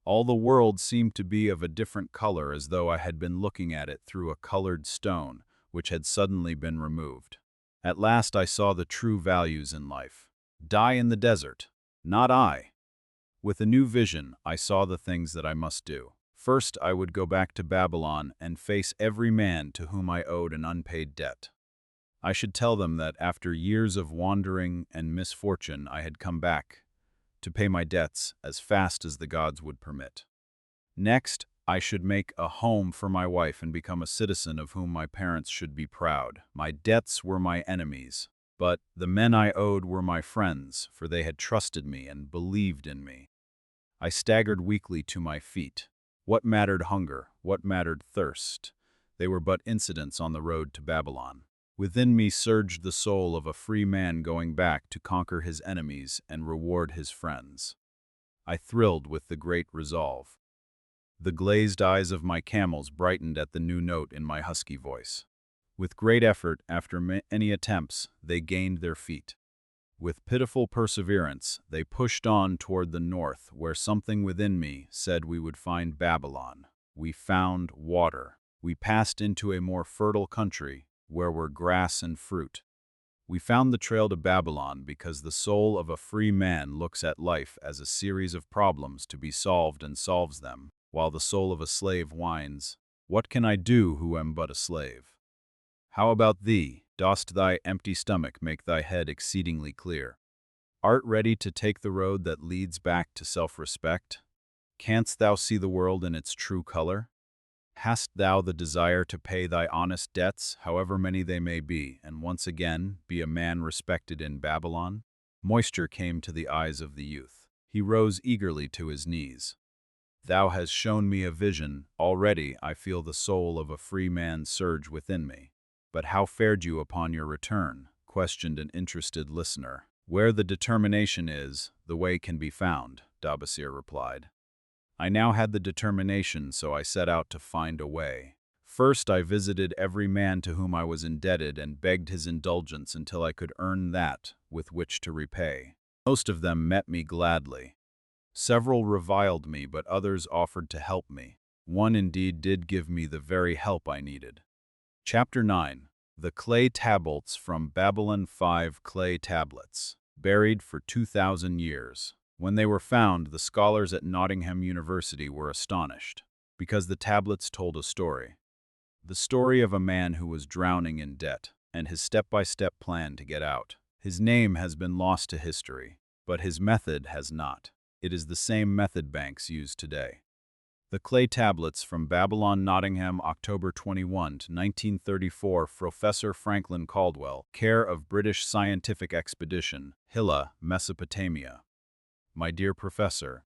All the world seemed to be of a different color, as though I had been looking at it through a colored stone, which had suddenly been removed. At last I saw the true values in life. Die in the desert. Not I. With a new vision, I saw the things that I must do. First, I would go back to Babylon and face every man to whom I owed an unpaid debt. I should tell them that after years of wandering and misfortune, I had come back to pay my debts as fast as the gods would permit. Next, I should make a home for my wife and become a citizen of whom my parents should be proud. My debts were my enemies, but the men I owed were my friends, for they had trusted me and believed in me. I staggered weakly to my feet. What mattered hunger? What mattered thirst? They were but incidents on the road to Babylon. Within me surged the soul of a free man going back to conquer his enemies and reward his friends. I thrilled with the great resolve. The glazed eyes of my camels brightened at the new note in my husky voice. With great effort, after many attempts, they gained their feet. With pitiful perseverance, they pushed on toward the north, where something within me said we would find Babylon. We found water. We passed into a more fertile country, where were grass and fruit. We found the trail to Babylon because the soul of a free man looks at life as a series of problems to be solved and solves them, while the soul of a slave whines, "What can I do who am but a slave?" How about thee? Dost thy empty stomach make thy head exceedingly clear? Art ready to take the road that leads back to self-respect? Canst thou see the world in its true color? Hast thou the desire to pay thy honest debts, however many they may be, and once again be a man respected in Babylon? Moisture came to the eyes of the youth. He rose eagerly to his knees. Thou hast shown me a vision. Already I feel the soul of a free man surge within me. But how fared you upon your return? Questioned an interested listener. Where the determination is, the way can be found, Dabasir replied. I now had the determination, so I set out to find a way. First, I visited every man to whom I was indebted and begged his indulgence until I could earn that with which to repay. Most of them met me gladly. Several reviled me, but others offered to help me. One indeed did give me the very help I needed. Chapter 9. The Clay Tablets from Babylon. 5 clay tablets, buried for 2,000 years. When they were found, the scholars at Nottingham University were astonished, because the tablets told a story. The story of a man who was drowning in debt, and his step-by-step plan to get out. His name has been lost to history, but his method has not. It is the same method banks use today. The Clay Tablets from Babylon, Nottingham, October 21, 1934, Professor Franklin Caldwell, care of British Scientific Expedition, Hilla, Mesopotamia. My dear Professor,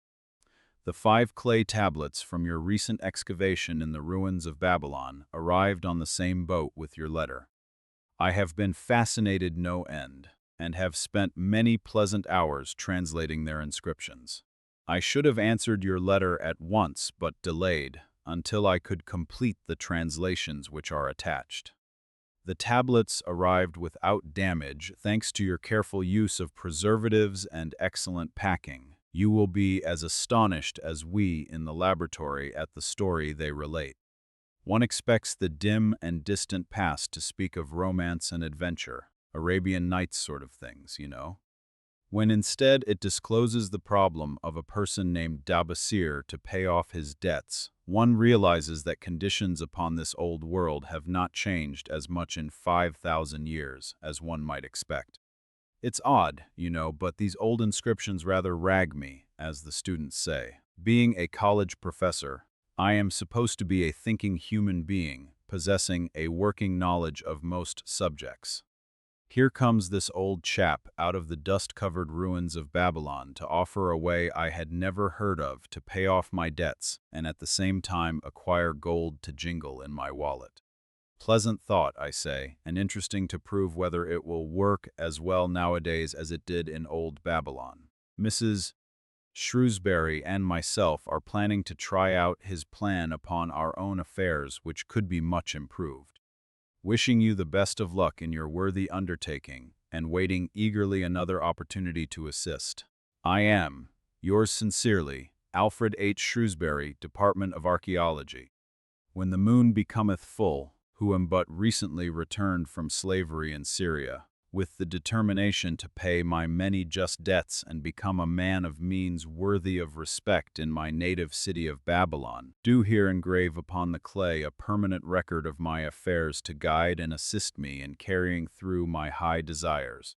the 5 clay tablets from your recent excavation in the ruins of Babylon arrived on the same boat with your letter. I have been fascinated no end, and have spent many pleasant hours translating their inscriptions. I should have answered your letter at once, but delayed, until I could complete the translations which are attached. The tablets arrived without damage thanks to your careful use of preservatives and excellent packing. You will be as astonished as we in the laboratory at the story they relate. One expects the dim and distant past to speak of romance and adventure, Arabian Nights sort of things, you know. When instead it discloses the problem of a person named Dabasir to pay off his debts, one realizes that conditions upon this old world have not changed as much in 5,000 years as one might expect. It's odd, you know, but these old inscriptions rather rag me, as the students say. Being a college professor, I am supposed to be a thinking human being, possessing a working knowledge of most subjects. Here comes this old chap out of the dust-covered ruins of Babylon to offer a way I had never heard of to pay off my debts and at the same time acquire gold to jingle in my wallet. Pleasant thought, I say, and interesting to prove whether it will work as well nowadays as it did in old Babylon. Mrs. Shrewsbury and myself are planning to try out his plan upon our own affairs, which could be much improved. Wishing you the best of luck in your worthy undertaking, and waiting eagerly another opportunity to assist. I am, yours sincerely, Alfred H. Shrewsbury, Department of Archaeology. When the moon becometh full, who am but recently returned from slavery in Syria, with the determination to pay my many just debts and become a man of means worthy of respect in my native city of Babylon, do here engrave upon the clay a permanent record of my affairs to guide and assist me in carrying through my high desires.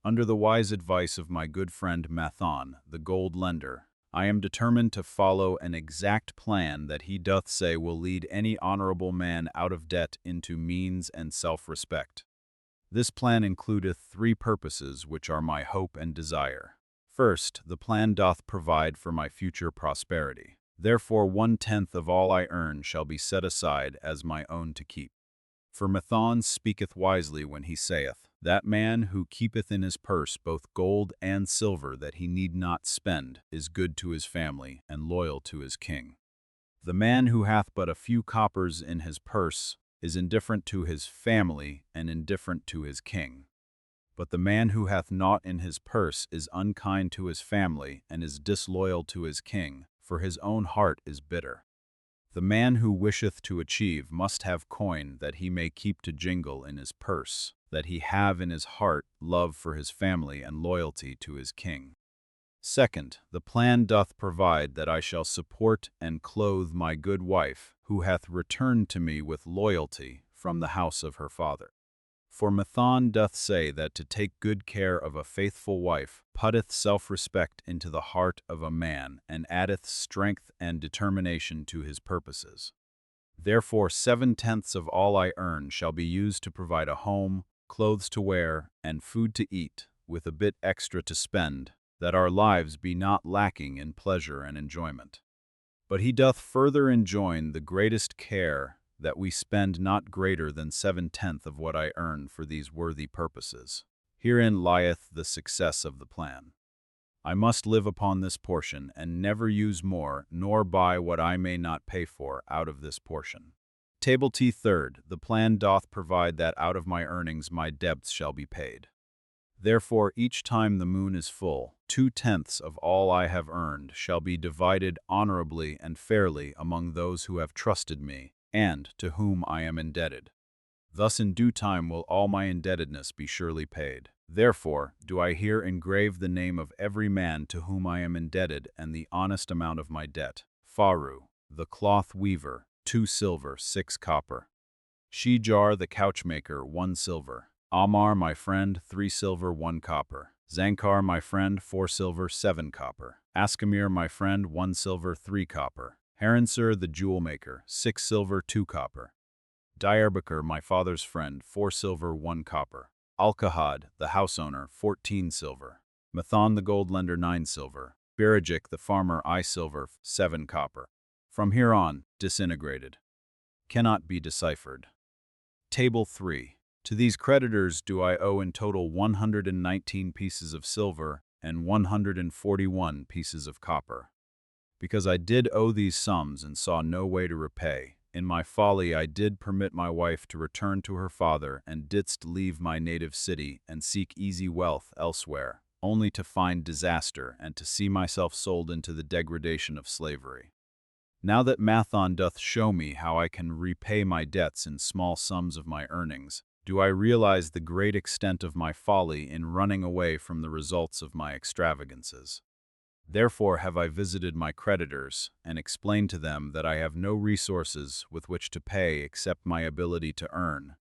Under the wise advice of my good friend Mathon, the gold lender, I am determined to follow an exact plan that he doth say will lead any honorable man out of debt into means and self-respect. This plan includeth 3 purposes which are my hope and desire. First, the plan doth provide for my future prosperity. Therefore 1/10 of all I earn shall be set aside as my own to keep. For Mathon speaketh wisely when he saith, that man who keepeth in his purse both gold and silver that he need not spend is good to his family and loyal to his king. The man who hath but a few coppers in his purse is indifferent to his family and indifferent to his king. But the man who hath naught in his purse is unkind to his family and is disloyal to his king, for his own heart is bitter. The man who wisheth to achieve must have coin that he may keep to jingle in his purse, that he have in his heart love for his family and loyalty to his king. Second, the plan doth provide that I shall support and clothe my good wife, who hath returned to me with loyalty from the house of her father. For Mathon doth say that to take good care of a faithful wife putteth self-respect into the heart of a man and addeth strength and determination to his purposes. Therefore 7/10 of all I earn shall be used to provide a home, clothes to wear, and food to eat, with a bit extra to spend, that our lives be not lacking in pleasure and enjoyment. But he doth further enjoin the greatest care that we spend not greater than 7/10 of what I earn for these worthy purposes. Herein lieth the success of the plan. I must live upon this portion, and never use more, nor buy what I may not pay for out of this portion. Table T. Third, the plan doth provide that out of my earnings my debts shall be paid. Therefore each time the moon is full, 2/10 of all I have earned shall be divided honorably and fairly among those who have trusted me, and to whom I am indebted. Thus in due time will all my indebtedness be surely paid. Therefore do I here engrave the name of every man to whom I am indebted and the honest amount of my debt. Faru, the cloth weaver, 2 silver, 6 copper. Shijar, the couchmaker, 1 silver. Amar, my friend, 3 silver, 1 copper. Zankar, my friend, 4 silver, 7 copper. Askamir, my friend, 1 silver, 3 copper. Haransur, the jewel maker, 6 silver, 2 copper. Diarbakir, my father's friend, 4 silver, 1 copper. Alkahad, the house owner, 14 silver. Mathon, the gold lender, 9 silver. Birajik, the farmer, I silver, 7 copper. From here on, disintegrated. Cannot be deciphered. Table 3. To these creditors do I owe in total 119 pieces of silver and 141 pieces of copper. Because I did owe these sums and saw no way to repay, in my folly I did permit my wife to return to her father and didst leave my native city and seek easy wealth elsewhere, only to find disaster and to see myself sold into the degradation of slavery. Now that Mathon doth show me how I can repay my debts in small sums of my earnings, do I realize the great extent of my folly in running away from the results of my extravagances. Therefore have I visited my creditors and explained to them that I have no resources with which to pay except my ability to earn,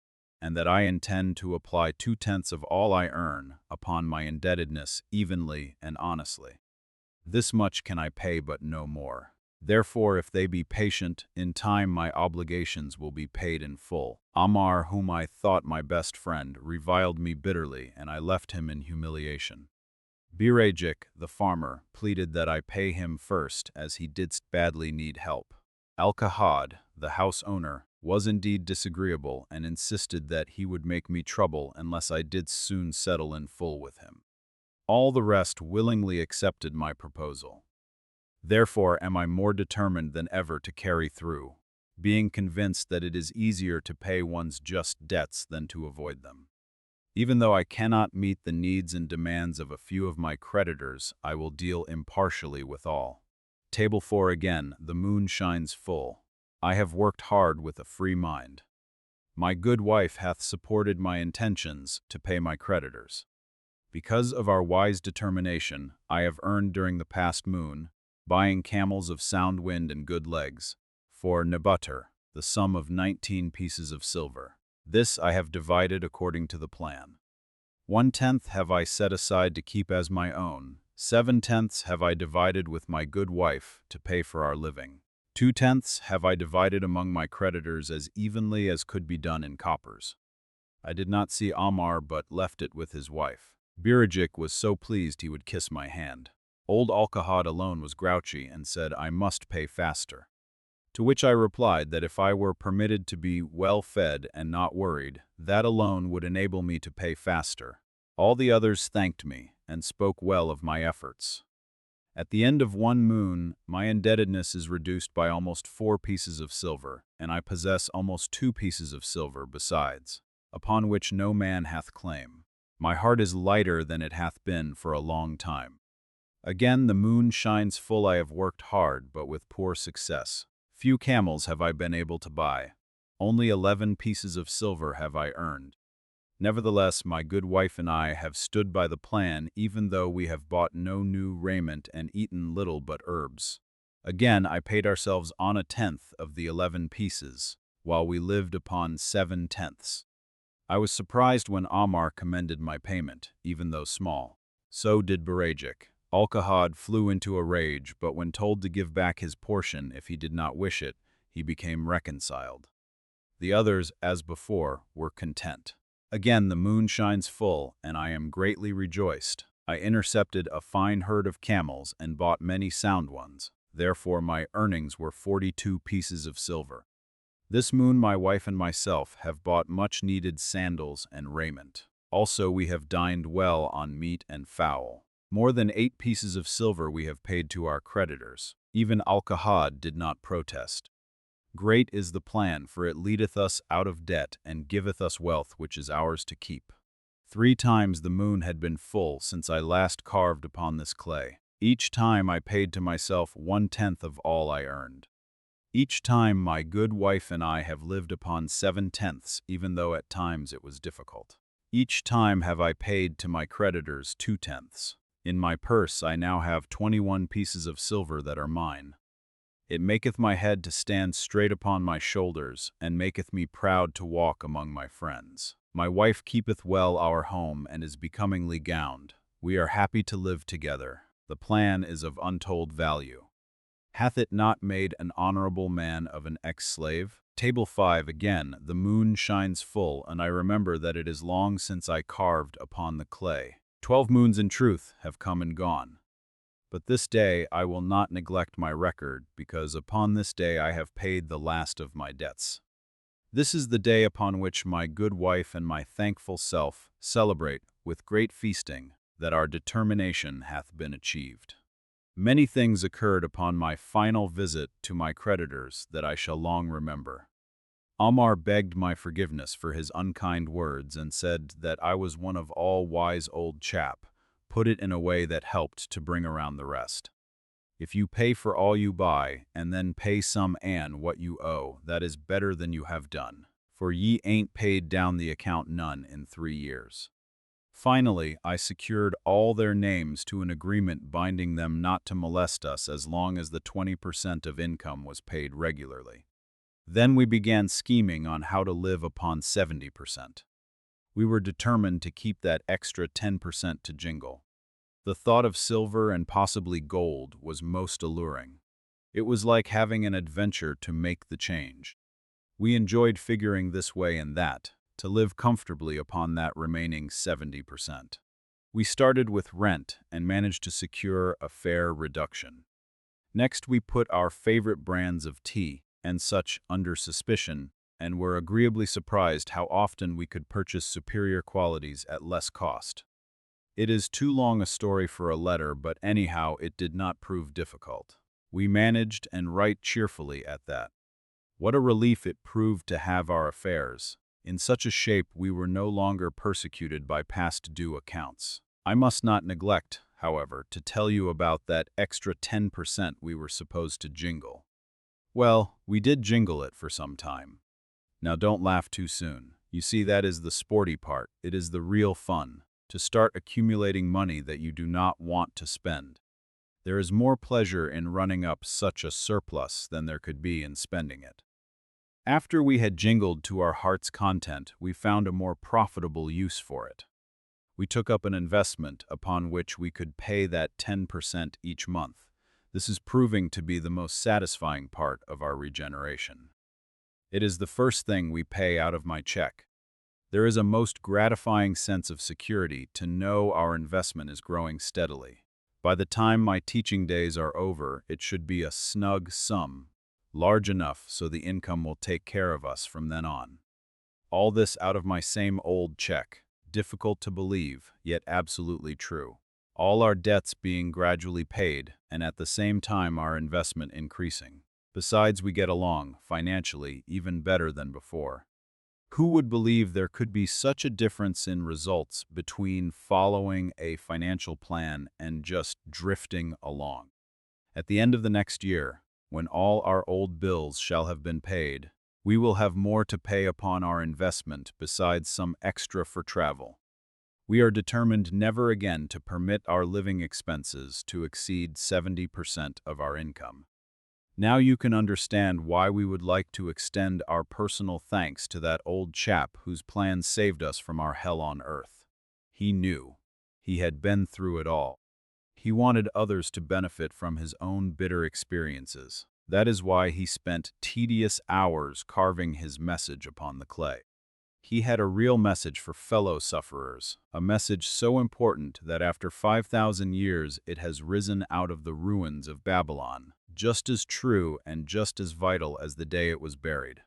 and that I intend to apply 2/10 of all I earn upon my indebtedness evenly and honestly. This much can I pay, but no more. Therefore, if they be patient, in time my obligations will be paid in full. Amar, whom I thought my best friend, reviled me bitterly, and I left him in humiliation. Birajik, the farmer, pleaded that I pay him first, as he didst badly need help. Al-Kahad, the house owner, was indeed disagreeable and insisted that he would make me trouble unless I did soon settle in full with him. All the rest willingly accepted my proposal. Therefore am I more determined than ever to carry through, being convinced that it is easier to pay one's just debts than to avoid them. Even though I cannot meet the needs and demands of a few of my creditors, I will deal impartially with all. Table 4 again, the moon shines full. I have worked hard with a free mind. My good wife hath supported my intentions to pay my creditors. Because of our wise determination, I have earned during the past moon, buying camels of sound wind and good legs, for Nebutter, the sum of 19 pieces of silver. This I have divided according to the plan. 1/10 have I set aside to keep as my own. 7/10 have I divided with my good wife to pay for our living. 2/10 have I divided among my creditors as evenly as could be done in coppers. I did not see Amar but left it with his wife. Birajik was so pleased he would kiss my hand. Old Al-Kahad alone was grouchy and said I must pay faster. To which I replied that if I were permitted to be well fed and not worried, that alone would enable me to pay faster. All the others thanked me and spoke well of my efforts. At the end of one moon, my indebtedness is reduced by almost 4 pieces of silver, and I possess almost 2 pieces of silver besides, upon which no man hath claim. My heart is lighter than it hath been for a long time. Again the moon shines full. I have worked hard, but with poor success. Few camels have I been able to buy. Only 11 pieces of silver have I earned. Nevertheless, my good wife and I have stood by the plan, even though we have bought no new raiment and eaten little but herbs. Again, I paid ourselves on 1/10 of the 11 pieces, while we lived upon 7/10. I was surprised when Amar commended my payment, even though small. So did Birajik. Al-Kahad flew into a rage, but when told to give back his portion if he did not wish it, he became reconciled. The others, as before, were content. Again the moon shines full, and I am greatly rejoiced. I intercepted a fine herd of camels and bought many sound ones. Therefore my earnings were 42 pieces of silver. This moon my wife and myself have bought much-needed sandals and raiment. Also we have dined well on meat and fowl. More than 8 pieces of silver we have paid to our creditors. Even Al-Kahad did not protest. Great is the plan, for it leadeth us out of debt and giveth us wealth which is ours to keep. 3 times the moon had been full since I last carved upon this clay. Each time I paid to myself 1/10 of all I earned. Each time my good wife and I have lived upon 7/10, even though at times it was difficult. Each time have I paid to my creditors 2/10. In my purse I now have 21 pieces of silver that are mine. It maketh my head to stand straight upon my shoulders, and maketh me proud to walk among my friends. My wife keepeth well our home, and is becomingly gowned. We are happy to live together. The plan is of untold value. Hath it not made an honorable man of an ex-slave? Table 5 again, the moon shines full, and I remember that it is long since I carved upon the clay. 12 moons in truth have come and gone. But this day I will not neglect my record, because upon this day I have paid the last of my debts. This is the day upon which my good wife and my thankful self celebrate with great feasting that our determination hath been achieved. Many things occurred upon my final visit to my creditors that I shall long remember. Amar begged my forgiveness for his unkind words and said that I was one of all wise old chap, put it in a way that helped to bring around the rest. If you pay for all you buy, and then pay some an what you owe, that is better than you have done, for ye ain't paid down the account none in 3 years. Finally, I secured all their names to an agreement binding them not to molest us as long as the 20% of income was paid regularly. Then we began scheming on how to live upon 70%. We were determined to keep that extra 10% to jingle. The thought of silver and possibly gold was most alluring. It was like having an adventure to make the change. We enjoyed figuring this way and that, to live comfortably upon that remaining 70%. We started with rent and managed to secure a fair reduction. Next, we put our favorite brands of tea and such under suspicion and were agreeably surprised how often we could purchase superior qualities at less cost. It is too long a story for a letter, but anyhow it did not prove difficult. We managed and right cheerfully at that. What a relief it proved to have our affairs in such a shape we were no longer persecuted by past due accounts. I must not neglect, however, to tell you about that extra 10% we were supposed to jingle. Well, we did jingle it for some time. Now don't laugh too soon. You see, that is the sporty part. It is the real fun, to start accumulating money that you do not want to spend. There is more pleasure in running up such a surplus than there could be in spending it. After we had jingled to our heart's content, we found a more profitable use for it. We took up an investment upon which we could pay that 10% each month. This is proving to be the most satisfying part of our regeneration. It is the first thing we pay out of my check. There is a most gratifying sense of security to know our investment is growing steadily. By the time my teaching days are over, it should be a snug sum, large enough so the income will take care of us from then on. All this out of my same old check. Difficult to believe, yet absolutely true. All our debts being gradually paid, and at the same time our investment increasing. Besides, we get along, financially, even better than before. Who would believe there could be such a difference in results between following a financial plan and just drifting along? At the end of the next year, when all our old bills shall have been paid, we will have more to pay upon our investment besides some extra for travel. We are determined never again to permit our living expenses to exceed 70% of our income. Now you can understand why we would like to extend our personal thanks to that old chap whose plan saved us from our hell on earth. He knew. He had been through it all. He wanted others to benefit from his own bitter experiences. That is why he spent tedious hours carving his message upon the clay. He had a real message for fellow sufferers, a message so important that after 5,000 years it has risen out of the ruins of Babylon, just as true and just as vital as the day it was buried.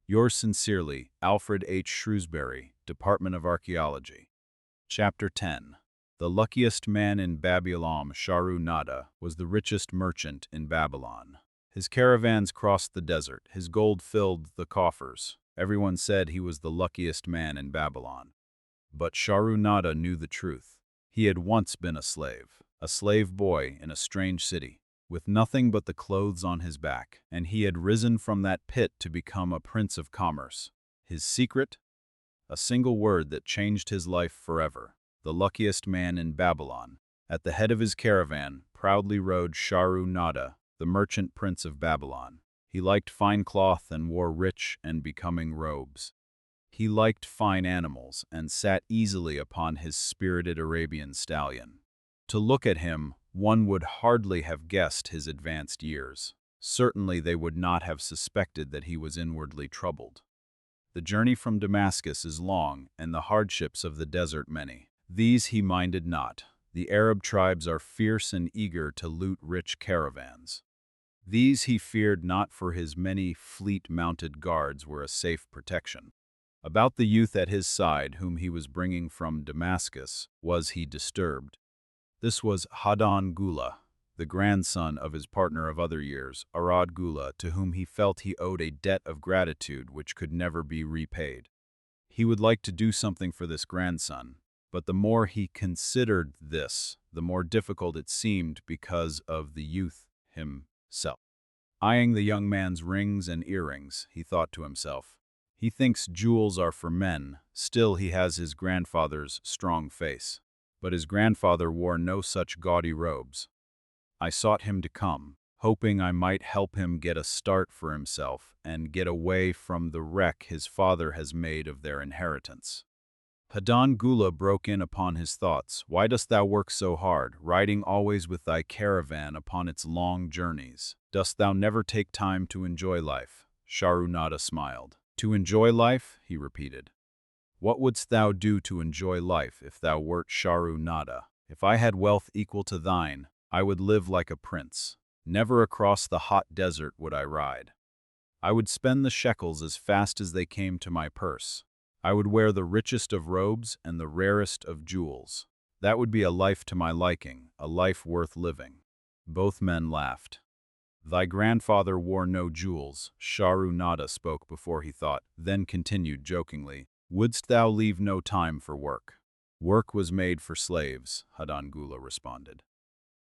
Yours sincerely, Alfred H. Shrewsbury, Department of Archaeology. Chapter 10. The luckiest man in Babylon, Sharu Nada, was the richest merchant in Babylon. His caravans crossed the desert, his gold filled the coffers. Everyone said he was the luckiest man in Babylon. But Sharu Nada knew the truth. He had once been a slave boy in a strange city, with nothing but the clothes on his back, and he had risen from that pit to become a prince of commerce. His secret? A single word that changed his life forever. The luckiest man in Babylon. At the head of his caravan proudly rode Sharu Nada, the merchant prince of Babylon. He liked fine cloth and wore rich and becoming robes. He liked fine animals and sat easily upon his spirited Arabian stallion. To look at him, one would hardly have guessed his advanced years. Certainly they would not have suspected that he was inwardly troubled. The journey from Damascus is long, and the hardships of the desert many. These he minded not. The Arab tribes are fierce and eager to loot rich caravans. These he feared not, for his many fleet-mounted guards were a safe protection. About the youth at his side, whom he was bringing from Damascus, was he disturbed. This was Hadan Gula, the grandson of his partner of other years, Arad Gula, to whom he felt he owed a debt of gratitude which could never be repaid. He would like to do something for this grandson, but the more he considered this, the more difficult it seemed because of the youth himself. Eyeing the young man's rings and earrings, he thought to himself, "He thinks jewels are for men, still he has his grandfather's strong face." But his grandfather wore no such gaudy robes. I sought him to come, hoping I might help him get a start for himself and get away from the wreck his father has made of their inheritance. Hadan Gula broke in upon his thoughts. "Why dost thou work so hard, riding always with thy caravan upon its long journeys? Dost thou never take time to enjoy life? Sharunada smiled. To enjoy life? He repeated. What wouldst thou do to enjoy life if thou wert Sharunada? If I had wealth equal to thine, I would live like a prince. Never across the hot desert would I ride. I would spend the shekels as fast as they came to my purse. I would wear the richest of robes and the rarest of jewels. That would be a life to my liking, a life worth living. Both men laughed. Thy grandfather wore no jewels, Sharunada spoke before he thought, then continued jokingly, Wouldst thou leave no time for work? Work was made for slaves, Hadangula responded.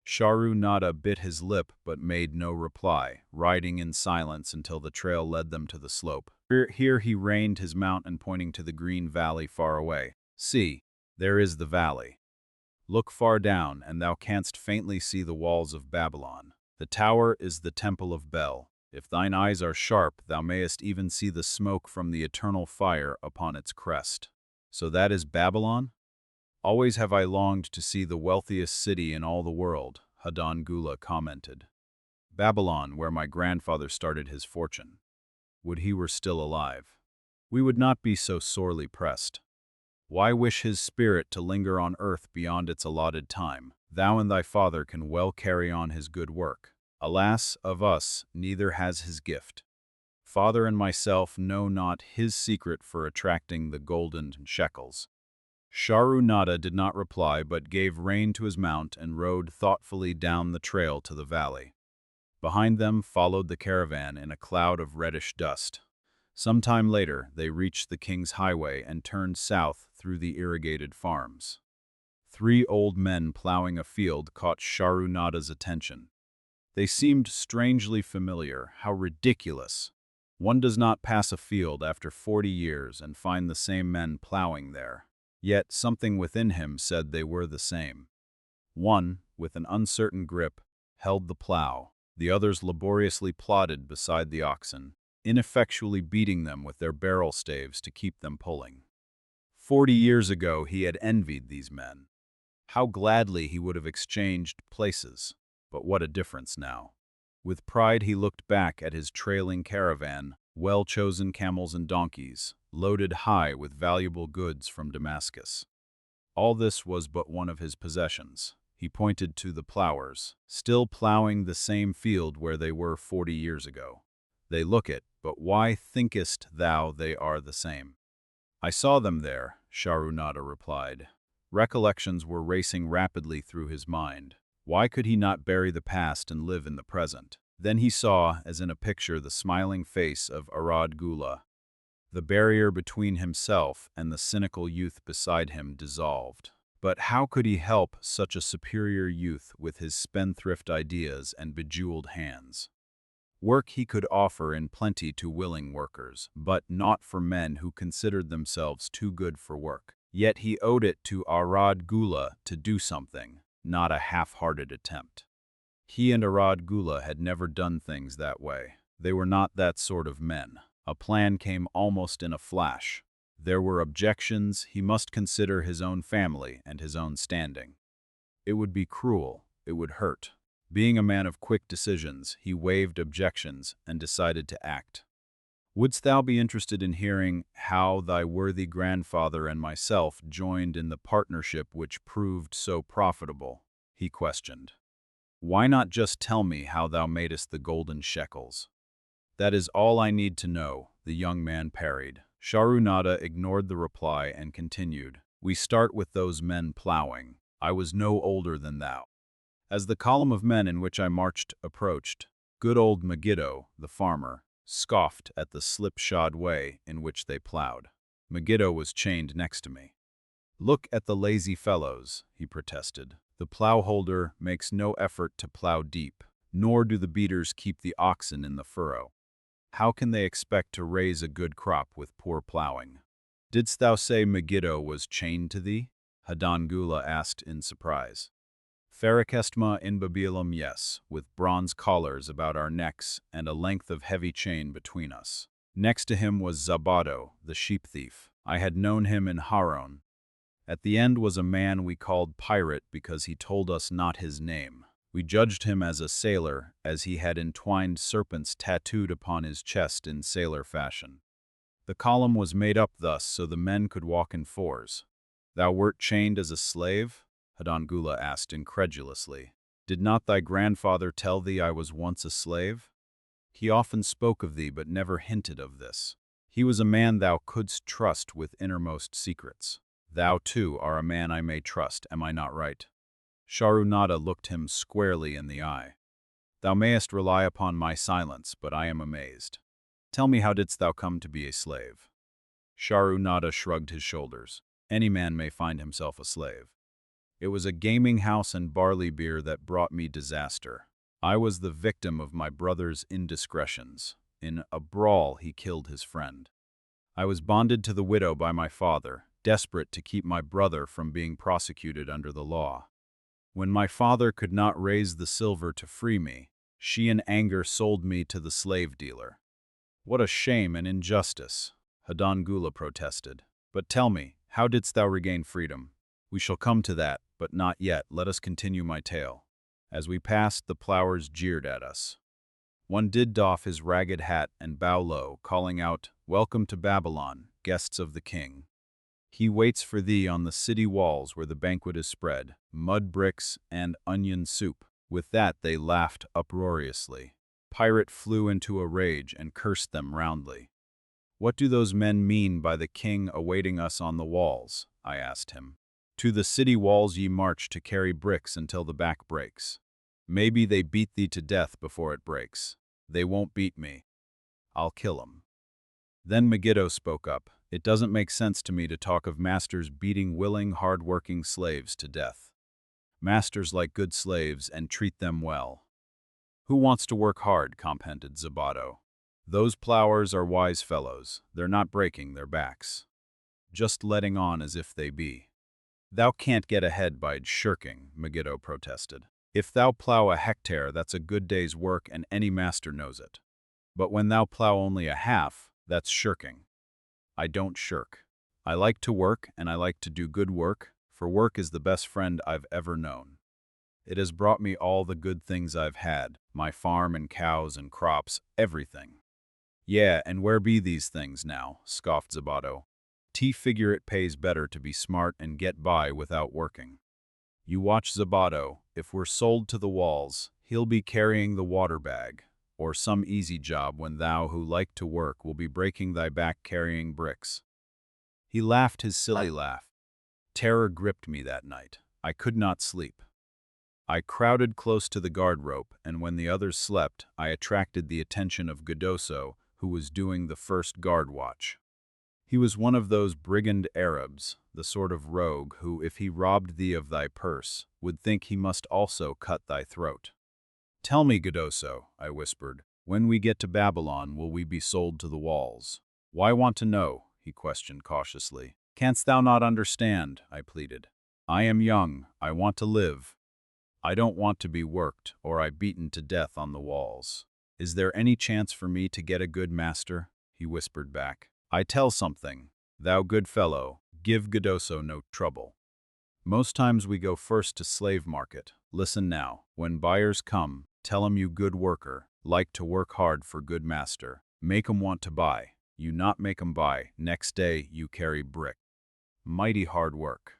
Sharunada bit his lip but made no reply, riding in silence until the trail led them to the slope. Here he reined his mount and pointing to the green valley far away. See, there is the valley. Look far down, and thou canst faintly see the walls of Babylon. The tower is the temple of Bel. If thine eyes are sharp, thou mayest even see the smoke from the eternal fire upon its crest. So that is Babylon? Always have I longed to see the wealthiest city in all the world, Hadangula commented. Babylon, where my grandfather started his fortune. Would he were still alive. We would not be so sorely pressed. Why wish his spirit to linger on earth beyond its allotted time? Thou and thy father can well carry on his good work. Alas, of us, neither has his gift. Father and myself know not his secret for attracting the golden shekels. Sharunada did not reply but gave rein to his mount and rode thoughtfully down the trail to the valley. Behind them followed the caravan in a cloud of reddish dust. Some time later, they reached the king's highway and turned south through the irrigated farms. 3 old men plowing a field caught Sharunada's attention. They seemed strangely familiar. How ridiculous! One does not pass a field after 40 years and find the same men plowing there. Yet something within him said they were the same. One, with an uncertain grip, held the plow. The others laboriously plodded beside the oxen, ineffectually beating them with their barrel staves to keep them pulling. 40 years ago he had envied these men. How gladly he would have exchanged places, but what a difference now. With pride he looked back at his trailing caravan, well-chosen camels and donkeys, loaded high with valuable goods from Damascus. All this was but one of his possessions. He pointed to the plowers, still plowing the same field where they were 40 years ago. They look it, but why thinkest thou they are the same? I saw them there, Sharunada replied. Recollections were racing rapidly through his mind. Why could he not bury the past and live in the present? Then he saw, as in a picture, the smiling face of Aradgula. The barrier between himself and the cynical youth beside him dissolved. But how could he help such a superior youth with his spendthrift ideas and bejeweled hands? Work he could offer in plenty to willing workers, but not for men who considered themselves too good for work. Yet he owed it to Aradgula to do something, not a half-hearted attempt. He and Aradgula had never done things that way. They were not that sort of men. A plan came almost in a flash. There were objections. He must consider his own family and his own standing. It would be cruel. It would hurt. Being a man of quick decisions, he waived objections and decided to act. Wouldst thou be interested in hearing how thy worthy grandfather and myself joined in the partnership which proved so profitable? He questioned. Why not just tell me how thou madest the golden shekels? That is all I need to know, the young man parried. Sharunada ignored the reply and continued. We start with those men plowing. I was no older than thou. As the column of men in which I marched approached, good old Megiddo, the farmer, scoffed at the slipshod way in which they plowed. Megiddo was chained next to me. Look at the lazy fellows, he protested. The plowholder makes no effort to plow deep, nor do the beaters keep the oxen in the furrow. How can they expect to raise a good crop with poor plowing? Didst thou say Megiddo was chained to thee? Hadangula asked in surprise. Ferekestma in Babylum, yes, with bronze collars about our necks and a length of heavy chain between us. Next to him was Zabado, the sheep thief. I had known him in Haron. At the end was a man we called Pirate because he told us not his name. We judged him as a sailor, as he had entwined serpents tattooed upon his chest in sailor fashion. The column was made up thus so the men could walk in fours. Thou wert chained as a slave? Hadangula asked incredulously. Did not thy grandfather tell thee I was once a slave? He often spoke of thee but never hinted of this. He was a man thou couldst trust with innermost secrets. Thou, too, are a man I may trust, am I not right? Sharunada looked him squarely in the eye. Thou mayest rely upon my silence, but I am amazed. Tell me, how didst thou come to be a slave? Sharunada shrugged his shoulders. Any man may find himself a slave. It was a gaming house and barley beer that brought me disaster. I was the victim of my brother's indiscretions. In a brawl, he killed his friend. I was bonded to the widow by my father, desperate to keep my brother from being prosecuted under the law. When my father could not raise the silver to free me, she in anger sold me to the slave dealer. What a shame and injustice, Hadangula protested. But tell me, how didst thou regain freedom? We shall come to that, but not yet. Let us continue my tale. As we passed, the plowers jeered at us. One did doff his ragged hat and bow low, calling out, "Welcome to Babylon, guests of the king. He waits for thee on the city walls where the banquet is spread, mud bricks and onion soup." With that they laughed uproariously. Pirate flew into a rage and cursed them roundly. "What do those men mean by the king awaiting us on the walls?" I asked him. "To the city walls ye march to carry bricks until the back breaks. Maybe they beat thee to death before it breaks. They won't beat me. I'll kill 'em." Then Megiddo spoke up. "It doesn't make sense to me to talk of masters beating willing, hard-working slaves to death. Masters like good slaves and treat them well." "Who wants to work hard?" commented Zabato. "Those plowers are wise fellows. They're not breaking their backs. Just letting on as if they be." "Thou can't get ahead by shirking," Megiddo protested. "If thou plow a hectare, that's a good day's work and any master knows it. But when thou plow only a half, that's shirking. I don't shirk. I like to work, and I like to do good work, for work is the best friend I've ever known. It has brought me all the good things I've had, my farm and cows and crops, everything." "Yeah, and where be these things now?" scoffed Zabato. "Figure it pays better to be smart and get by without working." "You watch Zabato. If we're sold to the walls, he'll be carrying the water bag, or some easy job when thou who like to work will be breaking thy back carrying bricks." He laughed his silly laugh. Terror gripped me that night. I could not sleep. I crowded close to the guard rope, and when the others slept, I attracted the attention of Gadoso, who was doing the first guard watch. He was one of those brigand Arabs, the sort of rogue who, if he robbed thee of thy purse, would think he must also cut thy throat. "Tell me, Gadoso," I whispered, "when we get to Babylon, will we be sold to the walls?" "Why want to know?" he questioned cautiously. "Canst thou not understand?" I pleaded. "I am young. I want to live. I don't want to be worked, or I beaten to death on the walls. Is there any chance for me to get a good master?" he whispered back. "I tell something. Thou good fellow, give Gadoso no trouble. Most times we go first to slave market. Listen now. When buyers come, tell 'em you good worker, like to work hard for good master. Make 'em want to buy. You not make 'em buy. Next day you carry brick. Mighty hard work."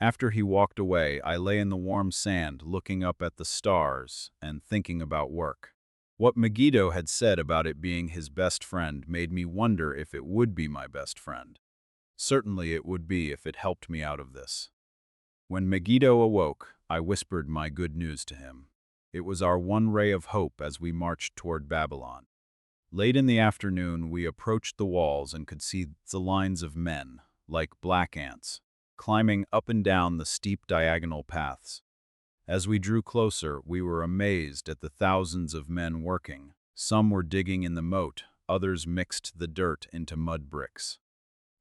After he walked away, I lay in the warm sand looking up at the stars and thinking about work. What Megiddo had said about it being his best friend made me wonder if it would be my best friend. Certainly it would be if it helped me out of this. When Megiddo awoke, I whispered my good news to him. It was our one ray of hope as we marched toward Babylon. Late in the afternoon, we approached the walls and could see the lines of men, like black ants, climbing up and down the steep diagonal paths. As we drew closer, we were amazed at the thousands of men working. Some were digging in the moat, others mixed the dirt into mud bricks.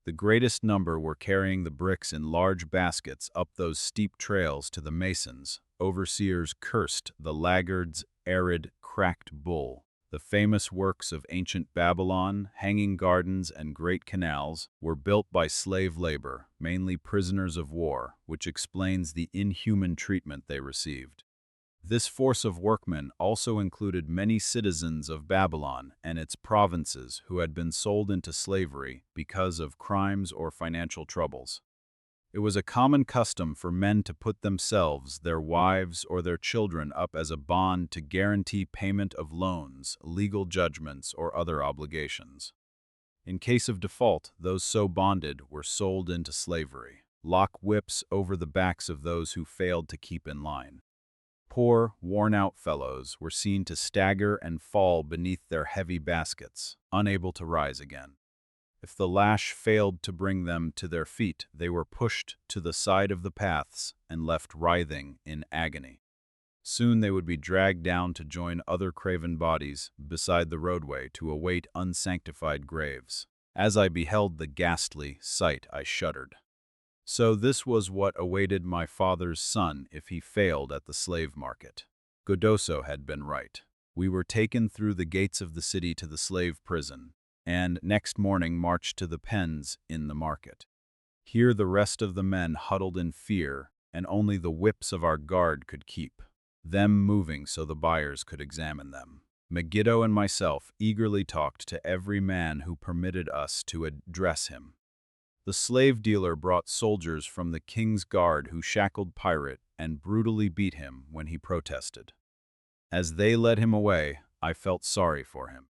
The greatest number were carrying the bricks in large baskets up those steep trails to the masons. Overseers cursed the laggard's arid, cracked bull. The famous works of ancient Babylon, hanging gardens and great canals, were built by slave labor, mainly prisoners of war, which explains the inhuman treatment they received. This force of workmen also included many citizens of Babylon and its provinces who had been sold into slavery because of crimes or financial troubles. It was a common custom for men to put themselves, their wives, or their children up as a bond to guarantee payment of loans, legal judgments, or other obligations. In case of default, those so bonded were sold into slavery. Lock whips over the backs of those who failed to keep in line. Poor, worn-out fellows were seen to stagger and fall beneath their heavy baskets, unable to rise again. If the lash failed to bring them to their feet, they were pushed to the side of the paths and left writhing in agony. Soon they would be dragged down to join other craven bodies beside the roadway to await unsanctified graves. As I beheld the ghastly sight, I shuddered. So this was what awaited my father's son if he failed at the slave market. Godoso had been right. We were taken through the gates of the city to the slave prison, and next morning marched to the pens in the market. Here the rest of the men huddled in fear, and only the whips of our guard could keep them moving so the buyers could examine them. Megiddo and myself eagerly talked to every man who permitted us to address him. The slave dealer brought soldiers from the king's guard who shackled Pirate and brutally beat him when he protested. As they led him away, I felt sorry for him.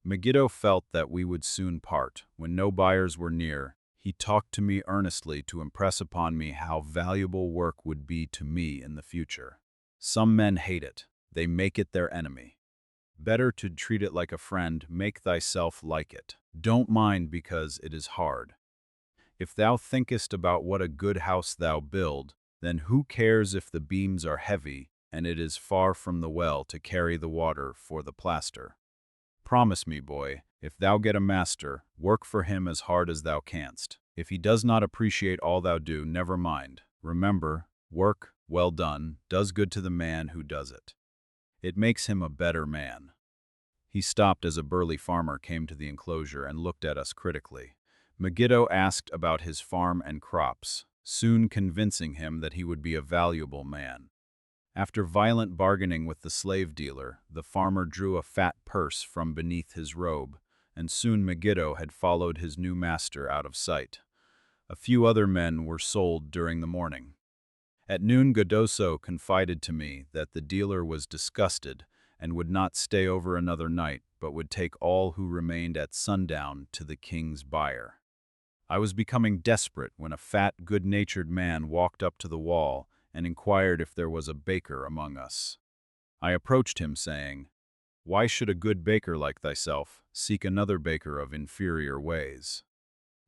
Megiddo felt that we would soon part. When no buyers were near, he talked to me earnestly to impress upon me how valuable work would be to me in the future. Some men hate it. They make it their enemy. Better to treat it like a friend, make thyself like it. Don't mind because it is hard. If thou thinkest about what a good house thou build, then who cares if the beams are heavy and it is far from the well to carry the water for the plaster? Promise me, boy, if thou get a master, work for him as hard as thou canst. If he does not appreciate all thou do, never mind. Remember, work, well done, does good to the man who does it. It makes him a better man. He stopped as a burly farmer came to the enclosure and looked at us critically. Megiddo asked about his farm and crops, soon convincing him that he would be a valuable man. After violent bargaining with the slave dealer, the farmer drew a fat purse from beneath his robe, and soon Megiddo had followed his new master out of sight. A few other men were sold during the morning. At noon, Godoso confided to me that the dealer was disgusted and would not stay over another night, but would take all who remained at sundown to the king's buyer. I was becoming desperate when a fat, good-natured man walked up to the wall and inquired if there was a baker among us. I approached him, saying, "Why should a good baker like thyself seek another baker of inferior ways?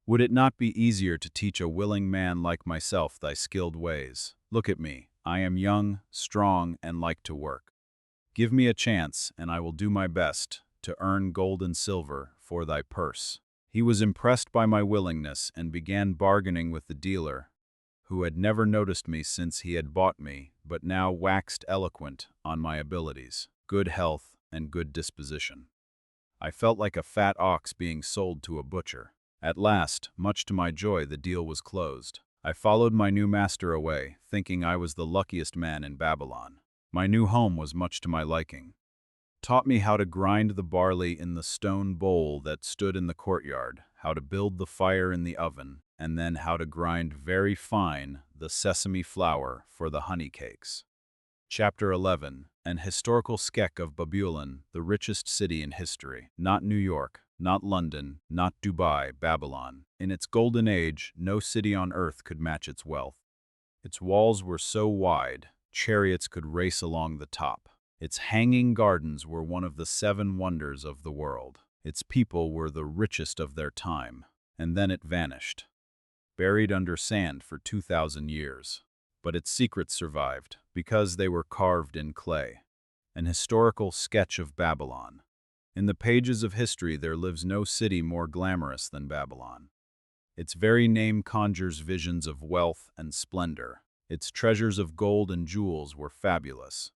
Would it not be easier to teach a willing man like myself thy skilled ways? Look at me. I am young, strong, and like to work. Give me a chance, and I will do my best to earn gold and silver for thy purse." He was impressed by my willingness and began bargaining with the dealer, who had never noticed me since he had bought me, but now waxed eloquent on my abilities, good health, and good disposition. I felt like a fat ox being sold to a butcher. At last, much to my joy, the deal was closed. I followed my new master away, thinking I was the luckiest man in Babylon. My new home was much to my liking. Taught me how to grind the barley in the stone bowl that stood in the courtyard, how to build the fire in the oven, and then how to grind very fine the sesame flour for the honey cakes. Chapter 11. An historical sketch of Babylon, the richest city in history. Not New York, not London, not Dubai, Babylon. In its golden age, no city on earth could match its wealth. Its walls were so wide, chariots could race along the top. Its hanging gardens were one of the 7 wonders of the world. Its people were the richest of their time, and then it vanished, buried under sand for 2,000 years. But its secrets survived, because they were carved in clay. An historical sketch of Babylon. In the pages of history there lives no city more glamorous than Babylon. Its very name conjures visions of wealth and splendor. Its treasures of gold and jewels were fabulous.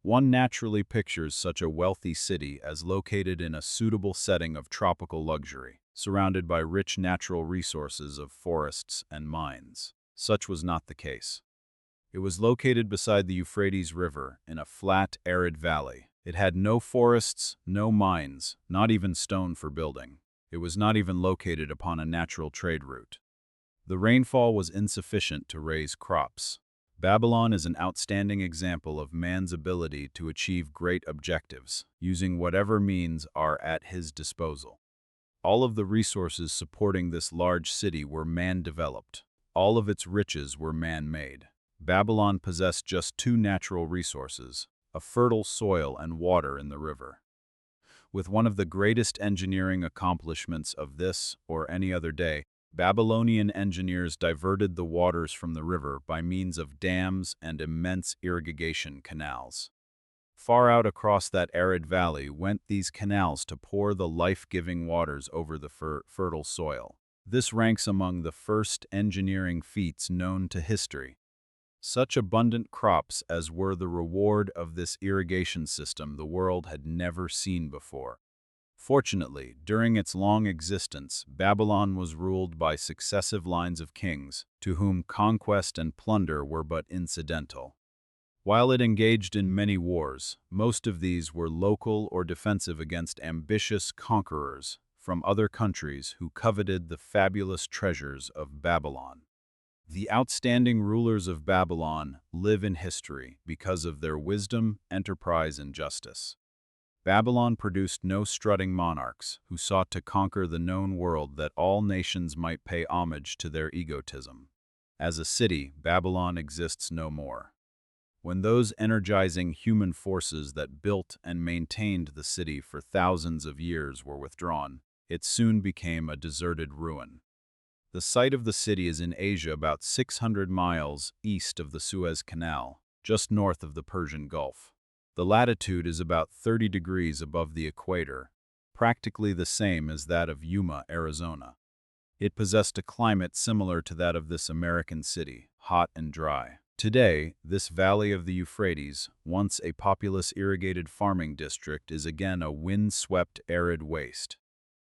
One naturally pictures such a wealthy city as located in a suitable setting of tropical luxury, surrounded by rich natural resources of forests and mines. Such was not the case. It was located beside the Euphrates River in a flat, arid valley. It had no forests, no mines, not even stone for building. It was not even located upon a natural trade route. The rainfall was insufficient to raise crops. Babylon is an outstanding example of man's ability to achieve great objectives, using whatever means are at his disposal. All of the resources supporting this large city were man-developed. All of its riches were man-made. Babylon possessed just two natural resources, a fertile soil and water in the river. With one of the greatest engineering accomplishments of this or any other day, Babylonian engineers diverted the waters from the river by means of dams and immense irrigation canals. Far out across that arid valley went these canals to pour the life-giving waters over the fertile soil. This ranks among the first engineering feats known to history. Such abundant crops as were the reward of this irrigation system the world had never seen before. Fortunately, during its long existence, Babylon was ruled by successive lines of kings, to whom conquest and plunder were but incidental. While it engaged in many wars, most of these were local or defensive against ambitious conquerors from other countries who coveted the fabulous treasures of Babylon. The outstanding rulers of Babylon live in history because of their wisdom, enterprise, and justice. Babylon produced no strutting monarchs who sought to conquer the known world that all nations might pay homage to their egotism. As a city, Babylon exists no more. When those energizing human forces that built and maintained the city for thousands of years were withdrawn, it soon became a deserted ruin. The site of the city is in Asia, about 600 miles east of the Suez Canal, just north of the Persian Gulf. The latitude is about 30 degrees above the equator, practically the same as that of Yuma, Arizona. It possessed a climate similar to that of this American city, hot and dry. Today, this valley of the Euphrates, once a populous irrigated farming district, is again a wind-swept arid waste.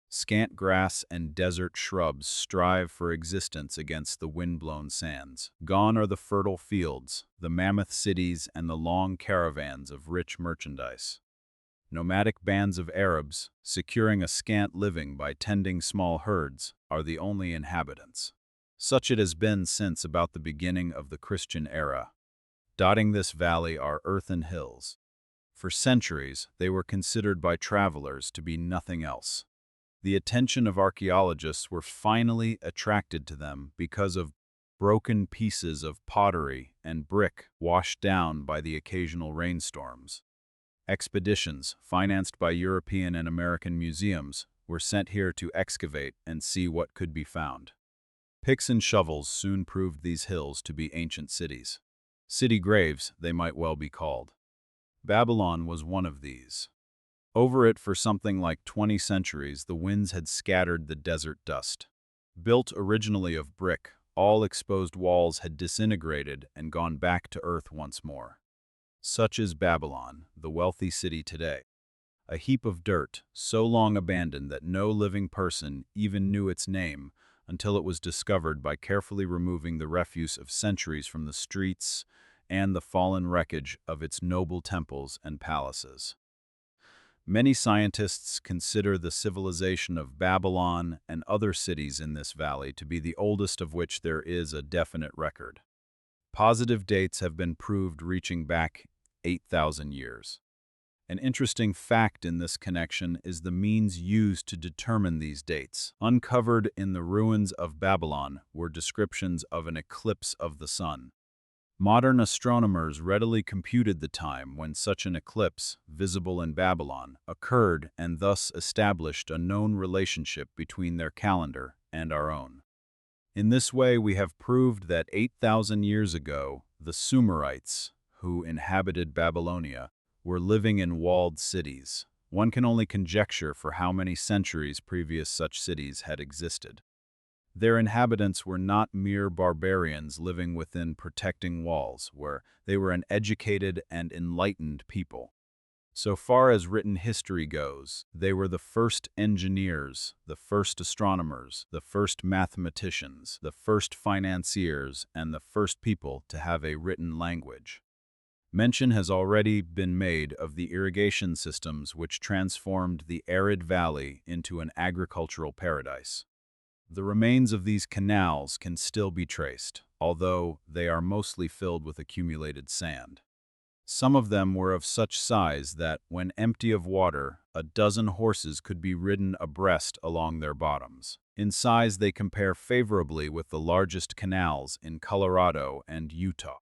Scant grass and desert shrubs strive for existence against the wind-blown sands. Gone are the fertile fields, the mammoth cities, and the long caravans of rich merchandise. Nomadic bands of Arabs, securing a scant living by tending small herds, are the only inhabitants. Such it has been since about the beginning of the Christian era. Dotting this valley are earthen hills. For centuries, they were considered by travelers to be nothing else. The attention of archaeologists were finally attracted to them because of broken pieces of pottery and brick washed down by the occasional rainstorms. Expeditions, financed by European and American museums, were sent here to excavate and see what could be found. Picks and shovels soon proved these hills to be ancient cities. City graves, they might well be called. Babylon was one of these. Over it for something like 20 centuries, the winds had scattered the desert dust. Built originally of brick, all exposed walls had disintegrated and gone back to earth once more. Such is Babylon, the wealthy city today. A heap of dirt, so long abandoned that no living person even knew its name until it was discovered by carefully removing the refuse of centuries from the streets and the fallen wreckage of its noble temples and palaces. Many scientists consider the civilization of Babylon and other cities in this valley to be the oldest of which there is a definite record. Positive dates have been proved reaching back 8,000 years. An interesting fact in this connection is the means used to determine these dates. Uncovered in the ruins of Babylon were descriptions of an eclipse of the sun. Modern astronomers readily computed the time when such an eclipse, visible in Babylon, occurred and thus established a known relationship between their calendar and our own. In this way, we have proved that 8,000 years ago, the Sumerites, who inhabited Babylonia, were living in walled cities. One can only conjecture for how many centuries previous such cities had existed. Their inhabitants were not mere barbarians living within protecting walls, they were an educated and enlightened people. So far as written history goes, they were the first engineers, the first astronomers, the first mathematicians, the first financiers, and the first people to have a written language. Mention has already been made of the irrigation systems which transformed the arid valley into an agricultural paradise. The remains of these canals can still be traced, although they are mostly filled with accumulated sand. Some of them were of such size that, when empty of water, a dozen horses could be ridden abreast along their bottoms. In size, they compare favorably with the largest canals in Colorado and Utah.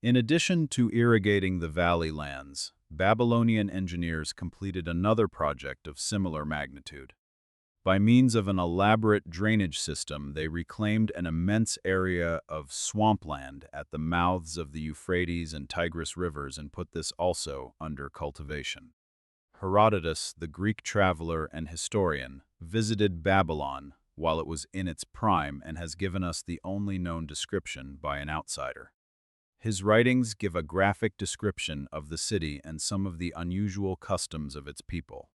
In addition to irrigating the valley lands, Babylonian engineers completed another project of similar magnitude. By means of an elaborate drainage system, they reclaimed an immense area of swampland at the mouths of the Euphrates and Tigris rivers and put this also under cultivation. Herodotus, the Greek traveler and historian, visited Babylon while it was in its prime and has given us the only known description by an outsider. His writings give a graphic description of the city and some of the unusual customs of its people.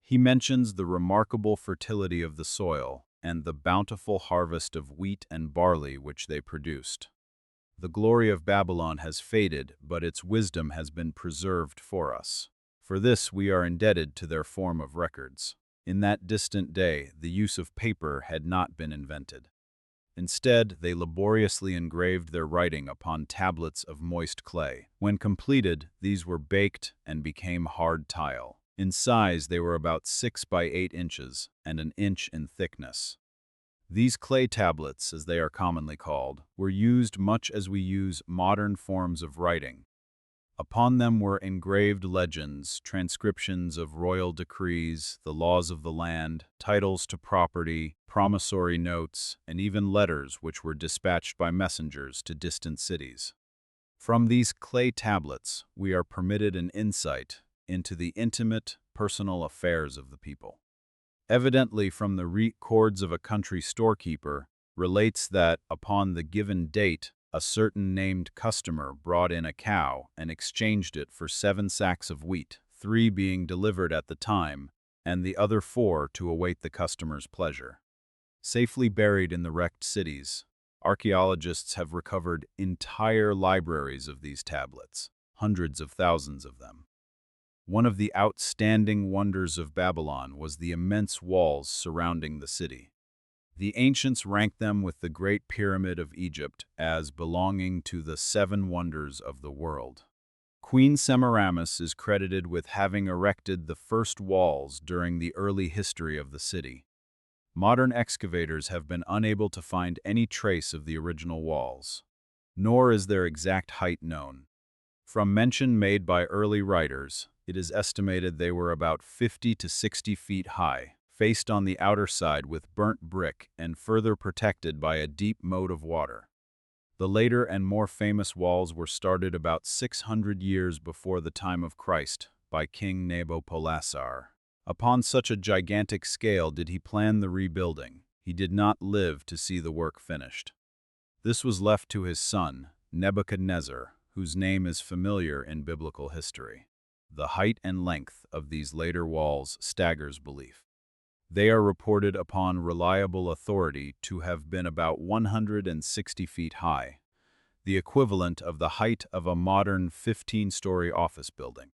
He mentions the remarkable fertility of the soil and the bountiful harvest of wheat and barley which they produced. The glory of Babylon has faded, but its wisdom has been preserved for us. For this we are indebted to their form of records. In that distant day, the use of paper had not been invented. Instead, they laboriously engraved their writing upon tablets of moist clay. When completed, these were baked and became hard tile. In size, they were about 6 by 8 inches and an inch in thickness. These clay tablets, as they are commonly called, were used much as we use modern forms of writing. Upon them were engraved legends, transcriptions of royal decrees, the laws of the land, titles to property, promissory notes, and even letters which were dispatched by messengers to distant cities. From these clay tablets, we are permitted an insight into the intimate, personal affairs of the people. Evidently from the records of a country storekeeper, relates that, upon the given date, a certain named customer brought in a cow and exchanged it for 7 sacks of wheat, 3 being delivered at the time, and the other 4 to await the customer's pleasure. Safely buried in the wrecked cities, archaeologists have recovered entire libraries of these tablets, hundreds of thousands of them. One of the outstanding wonders of Babylon was the immense walls surrounding the city. The ancients ranked them with the Great Pyramid of Egypt as belonging to the 7 wonders of the world. Queen Semiramis is credited with having erected the first walls during the early history of the city. Modern excavators have been unable to find any trace of the original walls, nor is their exact height known. From mention made by early writers, it is estimated they were about 50 to 60 feet high, faced on the outer side with burnt brick and further protected by a deep moat of water. The later and more famous walls were started about 600 years before the time of Christ by King Nabopolassar. Upon such a gigantic scale did he plan the rebuilding. He did not live to see the work finished. This was left to his son, Nebuchadnezzar, whose name is familiar in biblical history. The height and length of these later walls staggers belief. They are reported upon reliable authority to have been about 160 feet high, the equivalent of the height of a modern 15-story office building.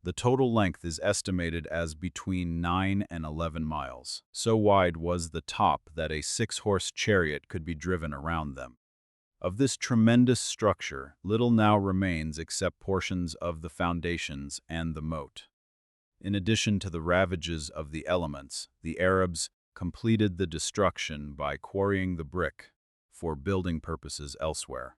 The total length is estimated as between 9 and 11 miles. So wide was the top that a 6-horse chariot could be driven around them. Of this tremendous structure, little now remains except portions of the foundations and the moat. In addition to the ravages of the elements, the Arabs completed the destruction by quarrying the brick for building purposes elsewhere.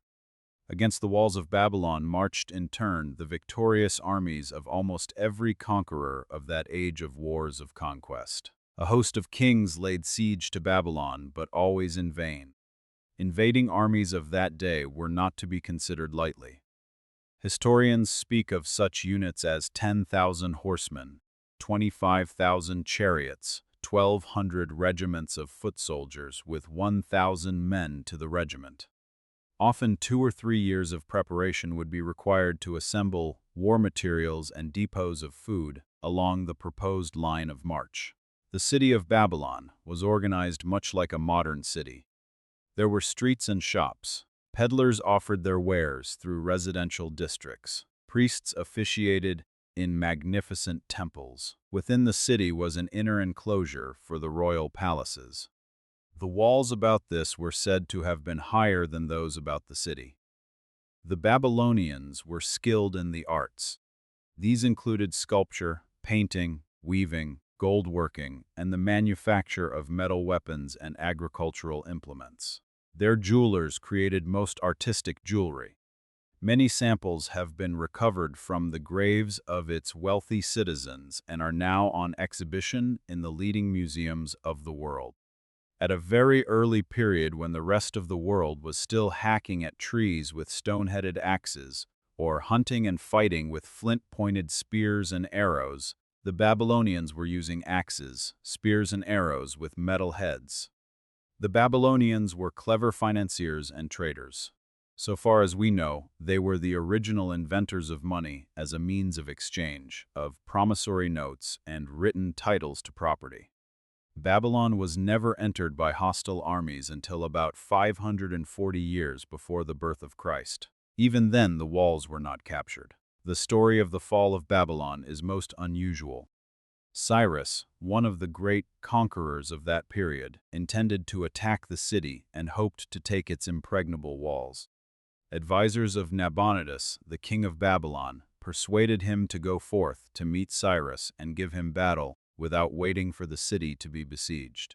Against the walls of Babylon marched in turn the victorious armies of almost every conqueror of that age of wars of conquest. A host of kings laid siege to Babylon, but always in vain. Invading armies of that day were not to be considered lightly. Historians speak of such units as 10,000 horsemen, 25,000 chariots, 1,200 regiments of foot soldiers with 1,000 men to the regiment. Often 2 or 3 years of preparation would be required to assemble war materials, and depots of food along the proposed line of march. The city of Babylon was organized much like a modern city. There were streets and shops. Peddlers offered their wares through residential districts. Priests officiated in magnificent temples. Within the city was an inner enclosure for the royal palaces. The walls about this were said to have been higher than those about the city. The Babylonians were skilled in the arts. These included sculpture, painting, weaving, gold working, and the manufacture of metal weapons and agricultural implements. Their jewelers created most artistic jewelry. Many samples have been recovered from the graves of its wealthy citizens and are now on exhibition in the leading museums of the world. At a very early period when the rest of the world was still hacking at trees with stone-headed axes, or hunting and fighting with flint-pointed spears and arrows, the Babylonians were using axes, spears and arrows with metal heads. The Babylonians were clever financiers and traders. So far as we know, they were the original inventors of money as a means of exchange, of promissory notes and written titles to property. Babylon was never entered by hostile armies until about 540 years before the birth of Christ. Even then, the walls were not captured. The story of the fall of Babylon is most unusual. Cyrus, one of the great conquerors of that period, intended to attack the city and hoped to take its impregnable walls. Advisors of Nabonidus, the king of Babylon, persuaded him to go forth to meet Cyrus and give him battle without waiting for the city to be besieged.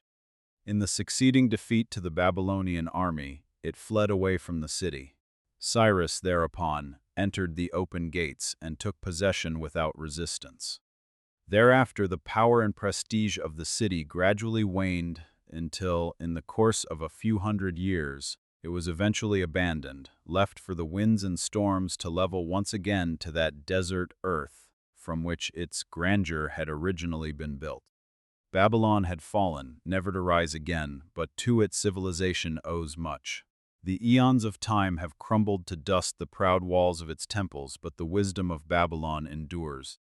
In the succeeding defeat to the Babylonian army, it fled away from the city. Cyrus, thereupon, entered the open gates and took possession without resistance. Thereafter, the power and prestige of the city gradually waned until, in the course of a few hundred years, it was eventually abandoned, left for the winds and storms to level once again to that desert earth from which its grandeur had originally been built. Babylon had fallen, never to rise again, but to it civilization owes much. The eons of time have crumbled to dust the proud walls of its temples, but the wisdom of Babylon endures.